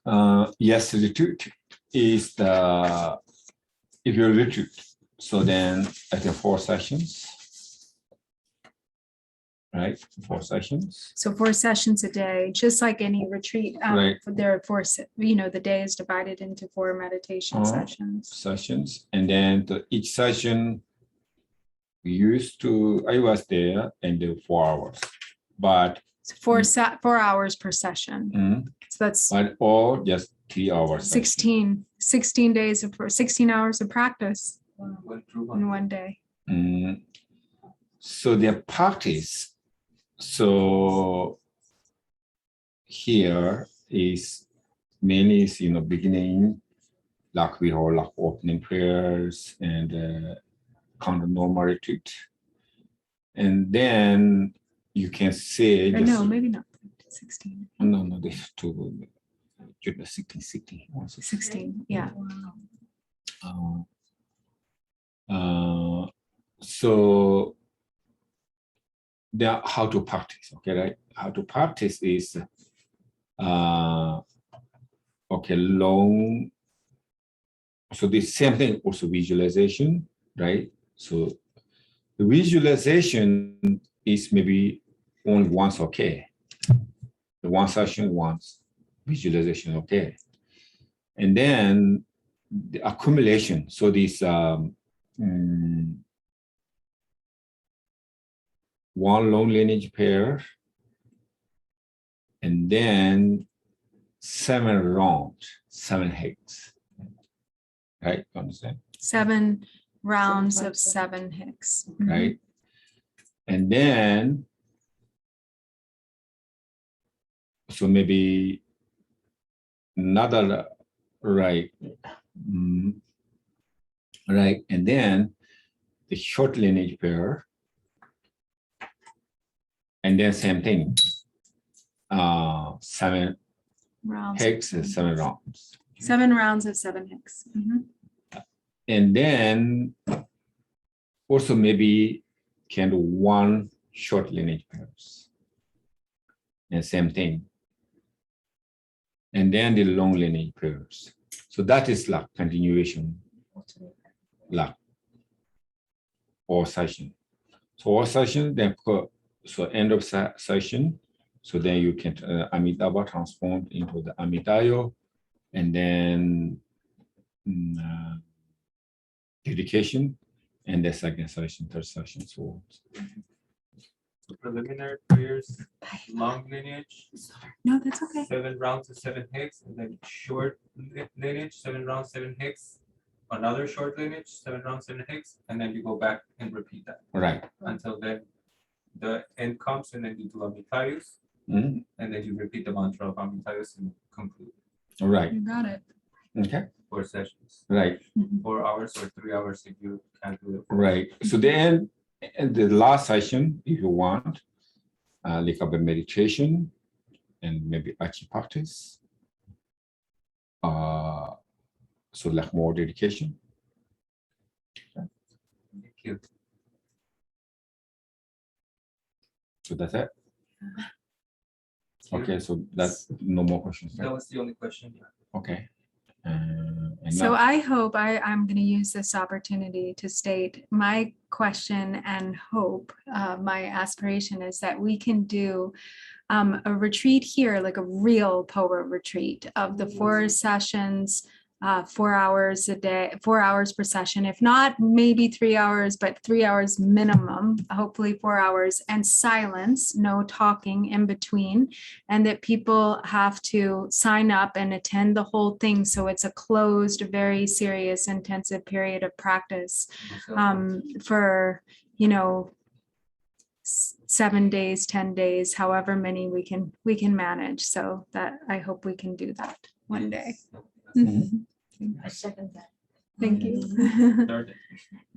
Yes, retreat is the, if you retreat, so then I think 4 sessions. Right, 4 sessions. So 4 sessions a day, just like any retreat. Right. There are 4, the day is divided into 4 meditation sessions. And then each session I was there and do 4 hours, but So 4 hours per session. So that's but all just 3 hours. 16 days of 16 hours of practice in one day. So their practice. So here is mainly is, beginning, like we hold like opening prayers and kind of normal retreat. And then you can say, No, maybe not 16. No, there's 2, 16, yeah. So there, how to practice, okay, right? How to practice is, okay, long. So the same thing, also visualization, right? So the visualization is maybe only once, okay. The 1 session once, visualization, okay. And then the accumulation. So this 1 long lineage pair, and then 7 rounds, 7 hicks. Right? You understand? 7 rounds of 7 hicks. Right? And then, so maybe another, right? Right. And then the short lineage pair. And then same thing. 7 rounds. Hicks, 7 rounds. 7 rounds of 7 hicks. And then also maybe can do 1 short lineage pairs. And same thing. And then the long lineage pairs. So that is like continuation, like all session. So all session, then so end of session. So then you can Amitabha transform into the Amitayo, and then dedication, and the second session, third session, so on. So preliminary prayers, long lineage. No, that's okay. 7 rounds of 7 hicks, and then short lineage, 7 rounds, 7 hicks. Another short lineage, 7 rounds, 7 hicks, and then you go back and repeat that. Right. Until then the end comes, and then you do Amitayus, and then you repeat the mantra of Amitayus and conclude. All right. You got it. Okay. 4 sessions. Right. 4 hours or 3 hours if you can't do it. Right. So then, and the last session, if you want, like a meditation and maybe achi practice. So like more dedication. Thank you. So that's it. Okay, so that's no more questions. Right? That was the only question. Okay. And So now, I hope I'm going to use this opportunity to state my question and hope. My aspiration is that we can do a retreat here, like a real Phowa retreat of the 4 sessions, 4 hours a day, 4 hours per session, if not maybe 3 hours, but 3 hours minimum, hopefully 4 hours, and silence, no talking in between, and that people have to sign up and attend the whole thing. So it's a closed, very serious, intensive period of practice for, 7 days, 10 days, however many we can manage. So that I hope we can do that one day. I second that. Thank you.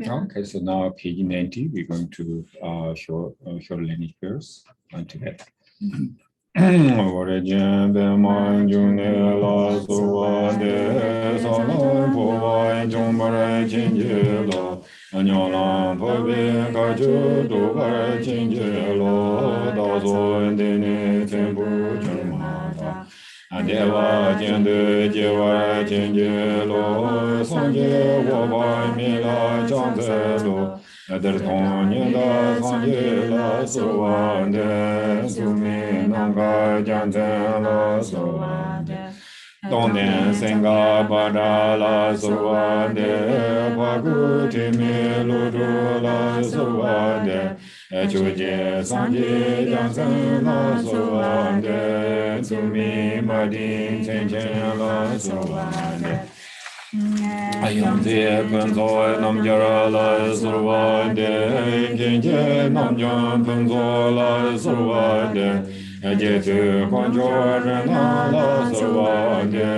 okay, so now page 90, we're going to do short lineage pairs together. Origin Beman June La Suwa De Salon Phowa Jumbara Chinjelo Anyolan Phobe Gachu Dubara Chinjelo Dazo Indene Tembu Jumata Deva Jendu Jewa Jenje Lo Sanje Woba Mila Chanze Lo Derton Yenda Sanje La Surwande Sumi Nanga Janze La Surwande Donden Senga Bada La Surwande Pagu Timi Ludu La Surwande Chuje Sanje Janze La Surwande Sumi Madin Senchen La Surwande Ayamze Kunzo Namjara La Surwande Genje Namjan Kunzo La Surwande Jetu Konjo Rena La Surwande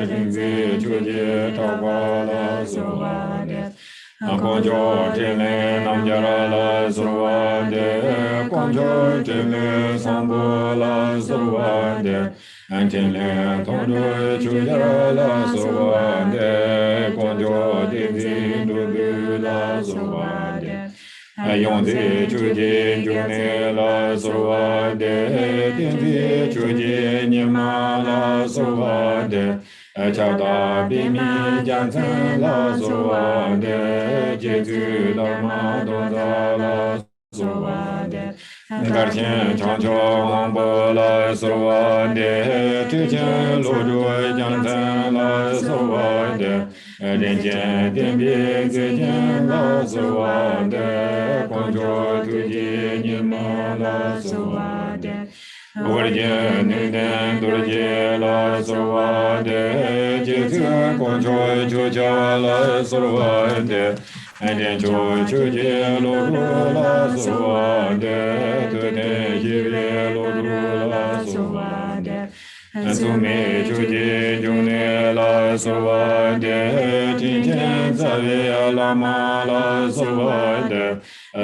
Rinzi Chuje Tawa La Surwande Konjo Tile Namjara La Surwande Konjo Tile Sambo La Surwande Antile Tondo Chuja La Surwande Konjo Divi Dubu La Surwande Ayonzi Chuje June La Surwande Divi Chuje Nima La Surwande Chauda Bimi Jansen La Surwande Jeju Dharma Donza La Surwande Garchen Chancho Hambo La Surwande Tuchen Lojo Jansen La Surwande Renchen Dembi Gejen La Surwande Konjo Tuji Nima La Surwande Orje Nuden Dorje La Surwande Jesu Konjo Chuja La Surwande and then Chuje Lodu La Surwande Tune Hive Lodu La Surwande and Sume Chuje June La Surwande Tinchen Zavi Lama La Surwande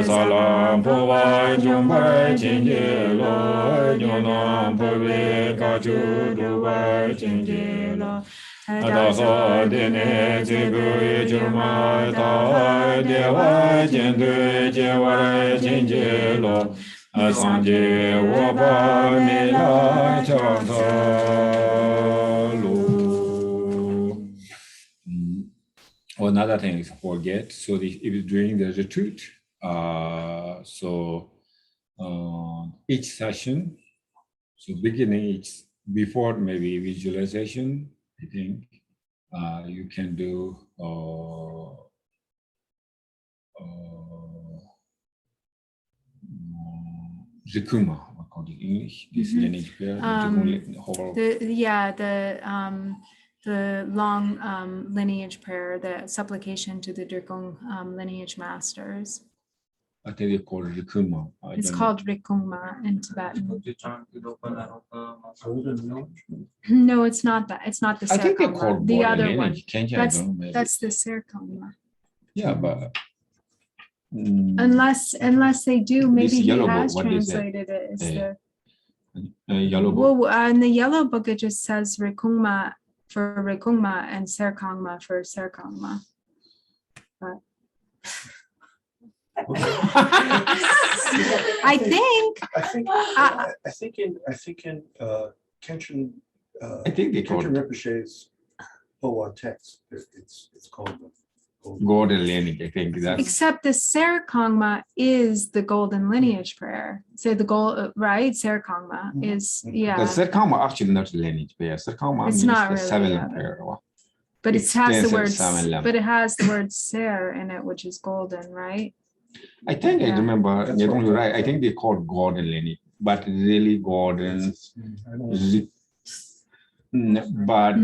Salam Phowa Jumbai Chinje Lo Yonam Pove Kachu Dubai Chinje Lo Adaso Dene Zibu Churma Ta Dewa Jendu Jewa Chinje Lo Asanje Woba Mila Chata Lo. Another thing is forget. So if it's during the retreat, each session, so beginning each before maybe visualization, I think you can do Rikuma, what called in English, this lineage prayer. The long lineage prayer, the supplication to the Drikung lineage masters. I think they call it Rikuma. It's called Rikungma in Tibetan. No, it's not that. It's not the I think they're Serkongma. called The Border other one. lineage. That's the Serkongma. Yeah, but unless they do, maybe he yellow has book, what is it? translated it as the yellow book. well, in the yellow book it just says Rikungma for Rikungma and Serkongma for Serkongma. But I think in Kenshin I think they call Kenshin it Rinpoche's Phowa text, it's called the Golden lineage. I think that's except the Serkongma is the golden lineage prayer. So the gold, right? Serkongma is the yeah. Serkongma actually not lineage prayer. Serkongma It's means not the really, seven yeah. prayer. But it has the word seven lamp. but it has the word ser in it, which is golden, right? I think I Yeah. remember. You're right. I think they called golden lineage, but really golden. But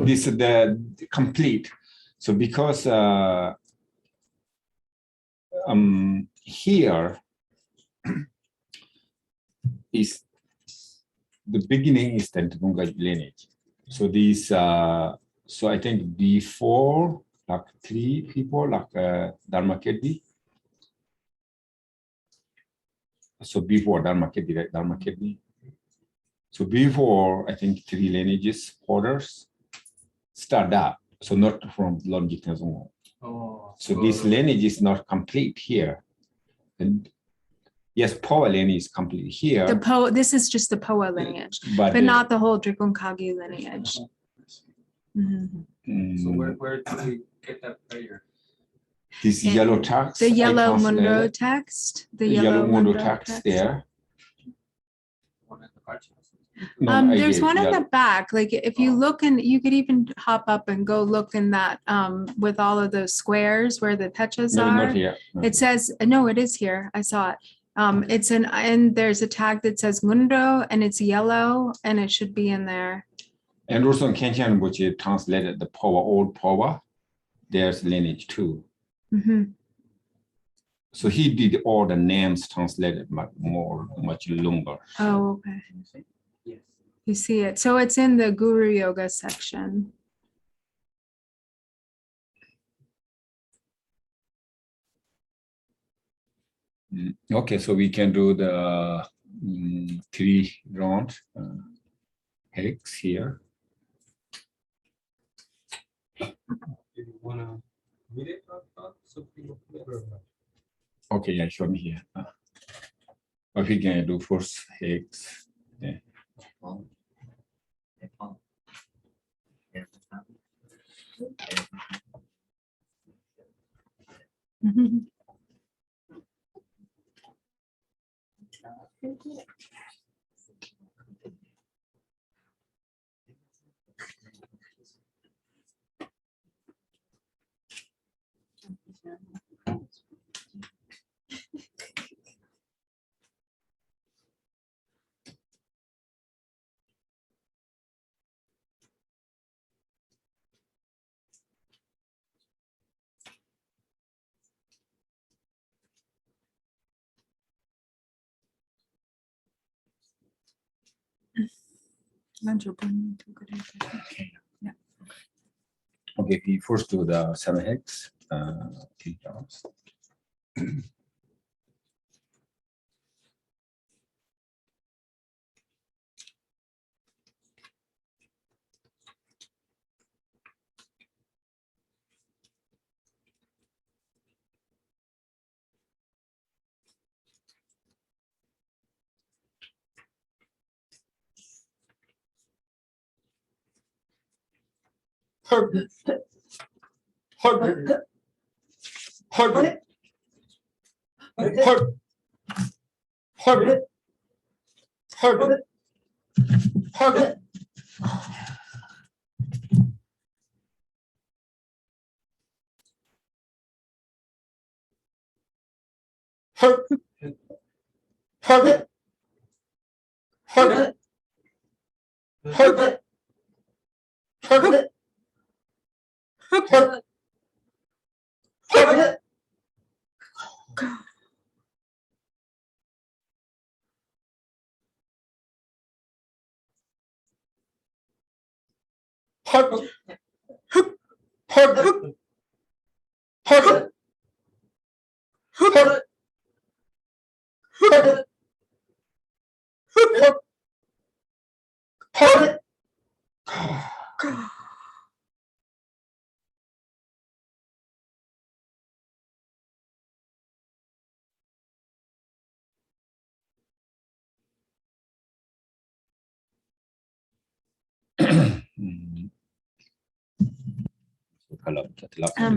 this is the complete. So because here is the beginning is the Ntunga lineage. So these so I think before like 3 people like Dharmakirti. So before Dharmakirti, right? Dharmakirti. So before I think 3 lineages orders start up. So not from longitudinal. So this lineage is not complete here. And Yes, Phowa lineage is completely here. This is just the Phowa lineage, but not the whole Drikunkagi lineage. Mhm. So where do we get that prayer? This yellow text. The I yellow translated. Mundo text. The yellow Mundo text there. One at the parchment? No, I There's did one in yellow. the back. Like if you look and you could even hop up and go look in that with all of those squares where the techas Maybe are. not here. No. It says, no, it is here. I saw it. It's and there's a tag that says Mundo and it's yellow and it should be in there. And also in Kenshin, which is translated the Phowa, old Phowa, there's lineage too. Mhm. So he did all the names translated much longer. Oh, okay. Yes. You see it. So it's in the Guru Yoga section. Okay, so we can do the 3 round hex here. Do you wanna read it out? Okay, yeah, show me here. What we can do first hex. Yeah. Mhm. Okay. Yeah. Okay, we first do the 7 hex. 3 jobs.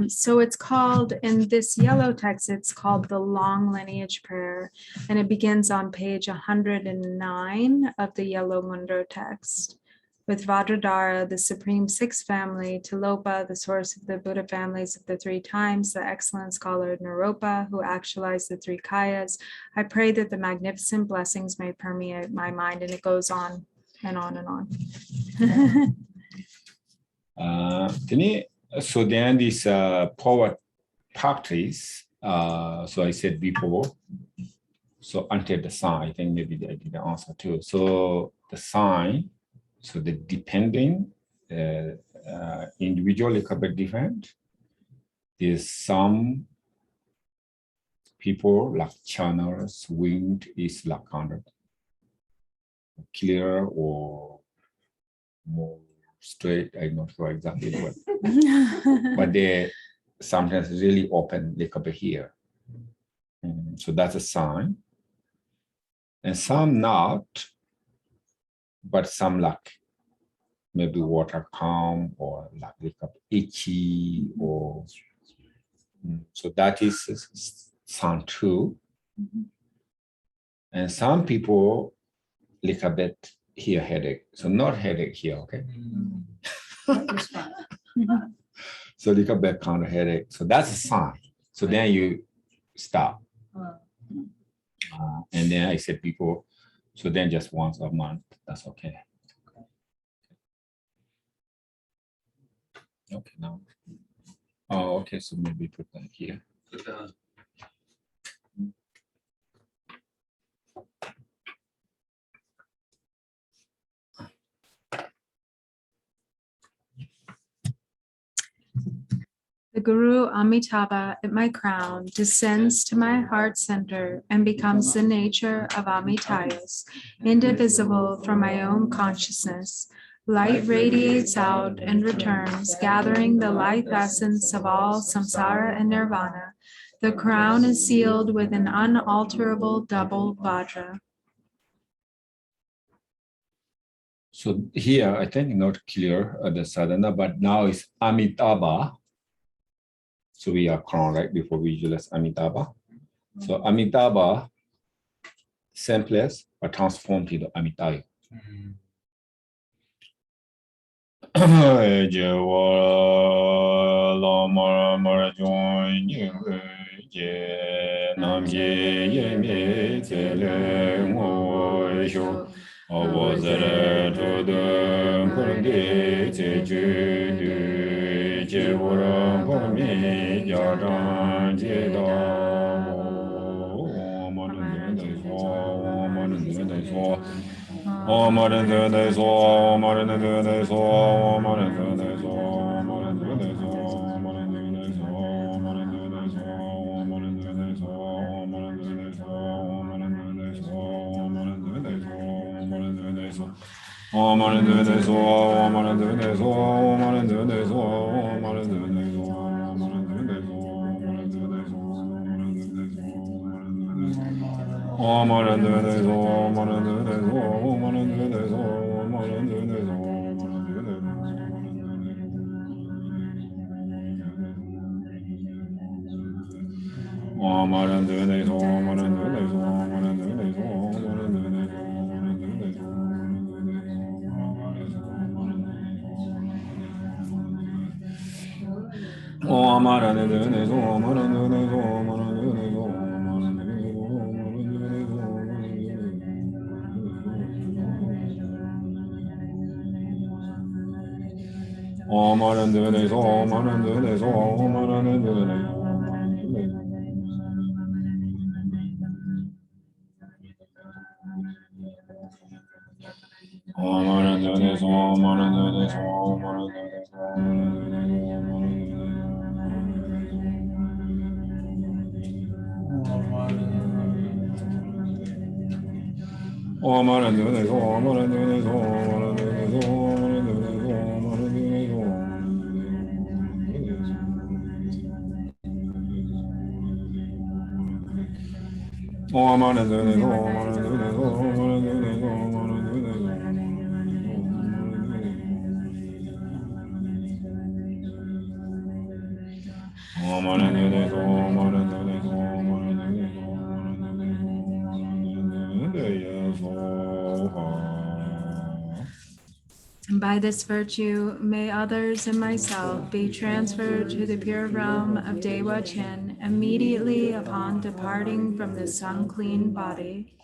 So it's called, in this yellow text, it's called the Long Lineage Prayer, and it begins on page 109 of the Yellow Mundo text. With Vajradhara, the supreme sixth family, Tilopa, the source of the Buddha families of the 3 times, the excellent scholar Naropa, who actualized the 3 kayas, I pray that the magnificent blessings may permeate my mind, and it goes on and on and on. So then this Phowa practice, so I said before, so until the sign, I think maybe I did the answer too. So the sign, so the depending individually could be different. Is some people like channels, wind is like kind of clear or more straight. I'm not sure exactly what, but they sometimes really open, they could be here. So that's a sign. and some not, but some like maybe water calm or like itchy or so that is sound too. And some people like a bit here headache, so not headache here, okay? So like a bit kind of headache, so that's a sign. So then you stop. And then I said people, so then just once a month, that's okay. Okay, now. Oh, okay, so maybe put that here. The Guru Amitabha at my crown descends to my heart center and becomes the nature of Amitayas, indivisible from my own consciousness. Light radiates out and returns, gathering the life essence of all samsara and nirvana. The crown is sealed with an unalterable double vajra. So here, I think not clear the sadhana, but now it's Amitabha. So we are crowned right before we visualize Amitabha. So Amitabha, simplest, but transformed into Amitaya. And by this virtue, may others and myself be transferred to the pure realm of Dewa Chen immediately upon departing from this unclean body.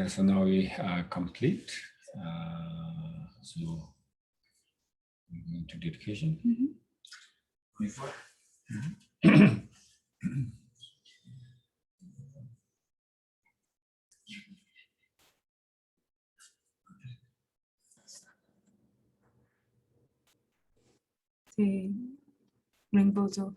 So now we complete. So we're going to dedication. 24. Sí. Ringbozo.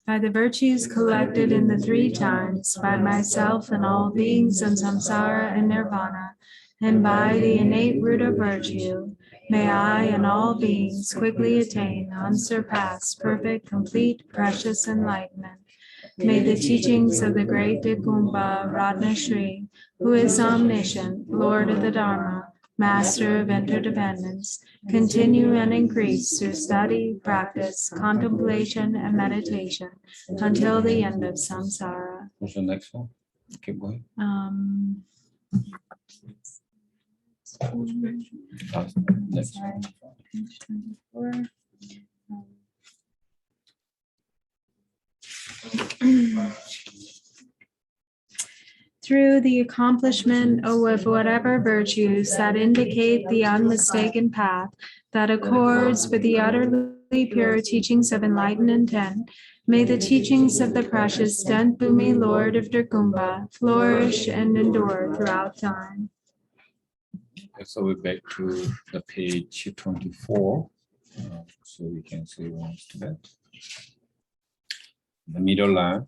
By the virtues collected in the three times, by myself and all beings in samsara and nirvana, and by the innate root of virtue, may I and all beings quickly attain unsurpassed, perfect, complete, precious enlightenment. May the teachings of the great Dikumba Ratnashri, who is omniscient, Lord of the Dharma, Master of interdependence, continue and increase through study, practice, contemplation, and meditation until the end of samsara. What's the next one? Keep going. Next one. Page 24. Through the accomplishment of whatever virtues that indicate the unmistaken path that accords with the utterly pure teachings of enlightened intent, may the teachings of the precious Dent Bhumi Lord of Dirgumba flourish and endure throughout time. So we're back to the page 24. So we can see once to that. The middle line.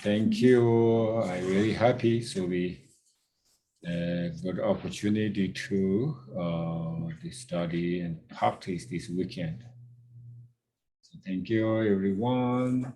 Thank you. I'm really happy. So we got opportunity to study and practice this weekend. So thank you, everyone.